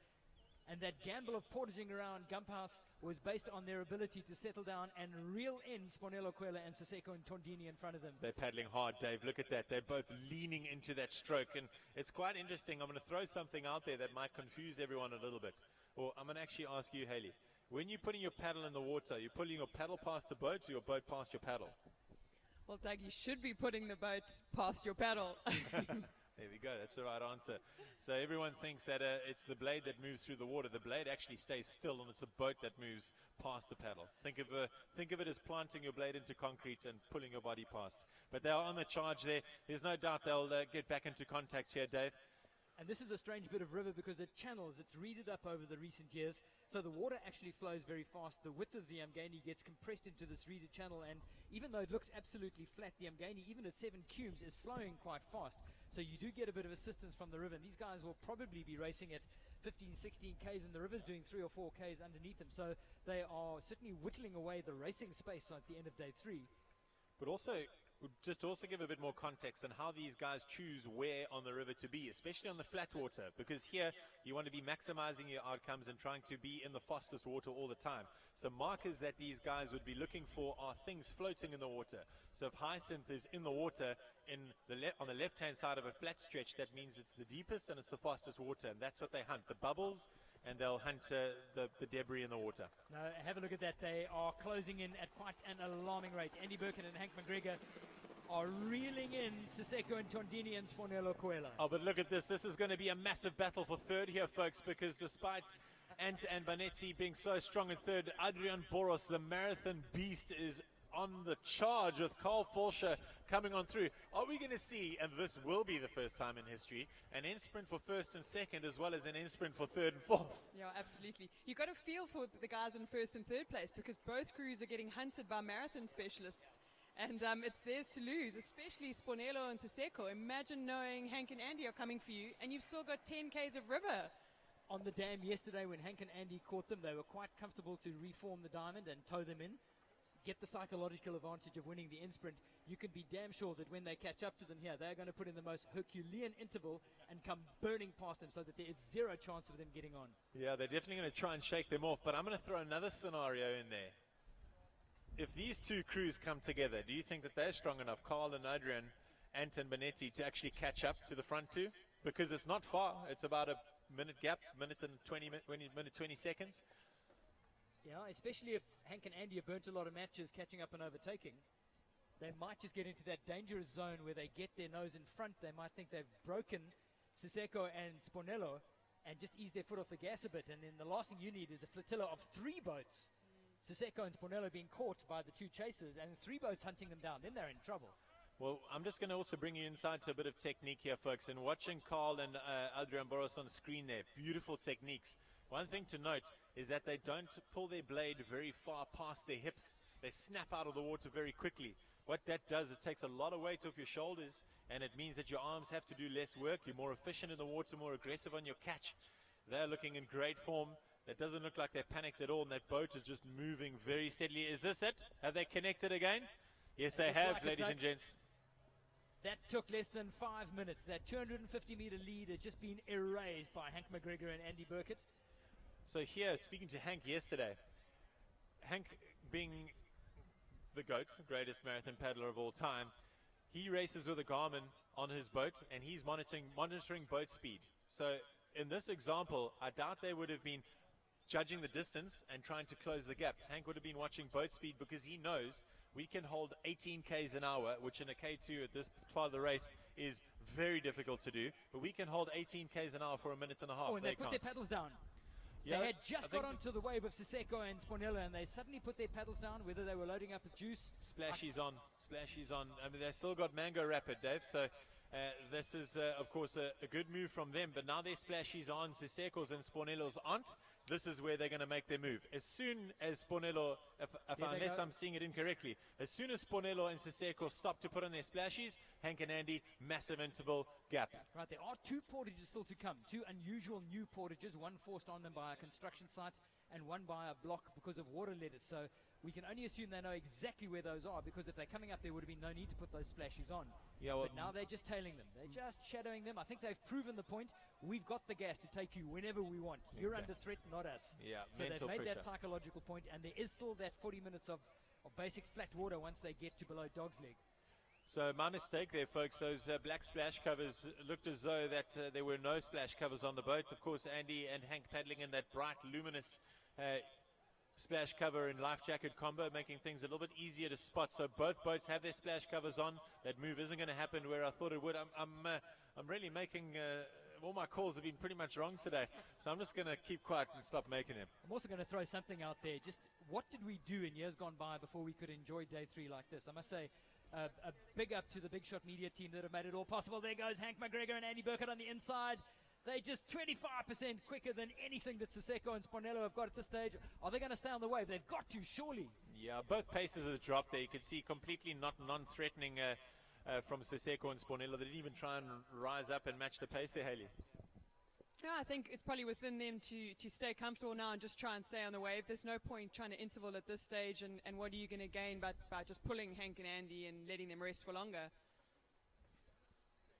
And that gamble of portaging around Gumphouse was based on their ability to settle down and reel in Sponelo Kwela and Siseko and Tondini in front of them. They're paddling hard, Dave. Look at that. They're both leaning into that stroke. And it's quite interesting. I'm going to throw something out there that might confuse everyone a little bit. Or I'm going to actually ask you, Haley. When you're putting your paddle in the water, you're pulling your paddle past the boat or your boat past your paddle? Well, Doug, you should be putting the boat past your paddle. There we go. That's the right answer. So everyone thinks that it's the blade that moves through the water. The blade actually stays still, and it's a boat that moves past the paddle. Think of it as planting your blade into concrete and pulling your body past. But they are on the charge there. There's no doubt they'll get back into contact here, Dave. And this is a strange bit of river because it channels, it's reeded up over the recent years, so the water actually flows very fast. The width of the Umgeni gets compressed into this reeded channel, and even though it looks absolutely flat, the Umgeni, even at 7 cubes, is flowing quite fast. So you do get a bit of assistance from the river, and these guys will probably be racing at 15, 16 Ks, and the river's doing 3 or 4 Ks underneath them. So they are certainly whittling away the racing space at the end of day 3. But also give a bit more context on how these guys choose where on the river to be, especially on the flat water, because here you want to be maximizing your outcomes and trying to be in the fastest water all the time. So markers that these guys would be looking for are things floating in the water. So if Hyacinth is in the water on the left-hand side of a flat stretch, that means it's the deepest and it's the fastest water, and that's what they hunt, the bubbles, and they'll hunt the debris in the water. Now, have a look at that. They are closing in at quite an alarming rate. Andy Burkett and Hank McGregor are reeling in Siseko and Tondini and Sponelo Kwela. Oh, but look at this. This is going to be a massive battle for third here, folks, because despite Ant and Banetti being so strong in third, Adrian Boros, the marathon beast, is on the charge with Carl Forscher coming on through. Are we going to see, and this will be the first time in history, an end sprint for first and second as well as an end sprint for third and fourth? Yeah, absolutely. You've got to feel for the guys in first and third place because both crews are getting hunted by marathon specialists. And it's theirs to lose, especially Sponelo and Siseko. Imagine knowing Hank and Andy are coming for you, and you've still got 10 Ks of river. On the dam yesterday when Hank and Andy caught them, they were quite comfortable to reform the diamond and tow them in, get the psychological advantage of winning the end sprint. You can be damn sure that when they catch up to them here, they're going to put in the most Herculean interval and come burning past them so that there is zero chance of them getting on. Yeah, they're definitely going to try and shake them off, but I'm going to throw another scenario in there. If these two crews come together, do you think that they're strong enough, Carl and Adrian, Ant and Banetti, to actually catch up to the front two? Because it's not far. It's about a minute gap, minute 20 seconds. Yeah, especially if Hank and Andy have burnt a lot of matches catching up and overtaking. They might just get into that dangerous zone where they get their nose in front. They might think they've broken Siseko and Spornello and just ease their foot off the gas a bit. And then the last thing you need is a flotilla of 3 boats. Siseko and Spornello being caught by the 2 chasers and 3 boats hunting them down. Then they're in trouble. Well, I'm just going to also bring you inside to a bit of technique here, folks. And watching Carl and Adrian Boros on screen there, beautiful techniques. One thing to note is that they don't pull their blade very far past their hips. They snap out of the water very quickly. What that does, it takes a lot of weight off your shoulders, and it means that your arms have to do less work. You're more efficient in the water, more aggressive on your catch. They're looking in great form. That doesn't look like they're panicked at all, and that boat is just moving very steadily. Is this it? Have they connected again? Yes, they have, like ladies and gents. That took less than 5 minutes. That 250-meter lead has just been erased by Hank McGregor and Andy Burkett. So here, speaking to Hank yesterday, Hank being the GOAT, greatest marathon paddler of all time, he races with a Garmin on his boat, and he's monitoring boat speed. So in this example, I doubt they would have been judging the distance and trying to close the gap. Hank would have been watching boat speed because he knows we can hold 18 k's an hour, which in a K2 at this part of the race is very difficult to do, but we can hold 18 k's an hour for a minute and a half. Oh, and they put their paddles down. Yeah, they had just got onto the wave of Siseko and Spornello, and they suddenly put their paddles down, whether they were loading up with juice. Splashies on. I mean, they've still got Mango Rapid, Dave, so this is, of course, a good move from them, but now their splashies on, Siseko's and Spornello's aren't. This is where they're going to make their move. As soon as Spornello, unless I'm seeing it incorrectly, as soon as Spornello and Siseko stop to put on their splashies, Hank and Andy, massive interval gap. Right, there are 2 portages still to come, 2 unusual new portages, one forced on them by a construction site and one by a block because of water lettuce. So we can only assume they know exactly where those are, because if they're coming up, there would have been no need to put those splashies on. Yeah, well, but now they're just tailing them. They're just shadowing them. I think they've proven the point. We've got the gas to take you whenever we want. You're under threat, not us. Yeah, so they've made pressure. that psychological point, and there is still that 40 minutes of basic flat water once they get to below Dog's Leg. So my mistake there, folks. Those black splash covers looked as though that there were no splash covers on the boat. Of course, Andy and Hank paddling in that bright, luminous splash cover and life jacket combo, making things a little bit easier to spot. So both boats have their splash covers on. That move isn't going to happen where I thought it would. I'm really making all my calls have been pretty much wrong today, so I'm just going to keep quiet and stop making them. I'm also going to throw something out there. Just what did we do in years gone by before we could enjoy day 3 like this? I must say, a big up to the Big Shot Media team that have made it all possible. There goes Hank McGregor and Andy Burkett on the inside. They're just 25% quicker than anything that Siseko and Spornello have got at this stage. Are they going to stay on the wave? They've got to, surely. Yeah, both paces have dropped there. You can see completely non-threatening from Siseko and Spornello. They didn't even try and rise up and match the pace there, Haley. Yeah, I think it's probably within them to stay comfortable now and just try and stay on the wave. There's no point trying to interval at this stage, and what are you going to gain by just pulling Hank and Andy and letting them rest for longer?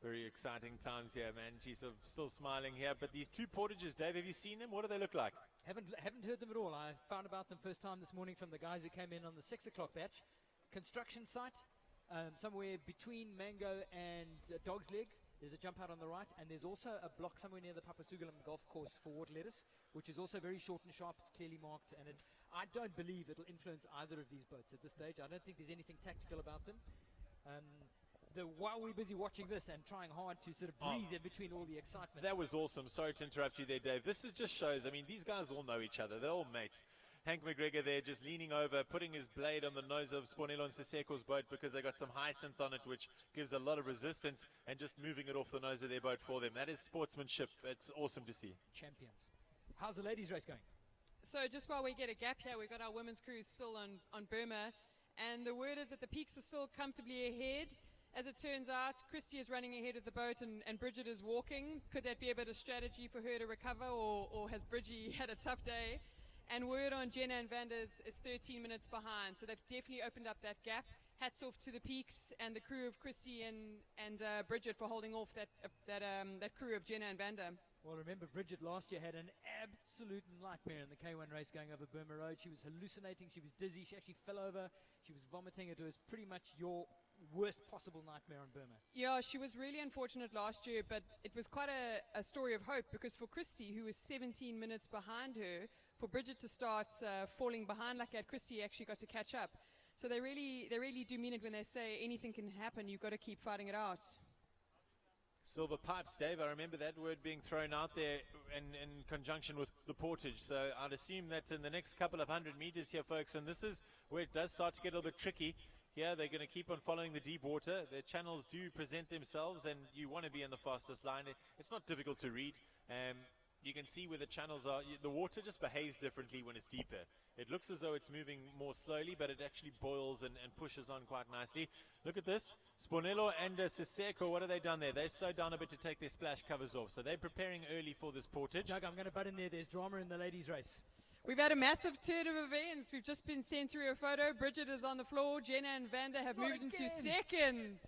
Very exciting times here, man. She's still smiling here. But these 2 portages, Dave, have you seen them? What do they look like? Haven't heard them at all. I found about them first time this morning from the guys who came in on the 6 o'clock batch. Construction site, somewhere between Mango and Dog's Leg. There's a jump out on the right, and there's also a block somewhere near the Papasugalam golf course for water lettuce, which is also very short and sharp. It's clearly marked, and I don't believe it'll influence either of these boats at this stage. I don't think there's anything tactical about them. While we're busy watching this and trying hard to sort of breathe in between all the excitement. That was awesome. Sorry to interrupt you there, Dave. This just shows, I mean, these guys all know each other. They're all mates. Hank McGregor there just leaning over, putting his blade on the nose of Spornello and Siseko's boat because they got some hyacinth on it, which gives a lot of resistance, and just moving it off the nose of their boat for them. That is sportsmanship. It's awesome to see. Champions. How's the ladies' race going? So just while we get a gap here, we've got our women's crews still on Burma, and the word is that the peaks are still comfortably ahead. As it turns out, Christy is running ahead of the boat and Bridget is walking. Could that be a bit of strategy for her to recover, or has Bridgie had a tough day? And word on Jenna and Vanda is 13 minutes behind, so they've definitely opened up that gap. Hats off to the peaks and the crew of Christy and Bridget for holding off that crew of Jenna and Vanda. Well, remember, Bridget last year had an absolute nightmare in the K1 race going over Burma Road. She was hallucinating, she was dizzy, she actually fell over, she was vomiting. It was pretty much your worst possible nightmare on Burma. Yeah, she was really unfortunate last year, but it was quite a story of hope, because for Christy, who was 17 minutes behind her, for Bridget to start falling behind like that, Christy actually got to catch up. So they really do mean it when they say anything can happen, you've got to keep fighting it out. Silver pipes, Dave. I remember that word being thrown out there in conjunction with the portage. So I'd assume that in the next couple of 100 meters here, folks, and this is where it does start to get a little bit tricky. Here, they're going to keep on following the deep water. Their channels do present themselves, and you want to be in the fastest line. It's not difficult to read. You can see where the channels are. The water just behaves differently when it's deeper. It looks as though it's moving more slowly, but it actually boils and pushes on quite nicely. Look at this. Spornello and Siseko, what have they done there? They slowed down a bit to take their splash covers off. So they're preparing early for this portage. Doug, I'm going to butt in there. There's drama in the ladies' race. We've had a massive turn of events. We've just been sent through a photo. Bridget is on the floor. Jenna and Vanda have moved into second.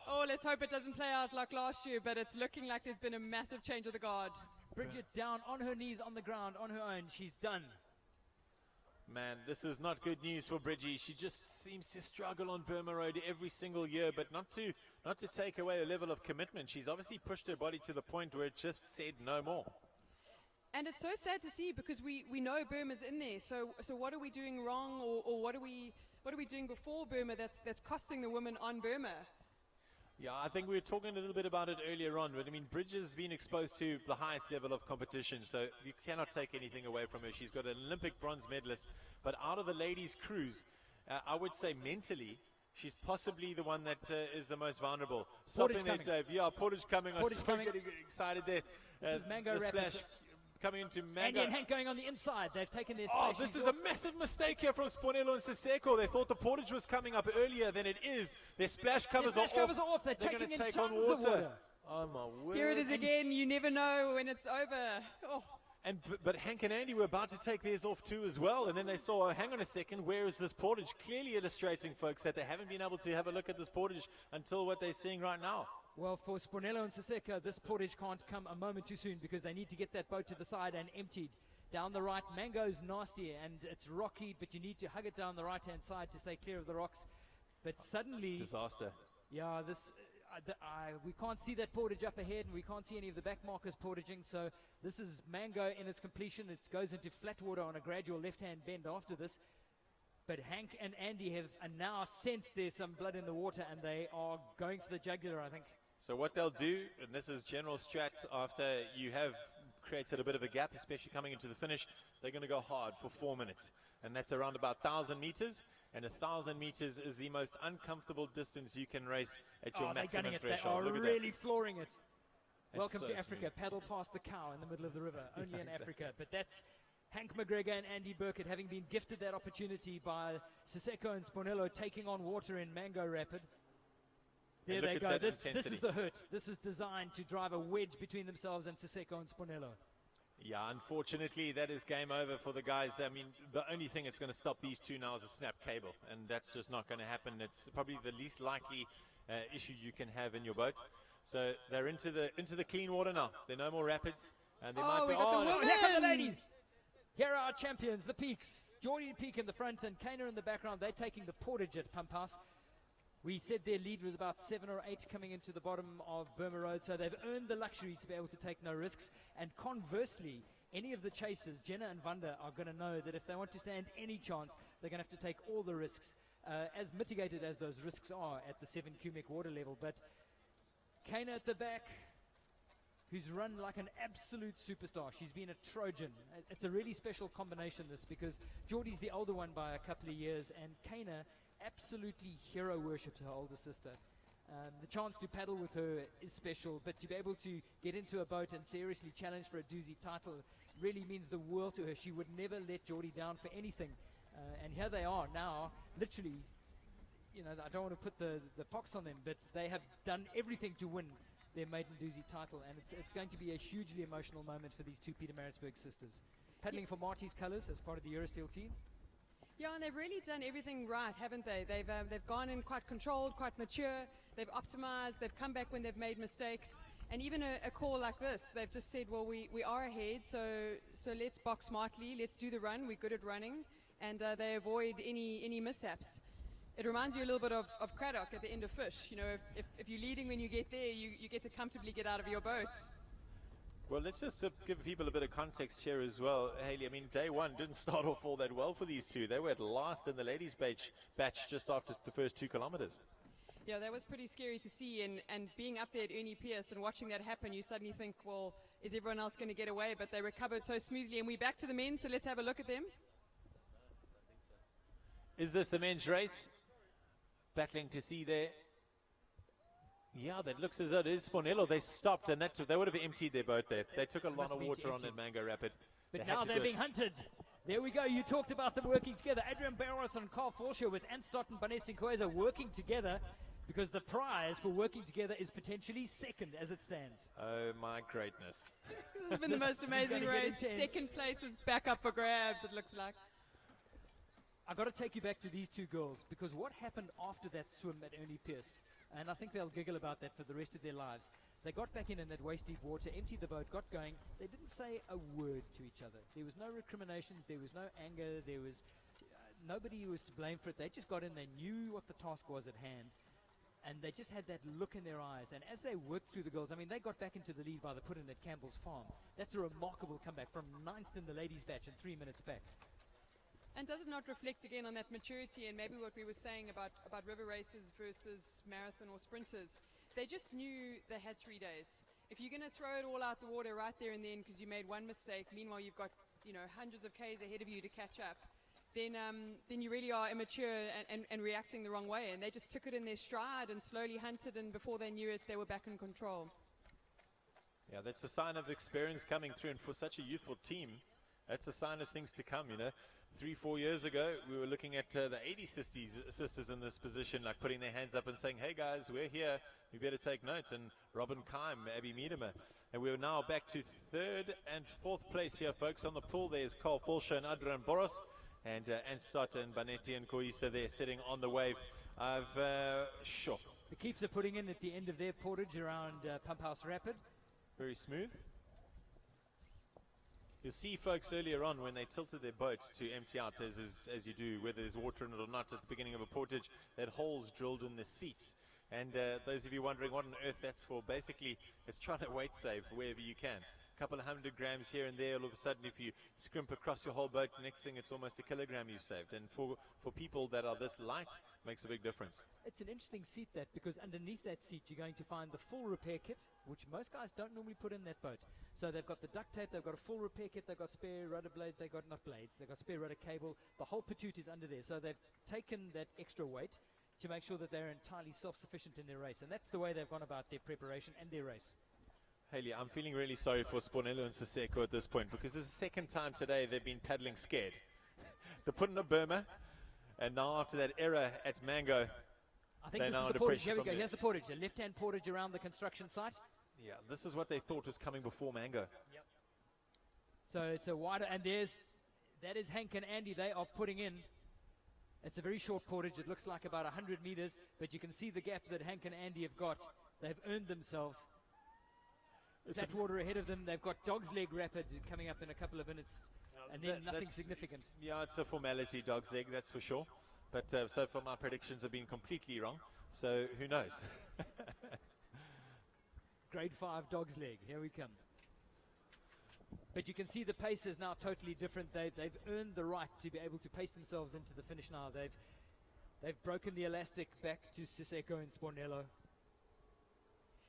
Oh, let's hope it doesn't play out like last year, but it's looking like there's been a massive change of the guard. Bridget down on her knees on the ground on her own. She's done. Man, this is not good news for Bridgie. She just seems to struggle on Burma Road every single year, but not to take away a level of commitment. She's obviously pushed her body to the point where it just said no more. And it's so sad to see because we know Burma's in there. So what are we doing wrong, or what are we doing before Burma that's costing the women on Burma? Yeah, I think we were talking a little bit about it earlier on, but I mean, Bridget's been exposed to the highest level of competition, so you cannot take anything away from her. She's got an Olympic bronze medalist, but out of the ladies' crews, I would say mentally, she's possibly the one that is the most vulnerable. Stopping there, Dave. Yeah, Portage coming. I'm so getting excited there. This is Mango Rapids. Coming into Mango. Andy and Hank going on the inside. They've taken their splash. Oh, this is a massive mistake here from Spornello and Siseko. They thought the portage was coming up earlier than it is. Their splash covers are off. They're going taking to take tons on water. Of water. Oh, my word. Here it is again. You never know when it's over. Oh. But Hank and Andy were about to take theirs off too as well. And then they saw, oh, hang on a second, where is this portage? Clearly illustrating, folks, that they haven't been able to have a look at this portage until what they're seeing right now. Well, for Spornello and Siseko, this portage can't come a moment too soon because they need to get that boat to the side and emptied. Down the right, Mango's nasty and it's rocky, but you need to hug it down the right-hand side to stay clear of the rocks. But suddenly... Disaster. Yeah, we can't see that portage up ahead, and we can't see any of the back markers portaging, so this is Mango in its completion. It goes into flat water on a gradual left-hand bend after this. But Hank and Andy have now sensed there's some blood in the water, and they are going for the jugular, I think. So what they'll do, and this is general strat, after you have created a bit of a gap, especially coming into the finish, they're going to go hard for 4 minutes. And that's around about 1,000 meters. And 1,000 meters is the most uncomfortable distance you can race at your maximum threshold. They are really flooring it. It's Welcome so to Africa. smooth. Paddle past the cow in the middle of the river. Only in exactly. Africa. But that's Hank McGregor and Andy Burkett having been gifted that opportunity by Siseko and Spornello taking on water in Mango Rapid. There they go. This is the hurt. This is designed to drive a wedge between themselves and Siseko and Spornello. Yeah, unfortunately, that is game over for the guys. I mean, the only thing that's going to stop these two now is a snap cable, and that's just not going to happen. It's probably the least likely issue you can have in your boat. So they're into the clean water now. There are no more rapids, and they might be. Here come the ladies. Here are our champions, the Peaks. Geordie Peak in the front and Kana in the background. They're taking the portage at Pump House. We said their lead was about 7 or 8 coming into the bottom of Burma Road, so they've earned the luxury to be able to take no risks. And conversely, any of the chasers, Jenna and Vanda, are going to know that if they want to stand any chance, they're going to have to take all the risks, as mitigated as those risks are at the 7 cubic water level. But Kana at the back, who's run like an absolute superstar. She's been a Trojan. It's a really special combination, this, because Geordie's the older one by a couple of years, and Kana absolutely hero worships her older sister. The chance to paddle with her is special, but to be able to get into a boat and seriously challenge for a Dusi title really means the world to her. She would never let Geordie down for anything. And here they are now, literally, you know, I don't want to put the pox on them, but they have done everything to win their maiden Dusi title, and it's going to be a hugely emotional moment for these two Pietermaritzburg sisters. Paddling for Marty's colours as part of the Eurosteel team. Yeah, and they've really done everything right, haven't they? They've gone in quite controlled, quite mature. They've optimized. They've come back when they've made mistakes. And even a call like this, they've just said, well, we are ahead, so let's box smartly. Let's do the run. We're good at running, and they avoid any mishaps. It reminds you a little bit of Craddock at the end of Fish. You know, if you're leading when you get there, you get to comfortably get out of your boats. Well, let's just give people a bit of context here as well, Hayley. I mean, day one didn't start off all that well for these two. They were at last in the ladies' batch just after the first 2 kilometers. Yeah, that was pretty scary to see, and being up there at Ernie Pierce and watching that happen, you suddenly think, well, is everyone else going to get away? But they recovered so smoothly, and we're back to the men, so let's have a look at them. Is this the men's race? Battling to see there. Yeah, that looks as though it is Spornello. They stopped, and they would have emptied their boat there. They took a lot of water on that Mango Rapid. But now they're being hunted. There we go. You talked about them working together. Adrian Barros and Carl Forshaw with Anstott and Vanessa Nkoeza working together, because the prize for working together is potentially second as it stands. Oh, my greatness. This has been the most amazing race. Second place is back up for grabs, it looks like. I've got to take you back to these two girls, because what happened after that swim at Ernie Pierce, and I think they'll giggle about that for the rest of their lives. They got back in that waist-deep water, emptied the boat, got going. They didn't say a word to each other. There was no recriminations. There was no anger. There was nobody who was to blame for it. They just got in. They knew what the task was at hand. And they just had that look in their eyes. And as they worked through the girls, I mean, they got back into the lead by the put-in at Campbell's Farm. That's a remarkable comeback from 9th in the ladies' batch and 3 minutes back. And does it not reflect again on that maturity and maybe what we were saying about river races versus marathon or sprinters? They just knew they had 3 days. If you're going to throw it all out the water right there and then because you made one mistake, meanwhile you've got hundreds of Ks ahead of you to catch up, then you really are immature and reacting the wrong way. And they just took it in their stride and slowly hunted, and before they knew it, they were back in control. Yeah, that's a sign of experience coming through, and for such a youthful team, that's a sign of things to come, 3-4 years ago, we were looking at the 80 sisters in this position, like putting their hands up and saying, hey guys, we're here, we better take note. And Robin Keim, Abby Miedemer. And we're now back to 3rd and 4th place here, folks. On the pool, there's Carl Forshaw and Adrian Boros, and Anstott and Banetti and Koisa there sitting on the wave. Sure. The keeps are putting in at the end of their portage around Pump House Rapid. Very smooth. You'll see folks earlier on when they tilted their boat to empty out, as you do, whether there's water in it or not at the beginning of a portage, that holes drilled in the seats. And those of you wondering what on earth that's for, basically it's trying to weight save wherever you can. A couple of 100 grams here and there, all of a sudden if you scrimp across your whole boat, next thing it's almost a kilogram you've saved. And for people that are this light, makes a big difference. It's an interesting seat, that, because underneath that seat you're going to find the full repair kit, which most guys don't normally put in that boat. So they've got the duct tape, they've got a full repair kit, they've got spare rudder blades, they've got not blades, they've got spare rudder cable. The whole patoot is under there. So they've taken that extra weight to make sure that they're entirely self-sufficient in their race. And that's the way they've gone about their preparation and their race. Haley, I'm feeling really sorry for Spornello and Siseko at this point, because this is the second time today they've been paddling scared. They put in a Burma, and now after that error at Mango, I think this is the portage. Here we go. Here's the portage, a left-hand portage around the construction site. Yeah, this is what they thought was coming before Mango. Yep. So it's a wider, and that is Hank and Andy. They are putting in. It's a very short portage. It looks like about 100 meters, but you can see the gap that Hank and Andy have got. They've earned themselves. Flat water ahead of them. They've got Dog's Leg Rapid coming up in a couple of minutes, and then nothing significant. Yeah, it's a formality, Dog's Leg, that's for sure. But so far my predictions have been completely wrong. So who knows? Grade 5 Dog's Leg. Here we come. But you can see the pace is now totally different. They've earned the right to be able to pace themselves into the finish now. They've broken the elastic back to Siseko and Spornello.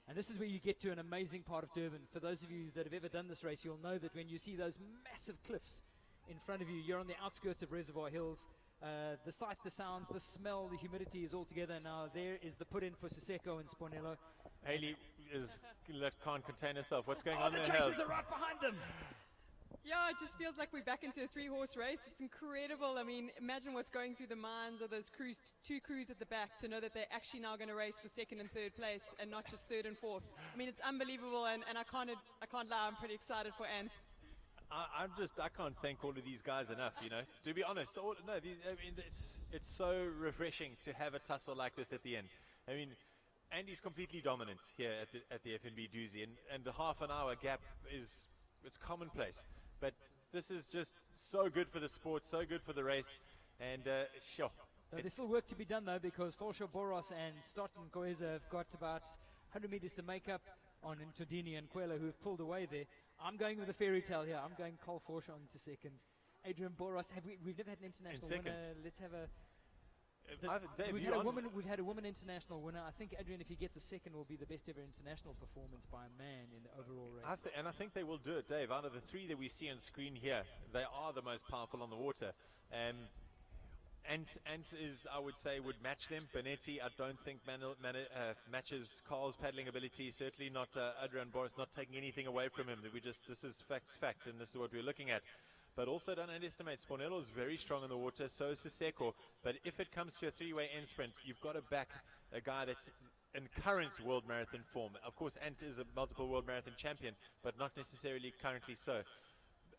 And this is where you get to an amazing part of Durban. For those of you that have ever done this race, you'll know that when you see those massive cliffs in front of you, you're on the outskirts of Reservoir Hills. The sight, the sounds, the smell, the humidity is all together. Now there is the put-in for Siseko and Spornello. Haley can't contain herself. What's going on there? The chasers are right behind them. Yeah, it just feels like we're back into a 3-horse race. It's incredible. I mean, imagine what's going through the minds of those two crews at the back to know that they're actually now going to race for 2nd and 3rd place and not just 3rd and 4th. I mean, it's unbelievable, and I can't lie, I'm pretty excited for Ants. I can't thank all of these guys enough, To be honest, it's so refreshing to have a tussle like this at the end. I mean, Andy's completely dominant here at the FNB Dusi, and the half an hour gap it's commonplace. But this is just so good for the sport, so good for the race, and sure. So there's still work to be done though, because Forshaw, Boros and Stott and Koeza have got about 100 meters to make up on Ntodini and Kwela, who have pulled away there. I'm going with a fairy tale here. I'm going Carl Forshaw into 2nd. Adrian Boros, we've never had an international winner. Let's have a Dave, we've had a woman international winner. I think Adrian, if he gets a second, will be the best ever international performance by a man in the overall race. And I think they will do it, Dave. Out of the three that we see on screen here, they are the most powerful on the water. Ant is, I would say, would match them. Benetti, I don't think matches Carl's paddling ability. Certainly not Adrian Boris, not taking anything away from him. This is fact, and this is what we're looking at. But also don't underestimate, Spornello is very strong in the water, so is Siseko. But if it comes to a three-way end sprint, you've got to back a guy that's in current world marathon form. Of course, Ant is a multiple world marathon champion, but not necessarily currently so.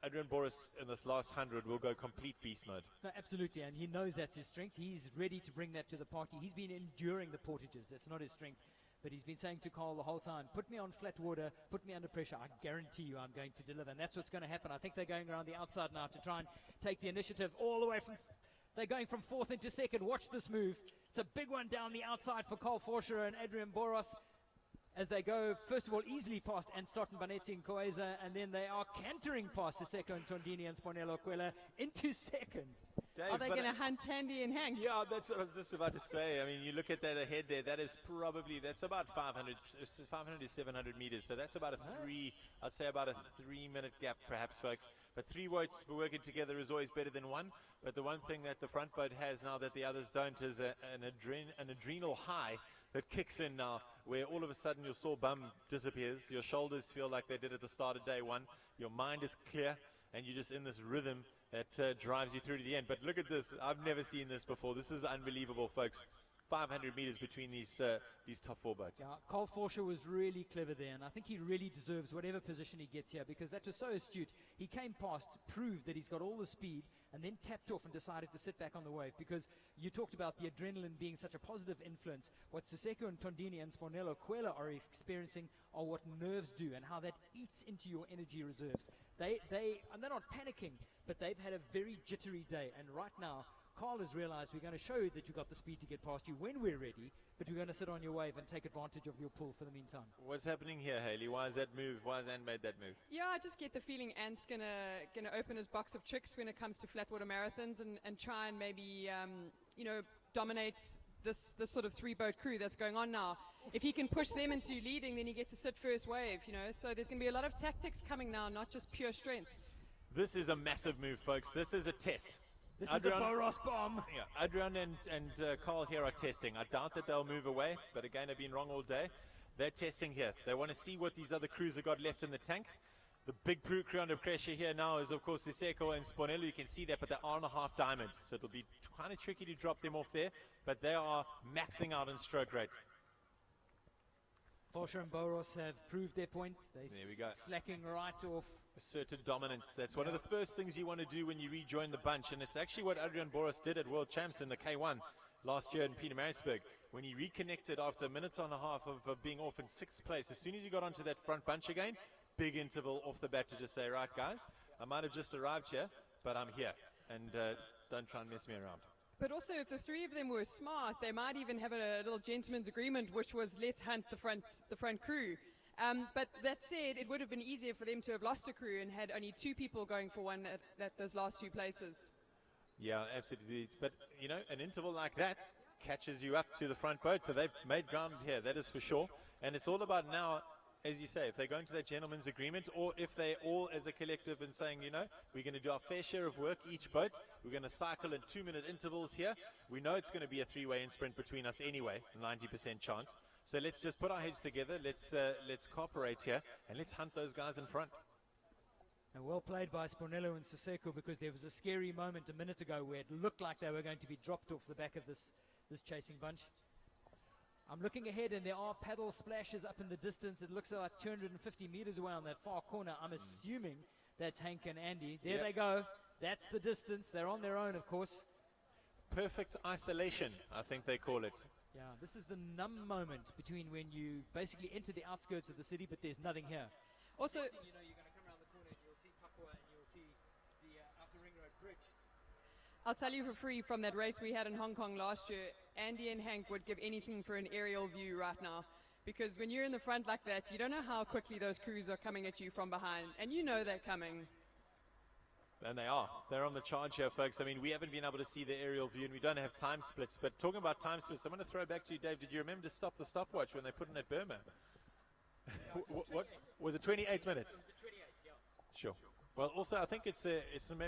Adrian Boris in this last 100 will go complete beast mode. No, absolutely, and he knows that's his strength. He's ready to bring that to the party. He's been enduring the portages. That's not his strength. But he's been saying to Carl the whole time, put me on flat water, put me under pressure. I guarantee you I'm going to deliver. And that's what's going to happen. I think they're going around the outside now to try and take the initiative all the way from... They're going from fourth into second. Watch this move. It's a big one down the outside for Carl Forscher and Adrian Boros, as they go, first of all, easily past Anstotten, Banetti and Koeza, and then they are cantering past Siseko and Tondini and Spornello Aquila into second. Dave, Are they going to hunt Handy and Hank? Yeah, that's what I was just about to say. I mean, you look at that ahead there, that's about 500 to 700 meters. So that's about I'd say about a 3-minute gap perhaps, folks. But three boats working together is always better than one. But the one thing that the front boat has now that the others don't is an adrenal high that kicks in now, where all of a sudden your sore bum disappears, your shoulders feel like they did at the start of day one, your mind is clear, and you're just in this rhythm that drives you through to the end. But look at this. I've never seen this before. This is unbelievable, folks. 500 meters between these top four boats. Yeah, Carl Forscher was really clever there, and I think he really deserves whatever position he gets here, because that was so astute. He came past, proved that he's got all the speed, and then tapped off and decided to sit back on the wave, because you talked about the adrenaline being such a positive influence. What Siseko and Tondini and Spornello Aquila are experiencing are what nerves do, and how that eats into your energy reserves. And they're not panicking, but they've had a very jittery day, and right now Carl has realized we're going to show you that you've got the speed to get past you when we're ready, but we're going to sit on your wave and take advantage of your pull for the meantime. What's happening here, Haley? Why is that move? Why has Ant made that move? Yeah, I just get the feeling Ant's gonna open his box of tricks when it comes to flatwater marathons and try and maybe dominate this sort of three-boat crew that's going on now. If he can push them into leading, then he gets to sit first wave, So there's going to be a lot of tactics coming now, not just pure strength. This is a massive move, folks. This is a test. This is the Boros bomb. Yeah, Adrian and Carl here are testing. I doubt that they'll move away, but again, I've been wrong all day. They're testing here. They want to see what these other crews have got left in the tank. The big crew under pressure here now is, of course, Siseko and Spornello. You can see that, but they are on a half diamond, so it'll be kind of tricky to drop them off there, but they are maxing out on stroke rate. Forscher and Boros have proved their point. There we go. Slacking right off. Asserted dominance. That's one of the first things you want to do when you rejoin the bunch, and it's actually what Adrian Boros did at World Champs in the K1 last year in Pietermaritzburg, when he reconnected after a minute and a half of being off in 6th place. As soon as he got onto that front bunch again, big interval off the bat to just say, right guys, I might have just arrived here, but I'm here, and don't try and mess me around. But also, if the three of them were smart, they might even have a little gentleman's agreement, which was let's hunt the front crew. But that said, it would have been easier for them to have lost a crew and had only 2 people going for one at those last 2 places. Yeah, absolutely. But, an interval like that catches you up to the front boat. So they've made ground here, that is for sure. And it's all about now, as you say, if they go into that gentleman's agreement, or if they all as a collective and saying, we're going to do our fair share of work each boat. We're going to cycle in 2-minute intervals here. We know it's going to be a 3-way in sprint between us anyway, 90% chance. So let's just put our heads together, let's cooperate here, and let's hunt those guys in front. And well played by Spornello and Siseko, because there was a scary moment a minute ago where it looked like they were going to be dropped off the back of this chasing bunch. I'm looking ahead, and there are paddle splashes up in the distance. It looks like 250 meters away on that far corner. I'm assuming that's Hank and Andy. There they go. That's the distance. They're on their own, of course. Perfect isolation, I think they call it. Yeah, this is the numb moment between when you basically enter the outskirts of the city, but there's nothing here. Also, you're going to come around the corner and you'll see Papua and you'll see the Outer Ring Road Bridge. I'll tell you for free, from that race we had in Hong Kong last year, Andy and Hank would give anything for an aerial view right now. Because when you're in the front like that, you don't know how quickly those crews are coming at you from behind. And you know they're coming. And they are. They're on the charge here, folks. I mean, we haven't been able to see the aerial view, and we don't have time splits. But talking about time splits, I'm going to throw back to you, Dave. Did you remember to stop the stopwatch when they put in at Burma? What was it? 28 minutes. Sure. Well, also, I think it's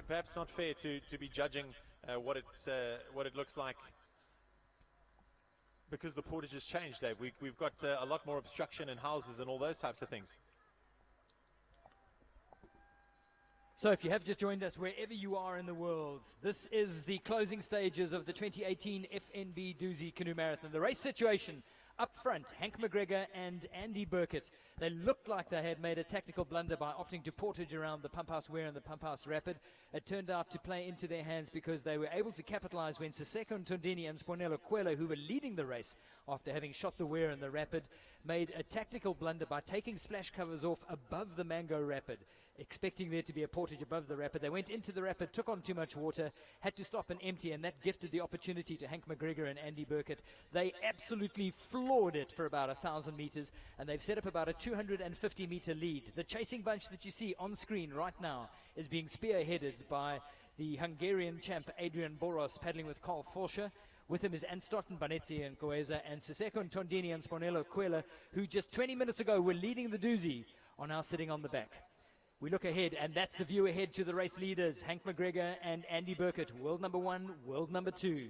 perhaps not fair to be judging what it looks like, because the portage has changed, Dave. We've got a lot more obstruction in houses and all those types of things. So if you have just joined us wherever you are in the world, this is the closing stages of the 2018 FNB Dusi Canoe Marathon. The race situation up front, Hank McGregor and Andy Burkett. They looked like they had made a tactical blunder by opting to portage around the Pump House Weir and the Pump House Rapid. It turned out to play into their hands because they were able to capitalize when Siseko Ntondini and Spornello Kwela, who were leading the race after having shot the Weir and the Rapid, made a tactical blunder by taking splash covers off above the Mango Rapid, expecting there to be a portage above the Rapid. They went into the Rapid, took on too much water, had to stop and empty, and that gifted the opportunity to Hank McGregor and Andy Burkett. They absolutely floored it for about 1,000 meters, and they've set up about a 250-meter lead. The chasing bunch that you see on screen right now is being spearheaded by the Hungarian champ Adrian Boros, paddling with Carl Forscher. With him is Anstotten, Banetzi and Koeza, and Siseko Ntondini and Spornello Kwela, who just 20 minutes ago were leading the Dusi, are now sitting on the back. We look ahead, and that's the view ahead to the race leaders, Hank McGregor and Andy Burkett, world number 1, world number 2.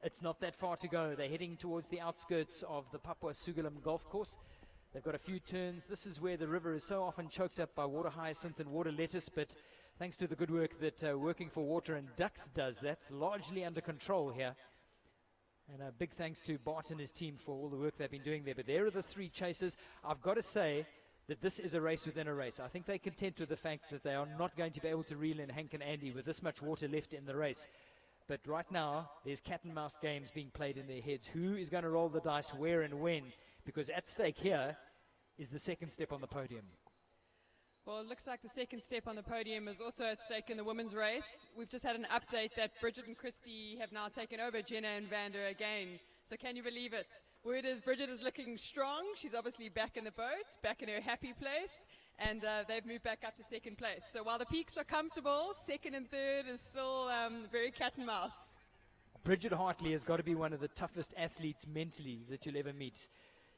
It's not that far to go. They're heading towards the outskirts of the Papua Sugalam golf course. They've got a few turns. This is where the river is so often choked up by water hyacinth and water lettuce, but thanks to the good work that Working for Water and Duct does, that's largely under control here. And a big thanks to Bart and his team for all the work they've been doing there. But there are the 3 chasers. I've got to say that this is a race within a race. I think they're content with the fact that they are not going to be able to reel in Hank and Andy with this much water left in the race. But right now, there's cat and mouse games being played in their heads. Who is going to roll the dice, where and when? Because at stake here is the second step on the podium. Well, it looks like the second step on the podium is also at stake in the women's race. We've just had an update that Bridget and Christy have now taken over Jenna and Vander again. So can you believe it? Word is Bridget is looking strong. She's obviously back in the boat, back in her happy place, and they've moved back up to second place. So while the peaks are comfortable, second and third is still very cat and mouse. Bridget Hartley has got to be one of the toughest athletes mentally that you'll ever meet.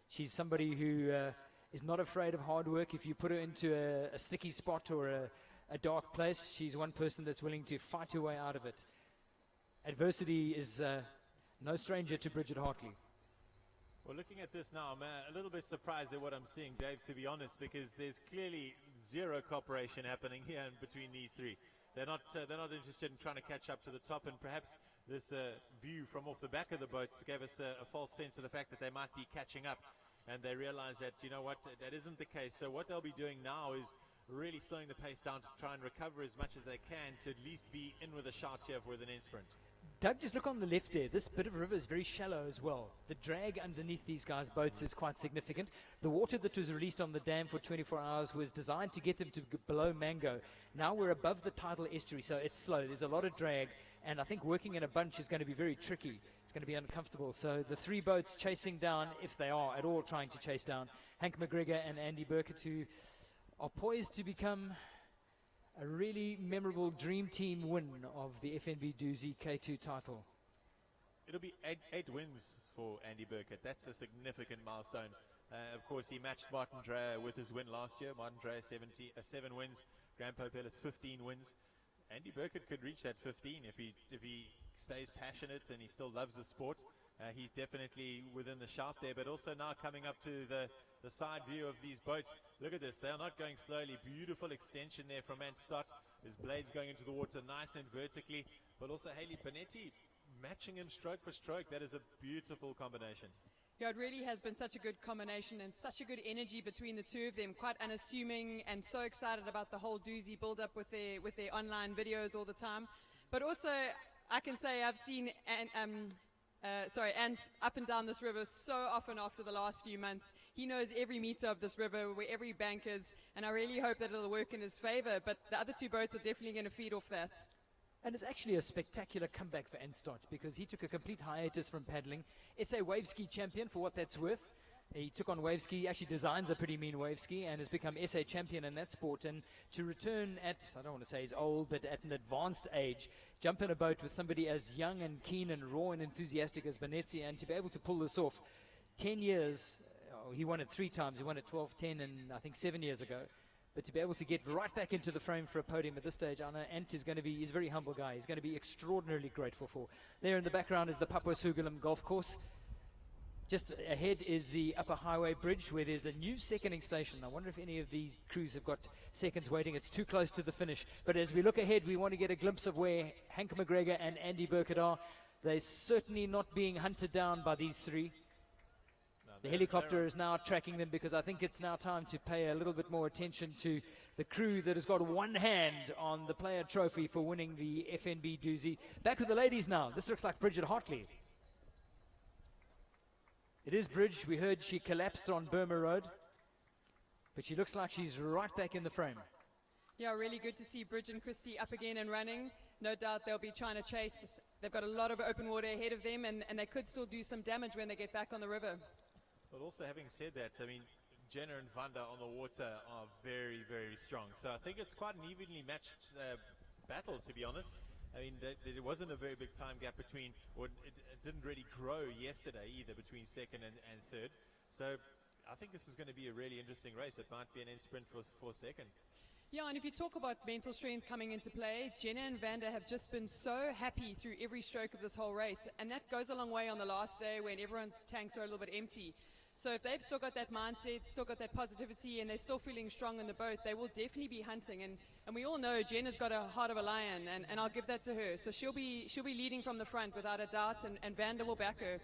She's somebody who is not afraid of hard work. If you put her into a sticky spot or a dark place, she's one person that's willing to fight her way out of it. Adversity is no stranger to Bridget Hartley. Well, looking at this now, I'm a little bit surprised at what I'm seeing, Dave, to be honest, because there's clearly zero cooperation happening here in between these 3. They're not interested in trying to catch up to the top, and perhaps this view from off the back of the boats gave us a false sense of the fact that they might be catching up, and they realize that, you know what, that isn't the case. So what they'll be doing now is really slowing the pace down to try and recover as much as they can to at least be in with a shout here with an end sprint. Doug, just look on the left there. This bit of river is very shallow as well. The drag underneath these guys' boats is quite significant. The water that was released on the dam for 24 hours was designed to get them to below Mango. Now we're above the tidal estuary, so it's slow. There's a lot of drag, and I think working in a bunch is going to be very tricky. It's going to be uncomfortable. So the 3 boats chasing down, if they are at all trying to chase down, Hank McGregor and Andy Burkett, who are poised to become a really memorable dream team win of the FNB Dusi K2 title. It'll be 8 wins for Andy Burkett. That's a significant milestone. Of course, he matched Martin Dreyer with his win last year. Martin Dreyer 7 wins. Graham Popelis 15 wins. Andy Burkett could reach that 15 if he stays passionate and he still loves the sport. He's definitely within the shout there, but also now coming up to the side view of these boats. Look at this, they are not going slowly. Beautiful extension there from Stott. His blades going into the water nice and vertically, but also Haley Benetti matching him stroke for stroke. That is a beautiful combination. Yeah, it really has been such a good combination and such a good energy between the 2 of them. Quite unassuming and so excited about the whole Dusi build-up with their online videos all the time. But also, I can say I've seen Ant up and down this river so often after the last few months. He knows every meter of this river, where every bank is, and I really hope that it'll work in his favor. But the other 2 boats are definitely going to feed off that. And it's actually a spectacular comeback for Stott, because he took a complete hiatus from paddling. SA Wave Ski champion, for what that's worth. He took on wave ski, actually designs a pretty mean wave ski, and has become SA champion in that sport. And to return at, I don't want to say he's old, but at an advanced age, jump in a boat with somebody as young and keen and raw and enthusiastic as Benetzi, and to be able to pull this off 10 years, he won it 3 times. He won it 12, 10, and I think 7 years ago. But to be able to get right back into the frame for a podium at this stage, I know Ant is going to be, he's a very humble guy. He's going to be extraordinarily grateful for. There in the background is the Papua Sugalam golf course. Just ahead is the Upper Highway Bridge, where there's a new seconding station. I wonder if any of these crews have got seconds waiting. It's too close to the finish. But as we look ahead, we want to get a glimpse of where Hank McGregor and Andy Burkett are. They're certainly not being hunted down by these 3. The helicopter is now tracking them, because I think it's now time to pay a little bit more attention to the crew that has got one hand on the player trophy for winning the FNB Dusi. Back with the ladies now. This looks like Bridget Hartley. It is Bridge. We heard she collapsed on Burma Road, but she looks like she's right back in the frame. Yeah, really good to see Bridge and Christy up again and running. No doubt they'll be trying to chase. They've got a lot of open water ahead of them, and they could still do some damage when they get back on the river. But also, having said that, I mean, Jenna and Vanda on the water are very, very strong. So I think it's quite an evenly matched battle, to be honest. I mean, there wasn't a very big time gap between, or it didn't really grow yesterday either, between second and third. So I think this is going to be a really interesting race. It might be an end sprint for second. Yeah, and if you talk about mental strength coming into play, Jenna and Vanda have just been so happy through every stroke of this whole race. And that goes a long way on the last day when everyone's tanks are a little bit empty. So if they've still got that mindset, still got that positivity, and they're still feeling strong in the boat, they will definitely be hunting. And we all know Jenna's got a heart of a lion, and I'll give that to her. So she'll be leading from the front without a doubt, and Vanda will back her.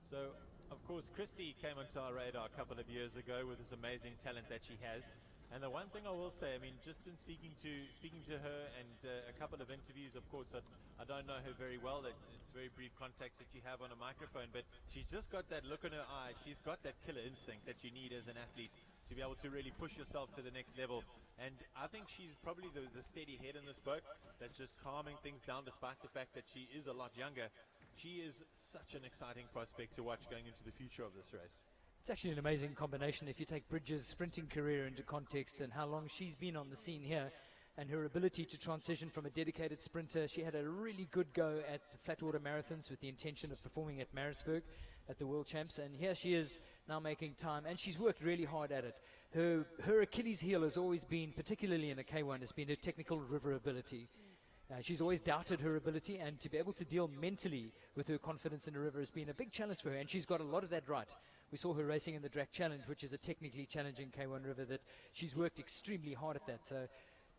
So, of course, Christy came onto our radar a couple of years ago with this amazing talent that she has. And the one thing I will say, I mean, just in speaking to her and a couple of interviews, of course, I don't know her very well. It's very brief contacts that you have on a microphone, but she's just got that look in her eye. She's got that killer instinct that you need as an athlete to be able to really push yourself to the next level. And I think she's probably the steady head in this boat that's just calming things down, despite the fact that she is a lot younger. She is such an exciting prospect to watch going into the future of this race. It's actually an amazing combination if you take Bridges' sprinting career into context and how long she's been on the scene here, and her ability to transition from a dedicated sprinter. She had a really good go at the Flatwater Marathons with the intention of performing at Maritzburg at the World Champs, and here she is now making time, and she's worked really hard at it. Her Achilles heel has always been, particularly in a K1, has been her technical river ability. She's always doubted her ability, and to be able to deal mentally with her confidence in the river has been a big challenge for her, and she's got a lot of that right. We saw her racing in the Drac Challenge, which is a technically challenging K1 river, that she's worked extremely hard at that. So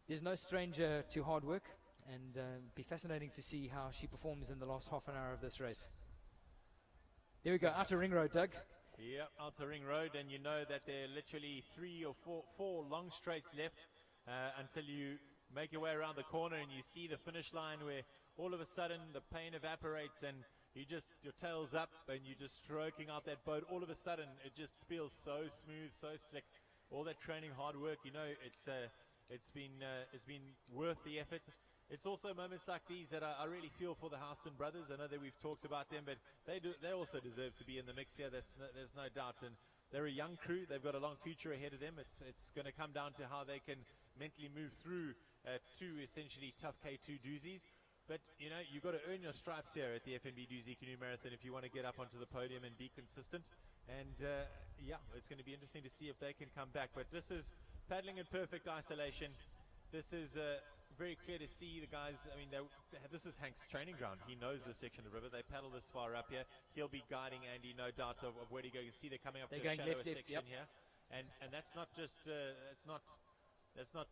there's no stranger to hard work, and be fascinating to see how she performs in the last half an hour of this race. There we go, outer ring road, Doug. Yep, outer ring road, and you know that there are literally 3 or 4 long straights left until you make your way around the corner and you see the finish line, where all of a sudden the pain evaporates and your tail's up and you're just stroking out that boat. All of a sudden it just feels so smooth, so slick. All that training, hard work, you know, it's been worth the effort. It's also moments like these that I really feel for the Houston brothers. I know that we've talked about them, but they also deserve to be in the mix here. There's no doubt. And they're a young crew. They've got a long future ahead of them. It's going to come down to how they can mentally move through 2 essentially tough K2 doozies. But, you know, you've got to earn your stripes here at the FNB Dusi Canoe Marathon if you want to get up onto the podium and be consistent. And, yeah, it's going to be interesting to see if they can come back. But this is paddling in perfect isolation. This is very clear to see the guys. I mean, this is Hank's training ground. He knows this section of the river. They paddle this far up here. He'll be guiding Andy, no doubt, of where to go. You see they're coming up to a shallower section here. And that's not just that's not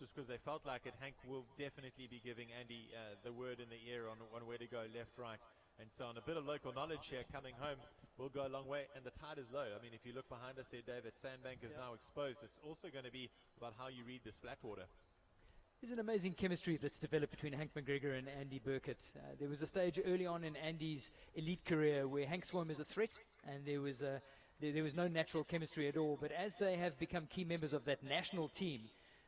just because they felt like it. Hank will definitely be giving Andy the word in the ear on where to go, left, right, and so on. A bit of local knowledge here coming home will go a long way, and the tide is low. I mean, if you look behind us there, Dave, that sandbank is now exposed. It's also going to be about how you read this flat water. There's an amazing chemistry that's developed between Hank McGregor and Andy Burkett. There was a stage early on in Andy's elite career where Hank saw him as a threat, and there was no natural chemistry at all. But as they have become key members of that national team,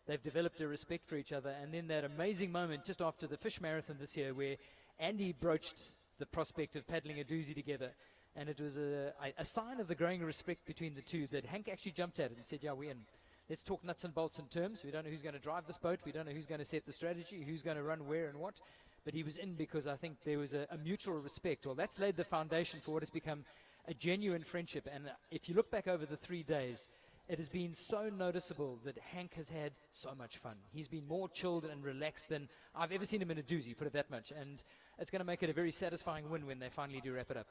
they've developed a respect for each other. And then that amazing moment just after the Fish Marathon this year, where Andy broached the prospect of paddling a doozy together, And it was a sign of the growing respect between the two that Hank actually jumped at it and said, yeah, we're in. Let's talk nuts and bolts in terms. We don't know who's going to drive this boat. We don't know who's going to set the strategy, who's going to run where and what. But he was in because I think there was a mutual respect. Well, that's laid the foundation for what has become a genuine friendship. And if you look back over the 3 days, it has been so noticeable that Hank has had so much fun. He's been more chilled and relaxed than I've ever seen him in a doozy, put it that much. And it's going to make it a very satisfying win when they finally do wrap it up.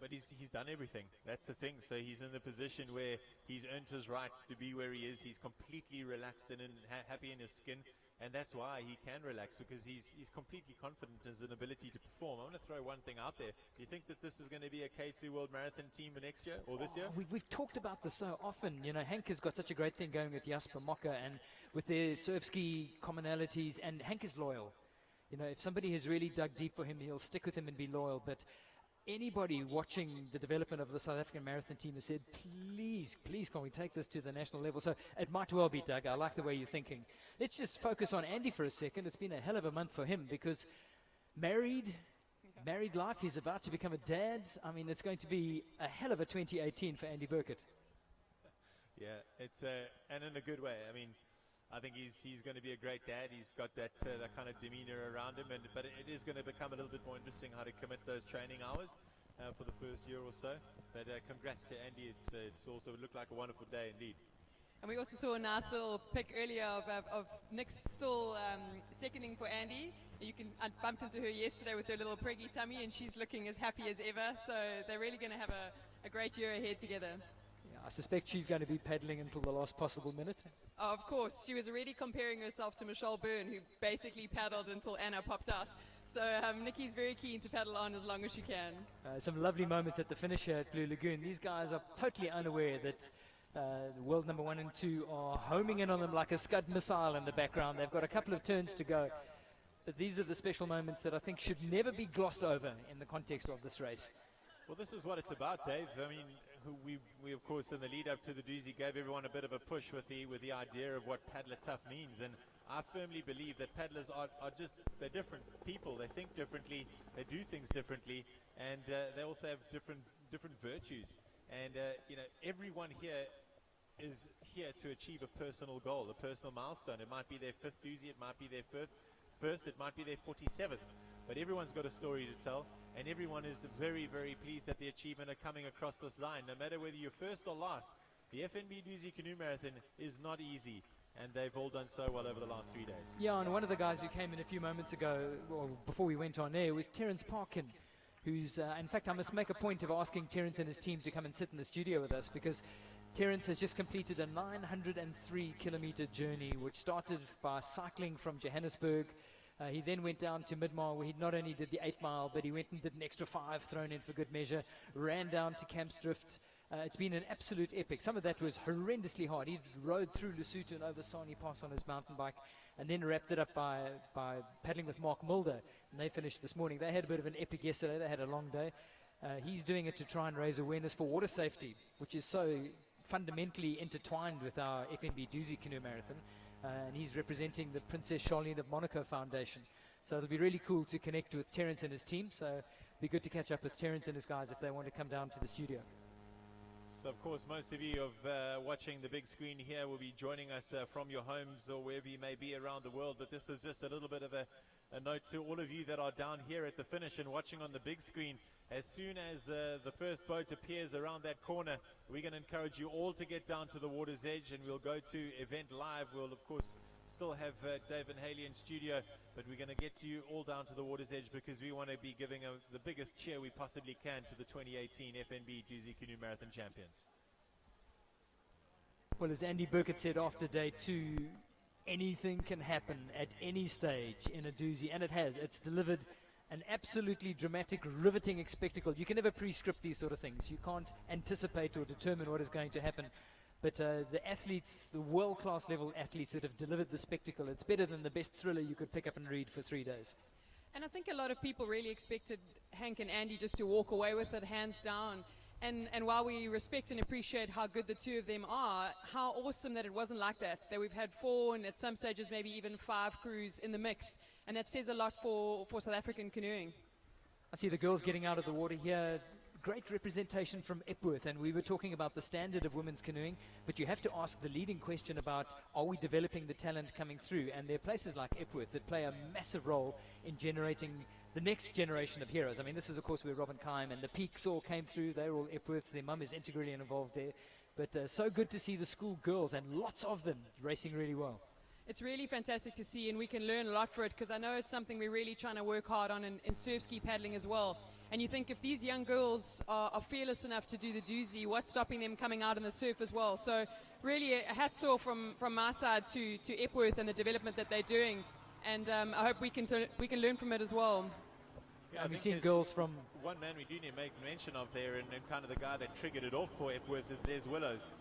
But he's done everything. That's the thing. So he's in the position where he's earned his right to be where he is. He's completely relaxed and happy in his skin. And that's why he can relax, because he's completely confident in his ability to perform. I want to throw one thing out there. Do you think that this is going to be a K2 World Marathon team for next year or this year? We've talked about this so often. You know, Hank has got such a great thing going with Jasper Mocker and with their surf ski commonalities, and Hank is loyal. You know, if somebody has really dug deep for him, he'll stick with him and be loyal. But anybody watching the development of the South African marathon team has said, please, can we take this to the national level? So it might well be, Doug. I like the way you're thinking. Let's just focus on Andy for a second. It's been a hell of a month for him because married life, he's about to become a dad. I mean, it's going to be a hell of a 2018 for Andy Burkett. Yeah, it's and in a good way. I mean, I think he's going to be a great dad. He's got that kind of demeanor around him, but it is going to become a little bit more interesting how to commit those training hours for the first year or so. But congrats to Andy. It's also looked like a wonderful day indeed. And we also saw a nice little pic earlier of Nick still seconding for Andy. I bumped into her yesterday with her little preggy tummy, and she's looking as happy as ever. So they're really going to have a great year ahead together. I suspect she's going to be paddling until the last possible minute. Oh, of course. She was already comparing herself to Michelle Byrne, who basically paddled until Anna popped out. So Nikki's very keen to paddle on as long as she can. Some lovely moments at the finish here at Blue Lagoon. These guys are totally unaware that the world number 1 and 2 are homing in on them like a Scud missile in the background. They've got a couple of turns to go. But these are the special moments that I think should never be glossed over in the context of this race. Well, this is what it's about, Dave. I mean, we of course, in the lead up to the Dusi, gave everyone a bit of a push with the idea of what paddler tough means. And I firmly believe that paddlers are they're different people. They think differently, they do things differently, and they also have different virtues. And you know, everyone here is here to achieve a personal goal, a personal milestone. It might be their 5th Dusi, it might be their first, it might be their 47th. But everyone's got a story to tell, and everyone is very, very pleased at the achievement of coming across this line. No matter whether you're first or last, the FNB Dusi Canoe Marathon is not easy, and they've all done so well over the last 3 days. Yeah, and one of the guys who came in a few moments ago, or before we went on air, was Terence Parkin, who's, in fact, I must make a point of asking Terence and his team to come and sit in the studio with us, because Terence has just completed a 903-kilometer journey, which started by cycling from Johannesburg. He then went down to Midmar, where he not only did the 8 mile, but he went and did an extra 5 thrown in for good measure, ran down to Kampsdrift. It's been an absolute epic. Some of that was horrendously hard. He rode through Lesotho and over Sani Pass on his mountain bike, and then wrapped it up by paddling with Mark Mulder. And they finished this morning. They had a bit of an epic yesterday. They had a long day. He's doing it to try and raise awareness for water safety, which is so fundamentally intertwined with our FNB Dusi Canoe Marathon. And he's representing the Princess Charlene of Monaco Foundation. So it'll be really cool to connect with Terence and his team. So it'll be good to catch up with Terence and his guys if they want to come down to the studio. So, of course, most of you watching the big screen here will be joining us from your homes or wherever you may be around the world. But this is just a little bit of a note to all of you that are down here at the finish and watching on the big screen. As soon as the first boat appears around that corner, we're going to encourage you all to get down to the water's edge, and we'll go to Event Live. We'll, of course, still have Dave and Haley in studio, but we're going to get you all down to the water's edge because we want to be giving the biggest cheer we possibly can to the 2018 FNB Dusi Canoe Marathon champions. Well, as Andy Burkett said after day 2, anything can happen at any stage in a Dusi, and it has. It's delivered an absolutely dramatic, riveting spectacle. You can never pre-script these sort of things. You can't anticipate or determine what is going to happen. But the athletes, the world-class level athletes that have delivered the spectacle, it's better than the best thriller you could pick up and read for 3 days. And I think a lot of people really expected Hank and Andy just to walk away with it hands down. And while we respect and appreciate how good the two of them are, how awesome that it wasn't like that. That we've had 4 and at some stages maybe even 5 crews in the mix. And that says a lot for South African canoeing. I see the girls getting out of the water here. great representation from Epworth, and we were talking about the standard of women's canoeing, but you have to ask the leading question about, are we developing the talent coming through? And there are places like Epworth that play a massive role in generating the next generation of heroes. I mean, this is, of course, where Robin Kime and the Peaks all came through. They're all Epworth. Their mum is integrally involved there. But so good to see the school girls, and lots of them, racing really well. It's really fantastic to see, and we can learn a lot for it, because I know it's something we're really trying to work hard on in surf ski paddling as well. And you think if these young girls are fearless enough to do the Dusi, what's stopping them coming out in the surf as well? So really a hats off from my side to Epworth and the development that they're doing. And I hope we can learn from it as well. Yeah, we've seen girls from... One man we do need to make mention of there, and kind of the guy that triggered it off for Epworth is Les Willows.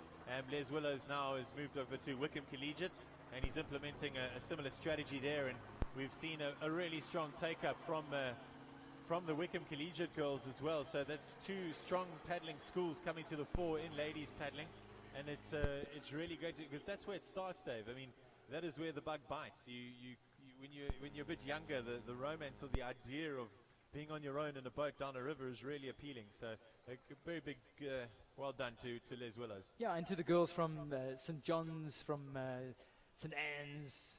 Les Willows now has moved over to Wickham Collegiate, and he's implementing a similar strategy there. And we've seen a really strong take-up from the Wickham Collegiate girls as well. So that's two strong paddling schools coming to the fore in ladies paddling, and it's really great because that's where it starts, Dave. I mean, that is where the bug bites. When you're a bit younger, the romance of the idea of being on your own in a boat down a river is really appealing. So a very big well done to Les Willows. Yeah, and to the girls from St. John's, from St. Anne's,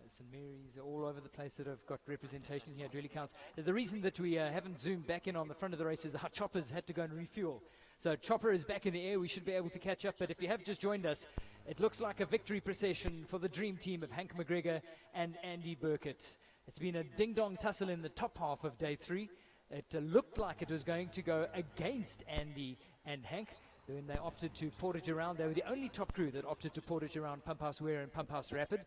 St. Mary's, all over the place that have got representation here. It really counts. The reason that we haven't zoomed back in on the front of the race is that Chopper's had to go and refuel. So Chopper is back in the air. We should be able to catch up. But if you have just joined us, it looks like a victory procession for the dream team of Hank McGregor and Andy Burkett. It's been a ding-dong tussle in the top half of day 3. It looked like it was going to go against Andy and Hank. When they opted to portage around, they were the only top crew that opted to portage around Pump House Weir and Pump House Rapid.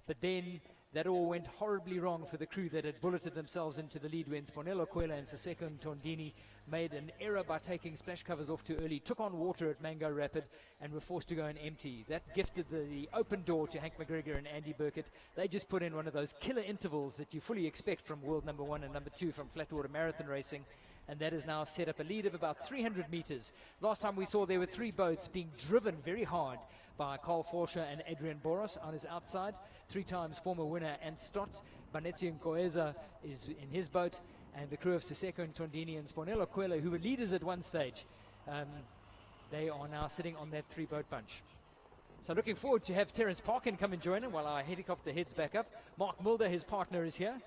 But then that all went horribly wrong for the crew that had bulleted themselves into the lead when Sponello Quella and Siseko Ntondini made an error by taking splash covers off too early, took on water at Mango Rapid, and were forced to go in empty. That gifted the open door to Hank McGregor and Andy Burkett. They just put in one of those killer intervals that you fully expect from world number 1 and number 2 from flatwater marathon racing. And that has now set up a lead of about 300 meters. Last time we saw there were 3 boats being driven very hard by Carl Forscher and Adrian Boros on his outside. 3 times former winner and Stott. Banetsi Nkoeza is in his boat. And the crew of Siseko Ntondini and Sponello Quella, who were leaders at one stage, they are now sitting on that 3-boat bunch. So looking forward to have Terence Parkin come and join him while our helicopter heads back up. Mark Mulder, his partner, is here.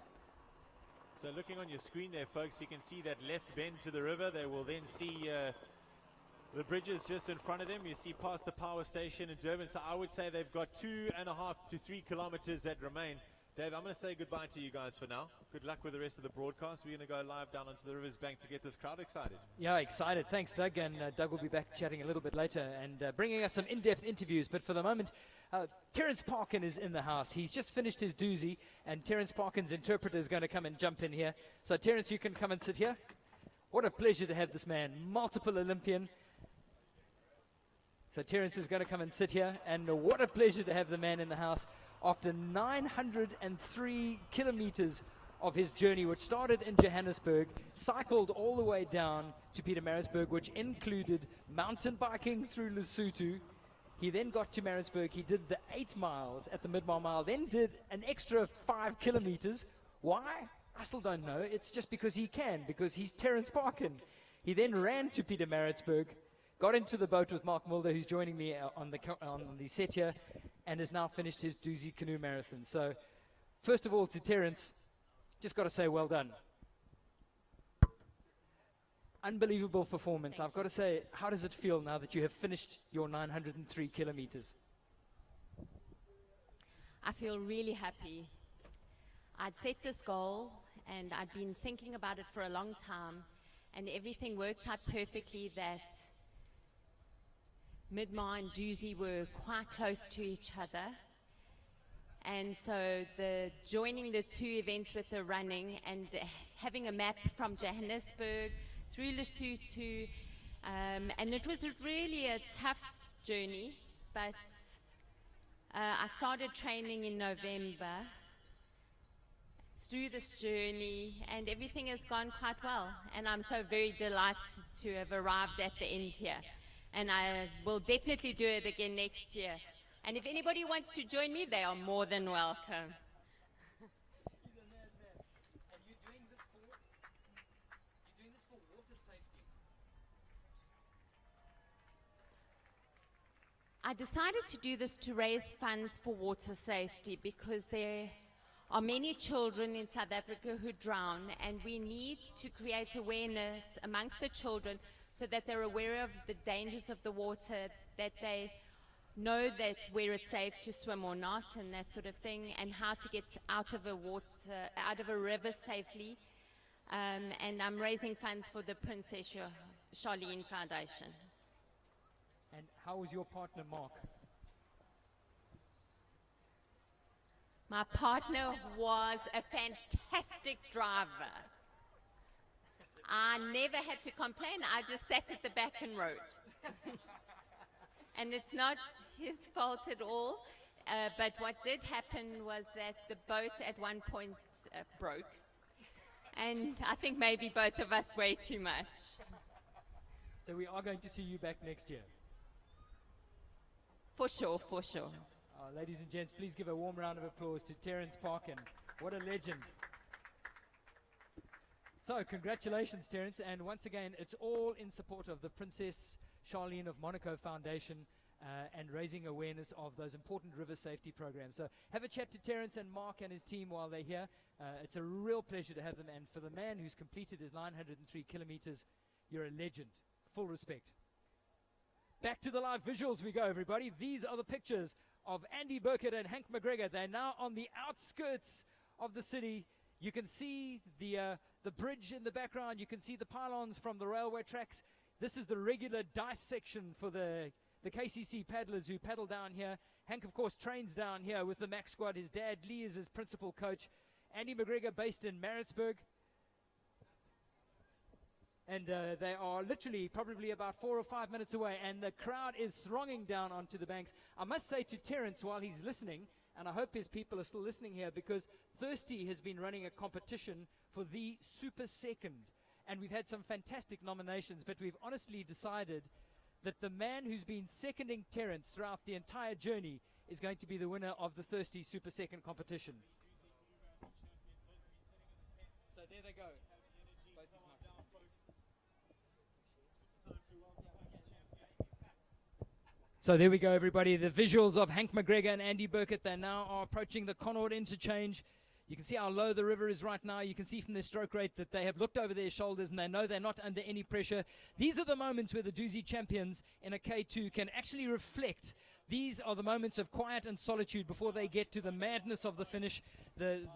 So looking on your screen there, folks, you can see that left bend to the river. They will then see the bridges just in front of them. You see past the power station in Durban. So I would say they've got 2.5 to 3 kilometers that remain. Dave, I'm going to say goodbye to you guys for now. Good luck with the rest of the broadcast. We're going to go live down onto the river's bank to get this crowd excited. Yeah, excited. Thanks, Doug. And Doug will be back chatting a little bit later and bringing us some in-depth interviews. But for the moment, Terence Parkin is in the house. He's just finished his doozy, and Terence Parkin's interpreter is going to come and jump in here. So, Terence, you can come and sit here. What a pleasure to have this man, multiple Olympian. So, Terence is going to come and sit here, and what a pleasure to have the man in the house. After 903 kilometers of his journey, which started in Johannesburg, cycled all the way down to Pietermaritzburg, which included mountain biking through Lesotho. He then got to Maritzburg. He did the 8 miles at the mid-mile mile, then did an extra 5 kilometers. Why? I still don't know. It's just because he can, because he's Terence Parkin. He then ran to Pietermaritzburg, got into the boat with Mark Mulder, who's joining me on the set here, and has now finished his Dusi Canoe Marathon. So, first of all, to Terence, just got to say well done. Unbelievable performance. I've got to say, how does it feel now that you have finished your 903 kilometers? I feel really happy. I'd set this goal, and I'd been thinking about it for a long time, and everything worked out perfectly that Midmar and Dusi were quite close to each other, and so joining the 2 events with the running and having a map from Johannesburg through Lesotho, and it was really a tough journey, but I started training in November through this journey, and everything has gone quite well, and I'm so very delighted to have arrived at the end here. And I will definitely do it again next year. And if anybody wants to join me, they are more than welcome. He's a madman. And you're doing this for water safety. I decided to do this to raise funds for water safety because there are many children in South Africa who drown, and we need to create awareness amongst the children so that they're aware of the dangers of the water, that they know that where it's safe to swim or not and that sort of thing, and how to get out of a river safely. And I'm raising funds for the Princess Charlene Foundation. And how was your partner, Mark? My partner was a fantastic driver. I never had to complain. I just sat at the back and rode. And it's not his fault at all. But what did happen was that the boat at one point broke. And I think maybe both of us way too much. So we are going to see you back next year. For sure, for sure. Ladies and gents, please give a warm round of applause to Terence Parkin. What a legend. So, congratulations, Terence. And once again, it's all in support of the Princess Charlene of Monaco Foundation and raising awareness of those important river safety programs. So, have a chat to Terence and Mark and his team while they're here. It's a real pleasure to have them. And for the man who's completed his 903 kilometers, you're a legend. Full respect. Back to the live visuals we go, everybody. These are the pictures of Andy Burkett and Hank McGregor. They're now on the outskirts of the city. You can see the bridge in the background. You can see the pylons from the railway tracks. This is the regular dice section for the KCC paddlers who paddle down here. Hank, of course, trains down here with the Mac squad. His dad, Lee, is his principal coach. Andy McGregor based in Maritzburg. And they are literally probably about 4 or 5 minutes away, and the crowd is thronging down onto the banks. I must say to Terence while he's listening, and I hope his people are still listening here, because Thirsty has been running a competition for the Super Second, and we've had some fantastic nominations, but we've honestly decided that the man who's been seconding Terence throughout the entire journey is going to be the winner of the Thirsty Super Second competition. So there they go. Both these mics. So there we go, everybody. The visuals of Hank McGregor and Andy Burkett. They now are approaching the Connaught interchange. You can see how low the river is right now. You can see from their stroke rate that they have looked over their shoulders and they know they're not under any pressure. These are the moments where the Dusi champions in a K2 can actually reflect. These are the moments of quiet and solitude before they get to the madness of the finish, the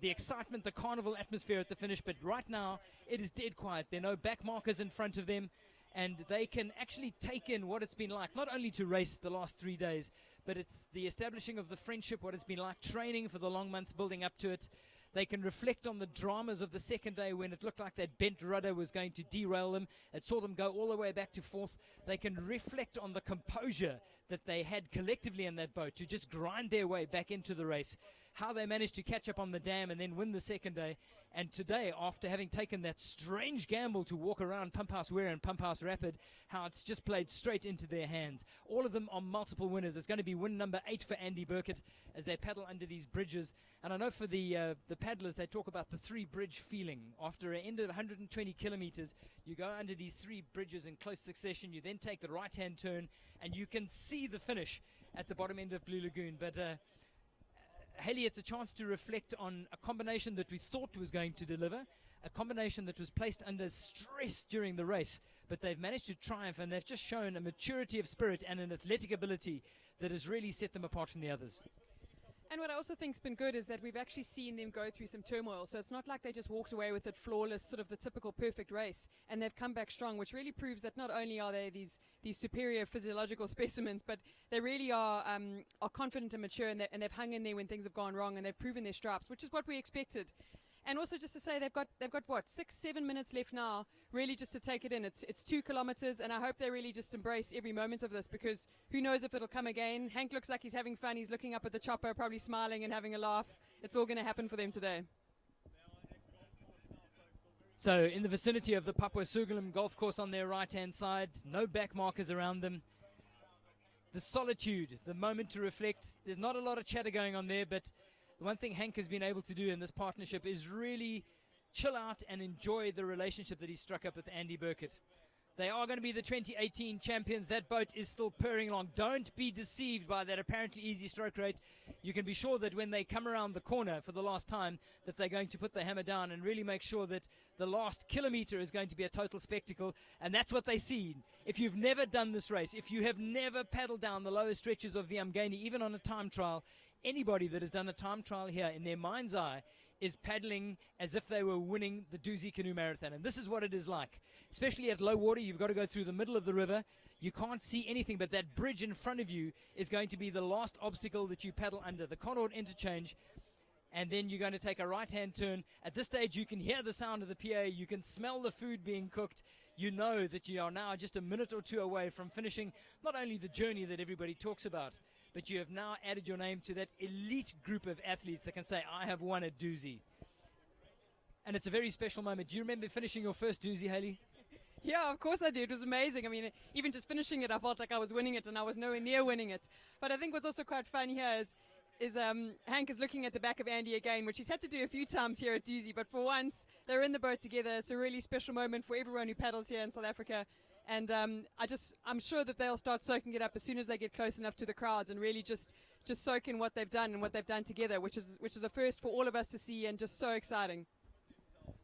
excitement, the carnival atmosphere at the finish. But right now, it is dead quiet. There are no back markers in front of them. And they can actually take in what it's been like, not only to race the last 3 days, but it's the establishing of the friendship, what it's been like training for the long months building up to it. They can reflect on the dramas of the second day when it looked like that bent rudder was going to derail them. It saw them go all the way back to fourth. They can reflect on the composure that they had collectively in that boat to just grind their way back into the race, how they managed to catch up on the dam and then win the second day. And today, after having taken that strange gamble to walk around Pump House Weir and Pump House Rapid, how it's just played straight into their hands. All of them are multiple winners. It's going to be win number 8 for Andy Burkett as they paddle under these bridges. And I know for the paddlers, they talk about the 3-bridge feeling. After an end of 120 kilometers, you go under these 3 bridges in close succession. You then take the right-hand turn, and you can see the finish at the bottom end of Blue Lagoon. But Haley, it's a chance to reflect on a combination that we thought was going to deliver, a combination that was placed under stress during the race, but they've managed to triumph, and they've just shown a maturity of spirit and an athletic ability that has really set them apart from the others. And what I also think's been good is that we've actually seen them go through some turmoil. So it's not like they just walked away with it flawless, sort of the typical perfect race, and they've come back strong, which really proves that not only are they these superior physiological specimens, but they really are confident and mature, and they've hung in there when things have gone wrong, and they've proven their stripes, which is what we expected. And also just to say they've got what, 6-7 minutes left now, really just to take it in. It's 2 kilometers, and I hope they really just embrace every moment of this, because who knows if it'll come again. Hank looks like he's having fun. He's looking up at the chopper, probably smiling and having a laugh. It's all going to happen for them today. So in the vicinity of the Papua Sugalum golf course on their right-hand side, no back markers around them. The solitude, the moment to reflect. There's not a lot of chatter going on there, but the one thing Hank has been able to do in this partnership is really chill out and enjoy the relationship that he struck up with Andy Burkett. They are going to be the 2018 champions. That boat is still purring along. Don't be deceived by that apparently easy stroke rate. You can be sure that when they come around the corner for the last time, that they're going to put the hammer down and really make sure that the last kilometer is going to be a total spectacle. And that's what they see. If you've never done this race, if you have never paddled down the lower stretches of the Umgeni, even on a time trial, anybody that has done a time trial here in their mind's eye is paddling as if they were winning the Dusi Canoe Marathon. And this is what it is like. Especially at low water, you've got to go through the middle of the river. You can't see anything, but that bridge in front of you is going to be the last obstacle that you paddle under, the Connaught interchange. And then you're going to take a right-hand turn. At this stage, you can hear the sound of the PA. You can smell the food being cooked. You know that you are now just a minute or two away from finishing not only the journey that everybody talks about, but you have now added your name to that elite group of athletes that can say, I have won a Dusi. And it's a very special moment. Do you remember finishing your first Dusi, Hayley? Yeah, of course I do. It was amazing. I mean, even just finishing it, I felt like I was winning it, and I was nowhere near winning it. But I think what's also quite fun here is Hank is looking at the back of Andy again, which he's had to do a few times here at Dusi. But for once, they're in the boat together. It's a really special moment for everyone who paddles here in South Africa. And I'm sure that they'll start soaking it up as soon as they get close enough to the crowds and really just soak in what they've done and what they've done together, which is a first for all of us to see and just so exciting.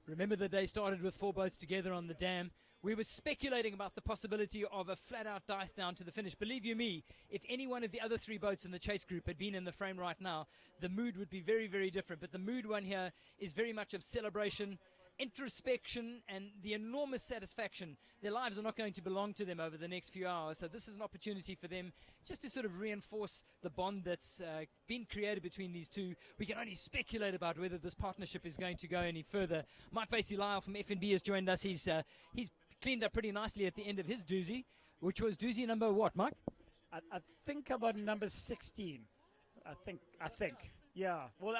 Remember the day started with 4 boats together on the dam. We were speculating about the possibility of a flat-out dice down to the finish. Believe you me, if any one of the other 3 boats in the chase group had been in the frame right now, the mood would be very, very different. But the mood one here is very much of celebration, introspection, and the enormous satisfaction. Their lives are not going to belong to them over the next few hours, so this is an opportunity for them just to sort of reinforce the bond that's been created between these two. We can only speculate about whether this partnership is going to go any further. Mike Vasey-Lyle from FNB has joined us. He's cleaned up pretty nicely at the end of his Dusi, which was Dusi number what, Mike? I think about number 16. I think. Yeah. Well,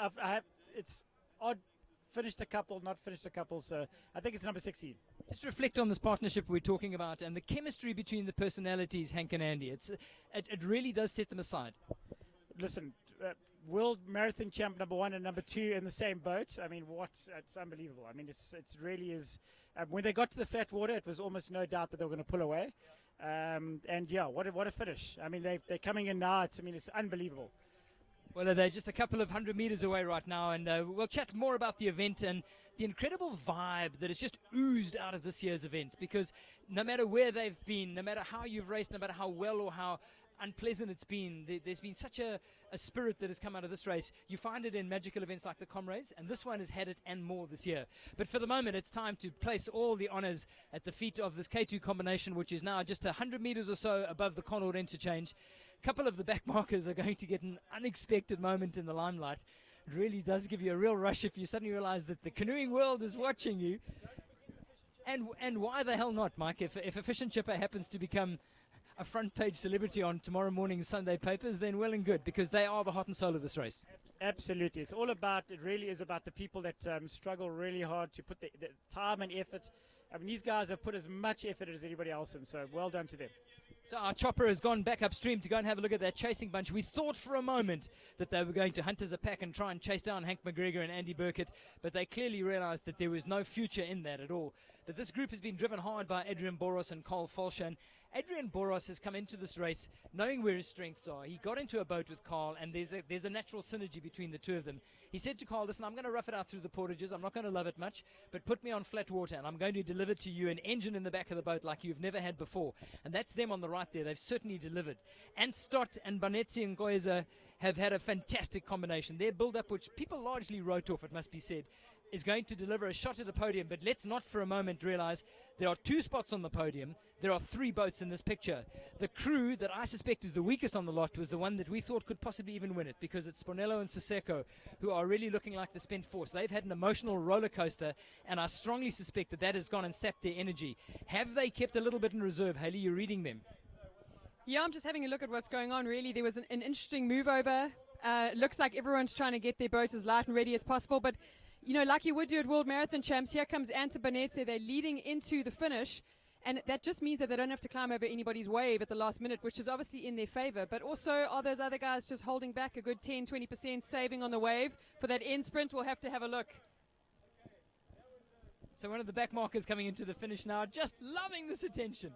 it's odd. Finished a couple, not finished a couple, so I think it's number 16. Just reflect on this partnership we're talking about and the chemistry between the personalities, Hank and Andy. It really does set them aside. Listen, world marathon champ number 1 and number 2 in the same boat. I mean, it's unbelievable. I mean, it really is. When they got to the flat water, it was almost no doubt that they were going to pull away. And yeah, what a finish. I mean, they're coming in now. It's unbelievable. Well, they're just a couple of 100 meters away right now, and we'll chat more about the event and the incredible vibe that has just oozed out of this year's event, because no matter where they've been, no matter how you've raced, no matter how well or how unpleasant it's been, there's been such a spirit that has come out of this race. You find it in magical events like the Comrades, and this one has had it and more this year. But for the moment, it's time to place all the honors at the feet of this K2 combination, which is now just 100 meters or so above the Connaught interchange. A couple of the back markers are going to get an unexpected moment in the limelight. It really does give you a real rush if you suddenly realize that the canoeing world is watching you. And why the hell not, Mike? If a fish and chipper happens to become a front page celebrity on tomorrow morning's Sunday papers, then well and good, because they are the heart and soul of this race. Absolutely. It really is about the people that struggle really hard to put the time and effort. I mean, these guys have put as much effort as anybody else in, so well done to them. So our chopper has gone back upstream to go and have a look at that chasing bunch. We thought for a moment that they were going to hunt as a pack and try and chase down Hank McGregor and Andy Burkett, but they clearly realized that there was no future in that at all. But this group has been driven hard by Adrian Boros and Carl Falshan. Adrian Boros has come into this race knowing where his strengths are. He got into a boat with Carl, and there's a natural synergy between the two of them. He said to Carl, listen, I'm going to rough it out through the portages. I'm not going to love it much, but put me on flat water, and I'm going to deliver to you an engine in the back of the boat like you've never had before. And that's them on the right there. They've certainly delivered. And Stott and Banetsi and Ngoeza have had a fantastic combination. Their build-up, which people largely wrote off, it must be said, is going to deliver a shot at the podium. But let's not for a moment realize there are 2 spots on the podium. There are 3 boats in this picture. The crew that I suspect is the weakest on the lot was the one that we thought could possibly even win it, because it's Bonello and Siseko who are really looking like the spent force. They've had an emotional roller coaster, and I strongly suspect that has gone and sapped their energy. Have they kept a little bit in reserve? Hayley, you're reading them. Yeah, I'm just having a look at what's going on, really. There was an interesting move over. Looks like everyone's trying to get their boats as light and ready as possible, but you know, like you would do at World Marathon Champs, here comes Ante Banetsi. They're leading into the finish, and that just means that they don't have to climb over anybody's wave at the last minute, which is obviously in their favor. But also, are those other guys just holding back a good 10-20% saving on the wave for that end sprint? We'll have to have a look. So one of the back markers coming into the finish now, just loving this attention.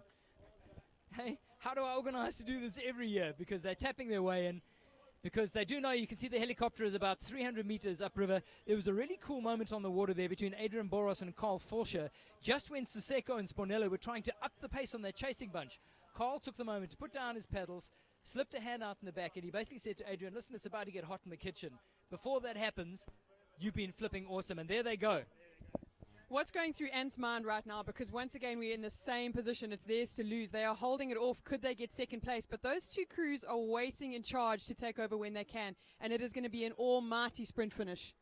Hey, how do I organize to do this every year? Because they're tapping their way in. Because they do know, you can see the helicopter is about 300 meters upriver. There was a really cool moment on the water there between Adrian Boros and Carl Fulscher, just when Siseko and Spornello were trying to up the pace on their chasing bunch. Carl took the moment to put down his paddles, slipped a hand out in the back, and he basically said to Adrian, listen, it's about to get hot in the kitchen. Before that happens, you've been flipping awesome. And there they go. What's going through Ant's mind right now? Because once again, we're in the same position. It's theirs to lose. They are holding it off. Could they get second place? But those two crews are waiting in charge to take over when they can. And it is going to be an almighty sprint finish.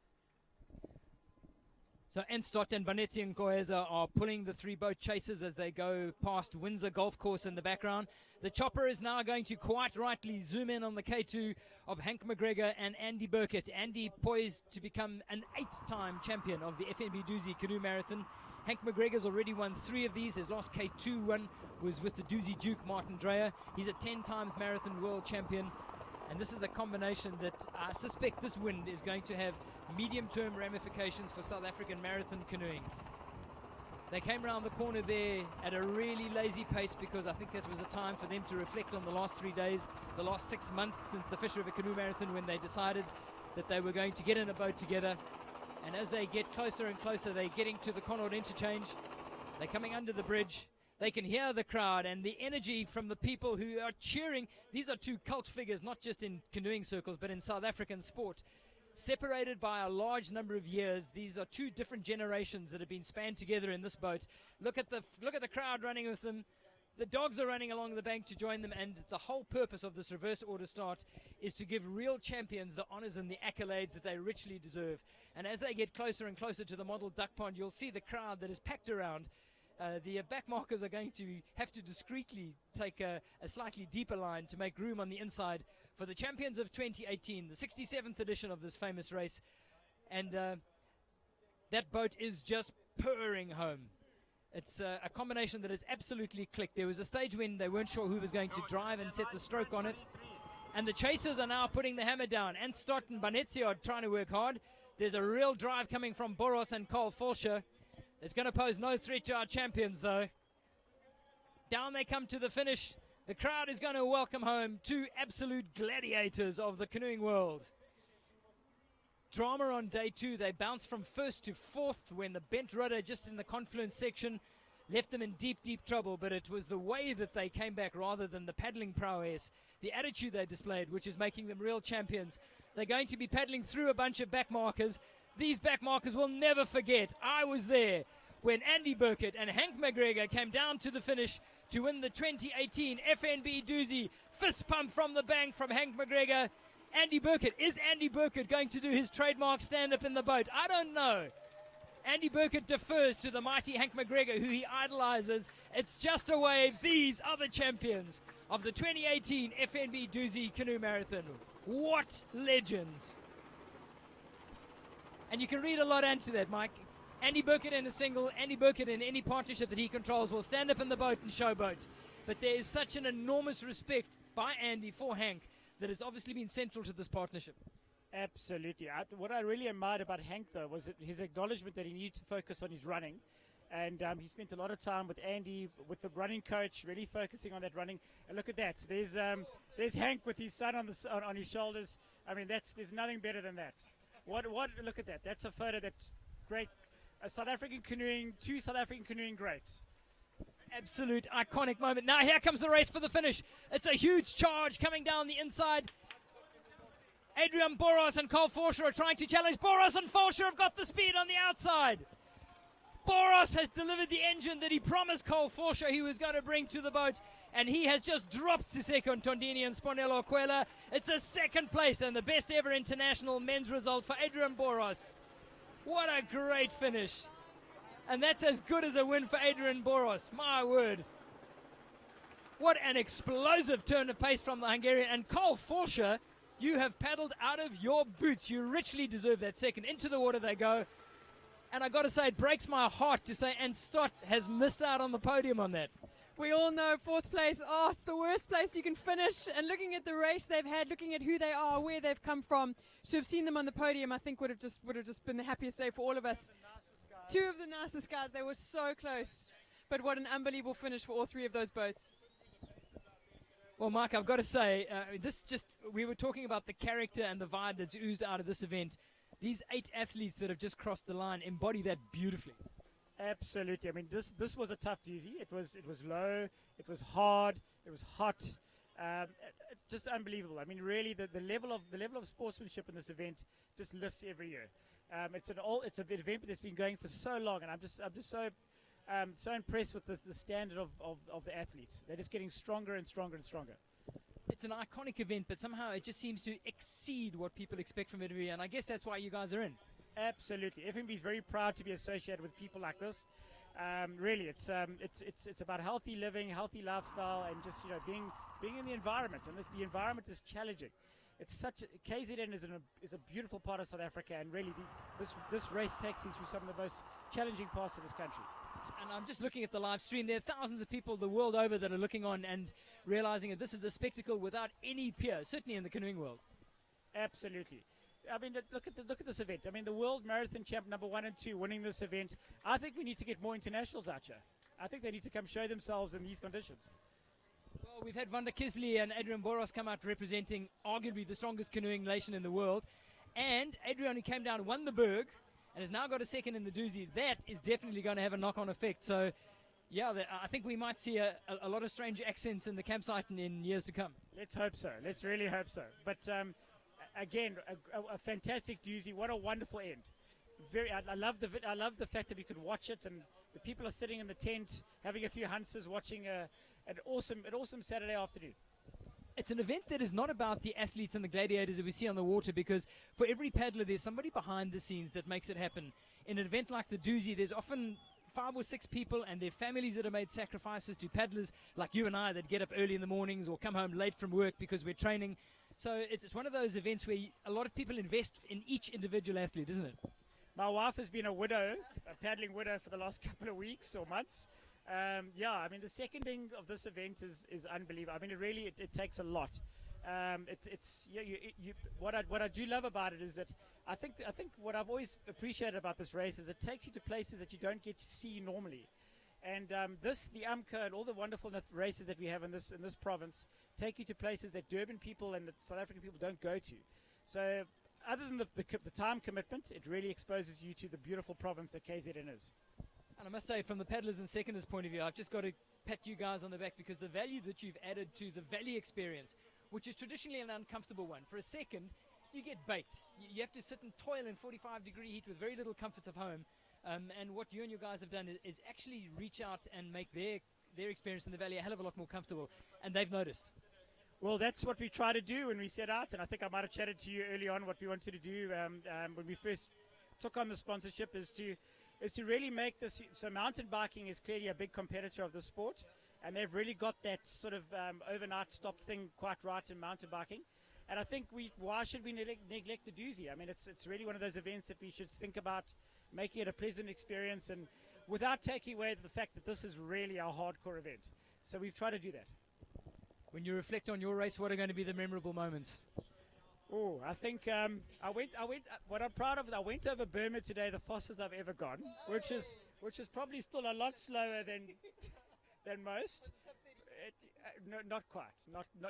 So Enstott and Banetti and Koeza are pulling the three boat chasers as they go past Windsor Golf Course in the background. The chopper is now going to quite rightly zoom in on the K2 of Hank McGregor and Andy Burkett. Andy poised to become an 8-time champion of the FNB Dusi Canoe Marathon. Hank McGregor's already won 3 of these. His last K2 one was with the Dusi Duke, Martin Dreyer. He's a 10 times marathon world champion. And this is a combination that I suspect this win is going to have medium-term ramifications for South African marathon canoeing. They came around the corner there at a really lazy pace because I think that was a time for them to reflect on the last 3 days, the last 6 months since the Fish River Canoe Marathon, when they decided that they were going to get in a boat together. And as they get closer and closer, they're getting to the Connaught interchange. They're coming under the bridge. They can hear the crowd and the energy from the people who are cheering. These are two cult figures, not just in canoeing circles, but in South African sport. Separated by a large number of years, these are two different generations that have been spanned together in this boat. Look at the crowd running with them. The dogs are running along the bank to join them, and the whole purpose of this reverse order start is to give real champions the honors and the accolades that they richly deserve. And as they get closer and closer to the model duck pond, you'll see the crowd that is packed around. The back markers are going to have to discreetly take a slightly deeper line to make room on the inside for the champions of 2018, the 67th edition of this famous race. And that boat is just purring home. It's a combination that has absolutely clicked. There was a stage when they weren't sure who was going to drive and set the stroke on it. And the chasers are now putting the hammer down. And Stott and Banetti are trying to work hard. There's a real drive coming from Boros and Carl Fulscher. It's going to pose no threat to our champions, though. Down they come to the finish. The crowd is going to welcome home two absolute gladiators of the canoeing world. Drama on day 2. They bounced from first to fourth when the bent rudder just in the confluence section left them in deep, deep trouble. But it was the way that they came back rather than the paddling prowess, the attitude they displayed, which is making them real champions. They're going to be paddling through a bunch of back markers. These back markers will never forget. I was there when Andy Burkett and Hank McGregor came down to the finish to win the 2018 FNB Dusi. Fist pump from the bank from Hank McGregor. Andy Burkett. Is Andy Burkett going to do his trademark stand-up in the boat? I don't know. Andy Burkett defers to the mighty Hank McGregor, who he idolizes. It's just a wave. These are the champions of the 2018 FNB Dusi Canoe Marathon. What legends. And you can read a lot into that, Mike. Andy Burkett in a single, Andy Burkett in any partnership that he controls will stand up in the boat and showboat. But there is such an enormous respect by Andy for Hank that has obviously been central to this partnership. Absolutely. What I really admired about Hank, though, was his acknowledgement that he needed to focus on his running. And he spent a lot of time with Andy, with the running coach, really focusing on that running. And look at that. There's Hank with his son on his shoulders. I mean, there's nothing better than that. Look at that. That's a photo that's great. Two South African canoeing greats. Absolute iconic moment. Now here comes the race for the finish. It's a huge charge coming down the inside. Adrian Boros and Carl Fulscher are trying to challenge. Boros and Fulscher have got the speed on the outside. Boros has delivered the engine that he promised Carl Fulscher he was going to bring to the boat, and he has just dropped Siseko Ntondini and Spornello Aquela. It's a second place and the best ever international men's result for Adrian Boros. What a great finish. And that's as good as a win for Adrian Boros. My word. What an explosive turn of pace from the Hungarian. And Carl Fulscher, you have paddled out of your boots. You richly deserve that second. Into the water they go. And I got to say, it breaks my heart to say Stott has missed out on the podium on that. We all know fourth place, it's the worst place you can finish. And looking at the race they've had, looking at who they are, where they've come from, to have seen them on the podium, I think would have just been the happiest day for all of us. Two of the nicest guys. They were so close. But what an unbelievable finish for all three of those boats. Well, Mark, I've got to say, we were talking about the character and the vibe that's oozed out of this event. These 8 athletes that have just crossed the line embody that beautifully. Absolutely. I mean, this was a tough Dusi. It was low, it was hard, it was hot, just unbelievable. I mean, really, the level of sportsmanship in this event just lifts every year. It's an event that's been going for so long, and I'm just so impressed with the standard of the athletes. They're just getting stronger and stronger and stronger. It's an iconic event, but somehow it just seems to exceed what people expect from it every year, and I guess that's why you guys are in. Absolutely. FNB is very proud to be associated with people like this. Really, it's about healthy living, healthy lifestyle, and just being in the environment. And the environment is challenging. KZN is a beautiful part of South Africa, and really this race takes you through some of the most challenging parts of this country. And I'm just looking at the live stream. There are thousands of people the world over that are looking on and realizing that this is a spectacle without any peer, certainly in the canoeing world. Absolutely. I mean, look at this event. I mean, the world marathon champ number 1 and 2 winning this event. I think we need to get more internationals out here. I think they need to come show themselves in these conditions. Well, we've had Vanda Kisley and Adrian Boros come out representing arguably the strongest canoeing nation in the world. And Adrian, who came down and won the Berg and has now got a second in the Dusi, that is definitely going to have a knock-on effect. So, yeah, I think we might see a lot of strange accents in the campsite in years to come. Let's hope so. Let's really hope so. But again, a fantastic Dusi. What a wonderful end. I love the fact that we could watch it, and the people are sitting in the tent having a few hunts, watching an awesome Saturday afternoon. It's an event that is not about the athletes and the gladiators that we see on the water, because for every paddler there's somebody behind the scenes that makes it happen. In an event like the Dusi, there's often 5 or 6 people and their families that have made sacrifices to paddlers like you and I that get up early in the mornings or come home late from work because we're training. So it's one of those events where a lot of people invest in each individual athlete, isn't it? My wife has been a paddling widow for the last couple of weeks or months. I mean, the seconding of this event is unbelievable. I mean, it takes a lot. What I do love about it is that I think what I've always appreciated about this race is it takes you to places that you don't get to see normally. And the UMCA and all the wonderful races that we have in this province take you to places that Durban people and the South African people don't go to. So other than the time commitment, it really exposes you to the beautiful province that KZN is. And I must say, from the paddlers and seconders point of view, I've just got to pat you guys on the back, because the value that you've added to the valley experience, which is traditionally an uncomfortable one. For a second, you get baked. You have to sit and toil in 45-degree heat with very little comforts of home. And what you and your guys have done is actually reach out and make their experience in the valley a hell of a lot more comfortable. And they've noticed. Well, that's what we try to do when we set out. And I think I might have chatted to you early on what we wanted to do when we first took on the sponsorship is to really make this. So mountain biking is clearly a big competitor of the sport. And they've really got that sort of overnight stop thing quite right in mountain biking. And I think why should we neglect the Dusi? I mean, it's really one of those events that we should think about making it a pleasant experience, and without taking away the fact that this is really a hardcore event. So we've tried to do that. When you reflect on your race, what are going to be the memorable moments? Oh, I think what I'm proud of is I went over Burma today, the fastest I've ever gone, which is probably still a lot slower than most. No, not quite,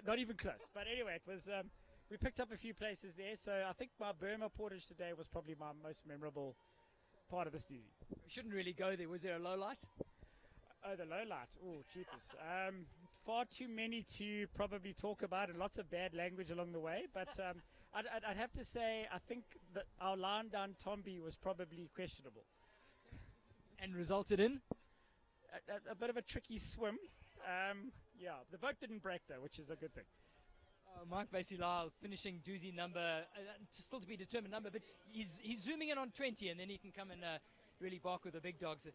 not even close. But anyway, it was. We picked up a few places there, so I think my Burma portage today was probably my most memorable part of this Dusi. We shouldn't really go there. Was there a low light? Oh, the low light. Oh, cheapest. Far too many to probably talk about, and lots of bad language along the way. But I'd have to say, I think that our line down Tombi was probably questionable. And resulted in? A bit of a tricky swim. The boat didn't break though, which is a good thing. Mark Basilal finishing Dusi number, still to be determined number, but he's zooming in on 20, and then he can come and really bark with the big dogs.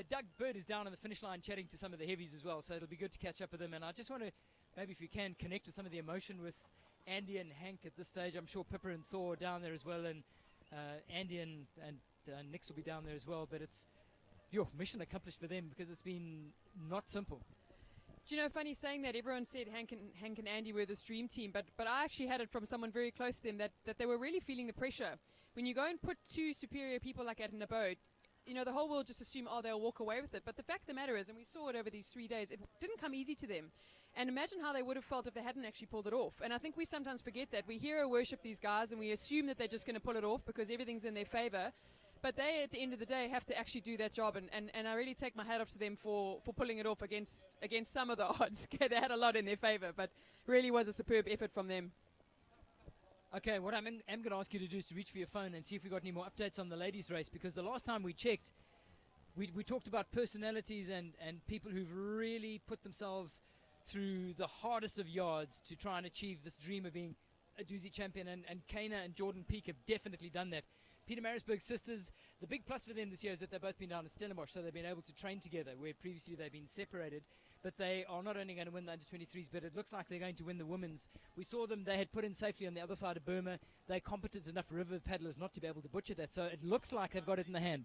Doug Bird is down on the finish line chatting to some of the heavies as well, so it'll be good to catch up with them. And I just want to, maybe if you can, connect with some of the emotion with Andy and Hank at this stage. I'm sure Pippa and Thor are down there as well, and Andy and Nix will be down there as well. But it's your mission accomplished for them, because it's been not simple. Do you know, funny saying that, everyone said Hank and Andy were this dream team, but I actually had it from someone very close to them that they were really feeling the pressure. When you go and put two superior people like that in a boat, the whole world just assume, they'll walk away with it. But the fact of the matter is, and we saw it over these 3 days, it didn't come easy to them. And imagine how they would have felt if they hadn't actually pulled it off. And I think we sometimes forget that. We hero worship these guys and we assume that they're just going to pull it off because everything's in their favor. But they, at the end of the day, have to actually do that job. And I really take my hat off to them for pulling it off against some of the odds. They had a lot in their favor, but really was a superb effort from them. Okay, what I'm going to ask you to do is to reach for your phone and see if we got any more updates on the ladies' race, because the last time we checked, we talked about personalities and people who've really put themselves through the hardest of yards to try and achieve this dream of being a Dusi champion, and Kana and Jordan Peak have definitely done that. Peter Marisburg's sisters, the big plus for them this year is that they've both been down at Stellenbosch, so they've been able to train together, where previously they've been separated. But they are not only going to win the under-23s, but it looks like they're going to win the women's. We saw them, they had put in safely on the other side of Burma. They're competent enough river paddlers not to be able to butcher that, so it looks like they've got it in the hand.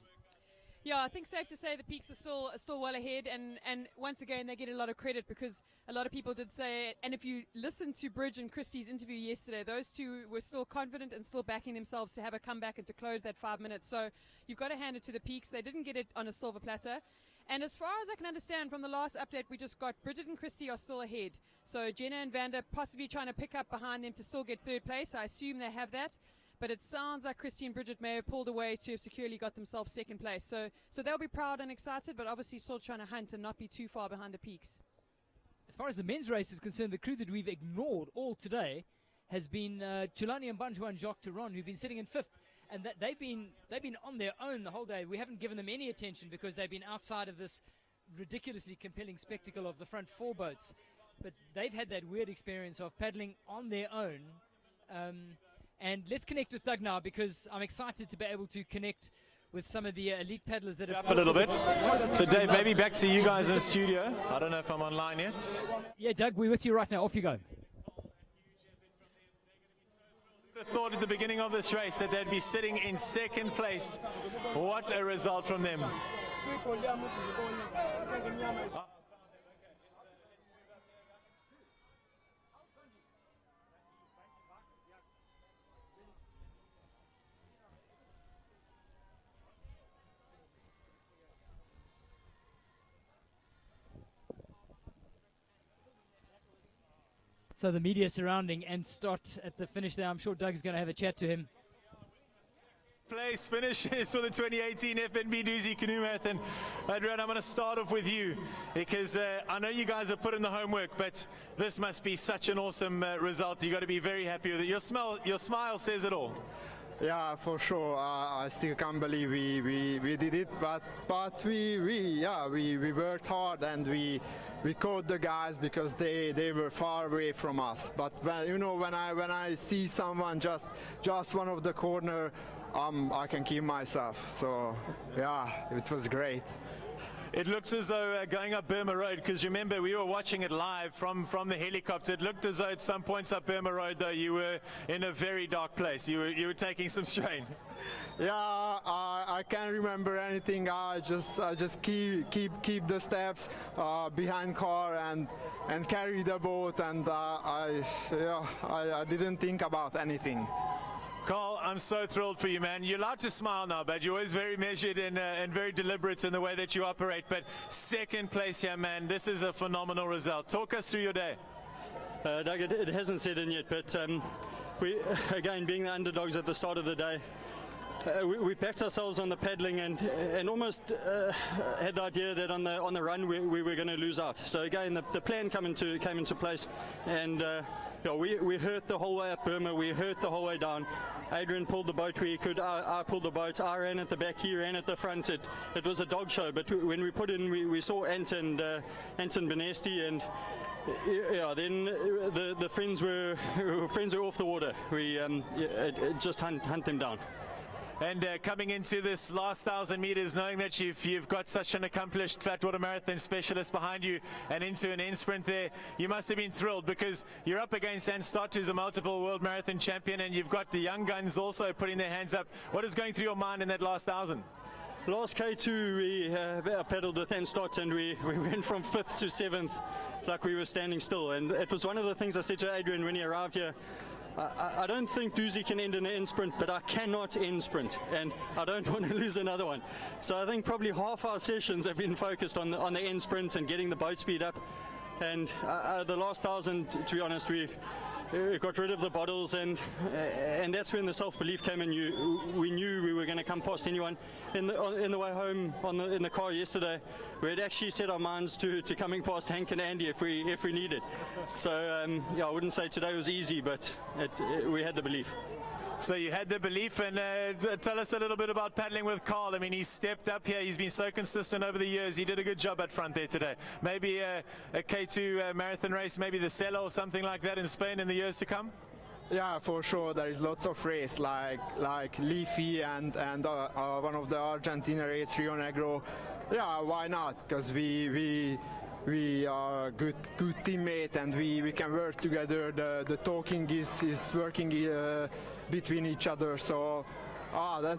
Yeah, I think safe to say the Peaks are still well ahead, and once again they get a lot of credit because a lot of people did say, and if you listen to Bridge and Christie's interview yesterday, those two were still confident and still backing themselves to have a comeback and to close that 5 minutes. So you've got to hand it to the Peaks. They didn't get it on a silver platter. And as far as I can understand from the last update we just got, Bridget and Christie are still ahead. So Jenna and Vanda possibly trying to pick up behind them to still get third place. I assume they have that. But it sounds like Christie and Bridget may have pulled away to have securely got themselves second place. So they'll be proud and excited, but obviously still trying to hunt and not be too far behind the Peaks. As far as the men's race is concerned, the crew that we've ignored all today has been Tulani Mbanjwa and Jacques Turon, who've been sitting in fifth. And they've been on their own the whole day. We haven't given them any attention because they've been outside of this ridiculously compelling spectacle of the front four boats. But they've had that weird experience of paddling on their own. And let's connect with Doug now, because I'm excited to be able to connect with some of the elite paddlers that have... Up a little bit. So Dave, maybe back to you guys in the studio. I don't know if I'm online yet. Yeah, Doug, we're with you right now. Off you go. Thought at the beginning of this race that they'd be sitting in second place. What a result from them. So the media surrounding and start at the finish there. I'm sure Doug's going to have a chat to him. Place finishes for the 2018 FNB Dusi Canoe Marathon. Adrian, I'm going to start off with you because I know you guys have put in the homework, but this must be such an awesome result. You've got to be very happy with it. Your smile says it all. Yeah, for sure. I still can't believe we did it, but we worked hard and we caught the guys because they were far away from us. But when I see someone just one of the corner, I can keep myself. So yeah, it was great. It looks as though going up Burma Road, because remember we were watching it live from the helicopter. It looked as though at some points up Burma Road though you were in a very dark place. You were taking some strain. Yeah, I can't remember anything. I just keep the steps behind car and carry the boat, and I didn't think about anything. Carl, I'm so thrilled for you, man. You're allowed to smile now, but you're always very measured and very deliberate in the way that you operate. But second place here, man, this is a phenomenal result. Talk us through your day. Doug, it hasn't set in yet, but we, again, being the underdogs at the start of the day, we backed ourselves on the paddling and almost had the idea that on the run we were going to lose out. So again, the plan came into place, and we hurt the whole way up Burma. We hurt the whole way down. Adrian pulled the boat where he could. I pulled the boat. I ran at the back. He ran at the front. It was a dog show. But when we put in, we saw Anton Benesti, and then the friends were off the water. We just hunt them down. And coming into this last 1,000 meters, knowing that you've got such an accomplished flatwater marathon specialist behind you and into an end sprint there, you must have been thrilled because you're up against Ann Stott, who's a multiple world marathon champion, and you've got the young guns also putting their hands up. What is going through your mind in that last 1,000? Last K2, we paddled with Ann Stott, and we went from 5th to 7th like we were standing still. And it was one of the things I said to Adrian when he arrived here. I don't think Dusi can end in an end sprint, but I cannot end sprint, and I don't want to lose another one. So I think probably half our sessions have been focused on the end sprint and getting the boat speed up. And the last 1,000, to be honest, we got rid of the bottles, and that's when the self-belief came in. We knew we were going to come past anyone. In the way home in the car yesterday, we had actually set our minds to coming past Hank and Andy if we needed. So yeah, I wouldn't say today was easy, but we had the belief. So you had the belief, and tell us a little bit about paddling with Carl. I mean, he's stepped up here. He's been so consistent over the years. He did a good job at front there today. Maybe a K2 marathon race, maybe the Sella or something like that in Spain in the years to come? Yeah, for sure. There is lots of race like Leafy and one of the Argentina race, Rio Negro. Yeah, why not? Because we are good teammate, and we can work together. The talking is working between each other, so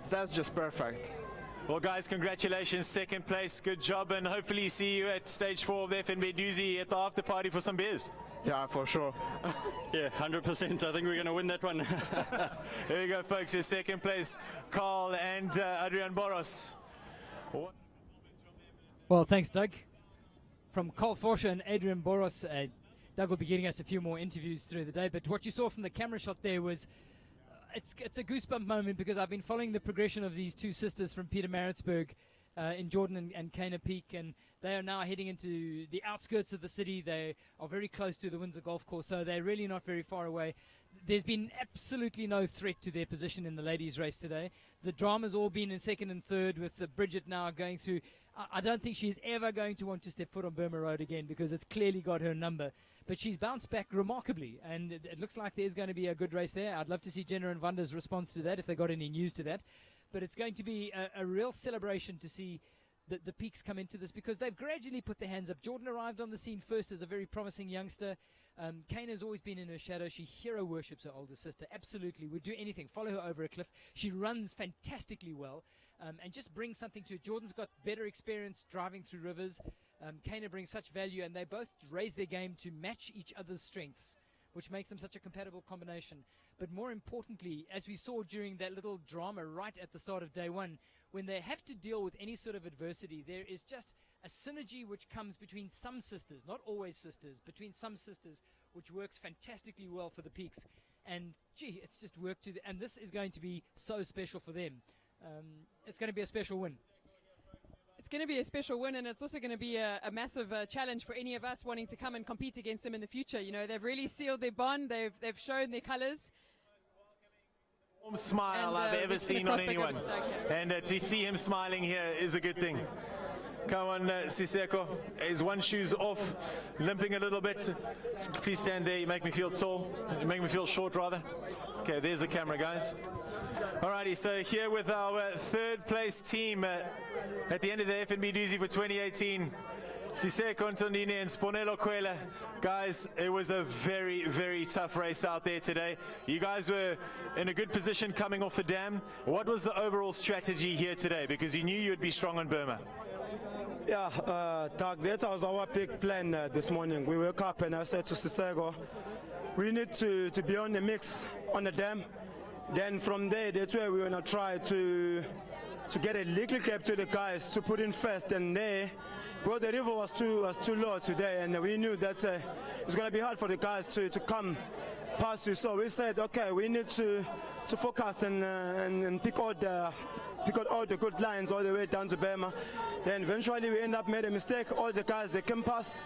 that's just perfect. Well, guys, congratulations, second place, good job, and hopefully see you at stage 4 of the FNB Dusi at the after party for some beers. Yeah, for sure. Yeah, 100%. I think we're going to win that one. There you go, folks. Your second place, Carl and Adrian Boros. Well, thanks, Doug. From Carl Forscher and Adrian Boros, Doug will be getting us a few more interviews through the day, but what you saw from the camera shot there was it's a goosebump moment, because I've been following the progression of these two sisters from Pietermaritzburg in Jordan and Kana Peak, and they are now heading into the outskirts of the city. They are very close to the Windsor Golf Course, so they're really not very far away. There's been absolutely no threat to their position in the ladies' race today. The drama's all been in second and third, with Bridget now going through. I don't think she's ever going to want to step foot on Burma Road again, because it's clearly got her number. But she's bounced back remarkably, and it looks like there's going to be a good race there. I'd love to see Jenna and Vanda's response to that, if they got any news to that. But it's going to be a real celebration to see the Peaks come into this, because they've gradually put their hands up. Jordan arrived on the scene first as a very promising youngster. Kane has always been in her shadow. She hero worships her older sister. Absolutely. Would do anything. Follow her over a cliff. She runs fantastically well, and just brings something to it. Jordan's got better experience driving through rivers. Kana brings such value, and they both raise their game to match each other's strengths, which makes them such a compatible combination. But more importantly, as we saw during that little drama right at the start of day one, when they have to deal with any sort of adversity, there is just a synergy which comes between some sisters, not always sisters, between some sisters, which works fantastically well for the Peaks. And gee, it's just worked and this is going to be so special for them. It's going to be a special win. It's going to be a special win, and it's also going to be a massive challenge for any of us wanting to come and compete against them in the future. You know, they've really sealed their bond. They've shown their colours. Smile I've ever seen on anyone, and to see him smiling here is a good thing. Come on, Siseko. His one shoe's off, limping a little bit. Please stand there. You make me feel tall. You make me feel short, rather. Okay, there's the camera, guys. Alrighty, so here with our third place team at the end of the FNB Dusi for 2018. Siseko Ntondine and Sponelo Kwela. Guys, it was a very, very tough race out there today. You guys were in a good position coming off the dam. What was the overall strategy here today? Because you knew you would be strong on Burma. Yeah, Doug, that was our big plan this morning. We woke up and I said to Siseko, we need to be on the mix on the dam. Then from there, that's where we're going to try to get a little gap to the guys to put in first, and there, well, the river was too low today, and we knew that it's going to be hard for the guys to come past you. So we said, okay, we need to focus and pick out all the good lines all the way down to Burma. Then eventually we end up made a mistake. All the guys, they came past.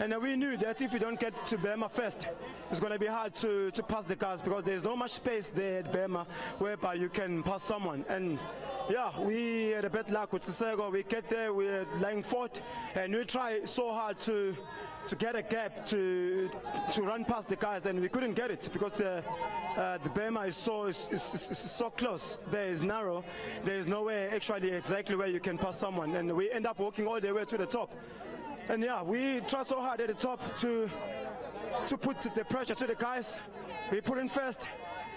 And we knew that if we don't get to Burma first, it's going to be hard to pass the cars, because there's not much space there at Burma whereby you can pass someone. And yeah, we had a bad luck with Siseko. We get there, we're lying fourth, and we try so hard to get a gap to run past the guys, and we couldn't get it because the Burma is so close. There is narrow. There is no way actually exactly where you can pass someone, and we end up walking all the way to the top. And yeah, we try so hard at the top to put the pressure to the guys. We put in first,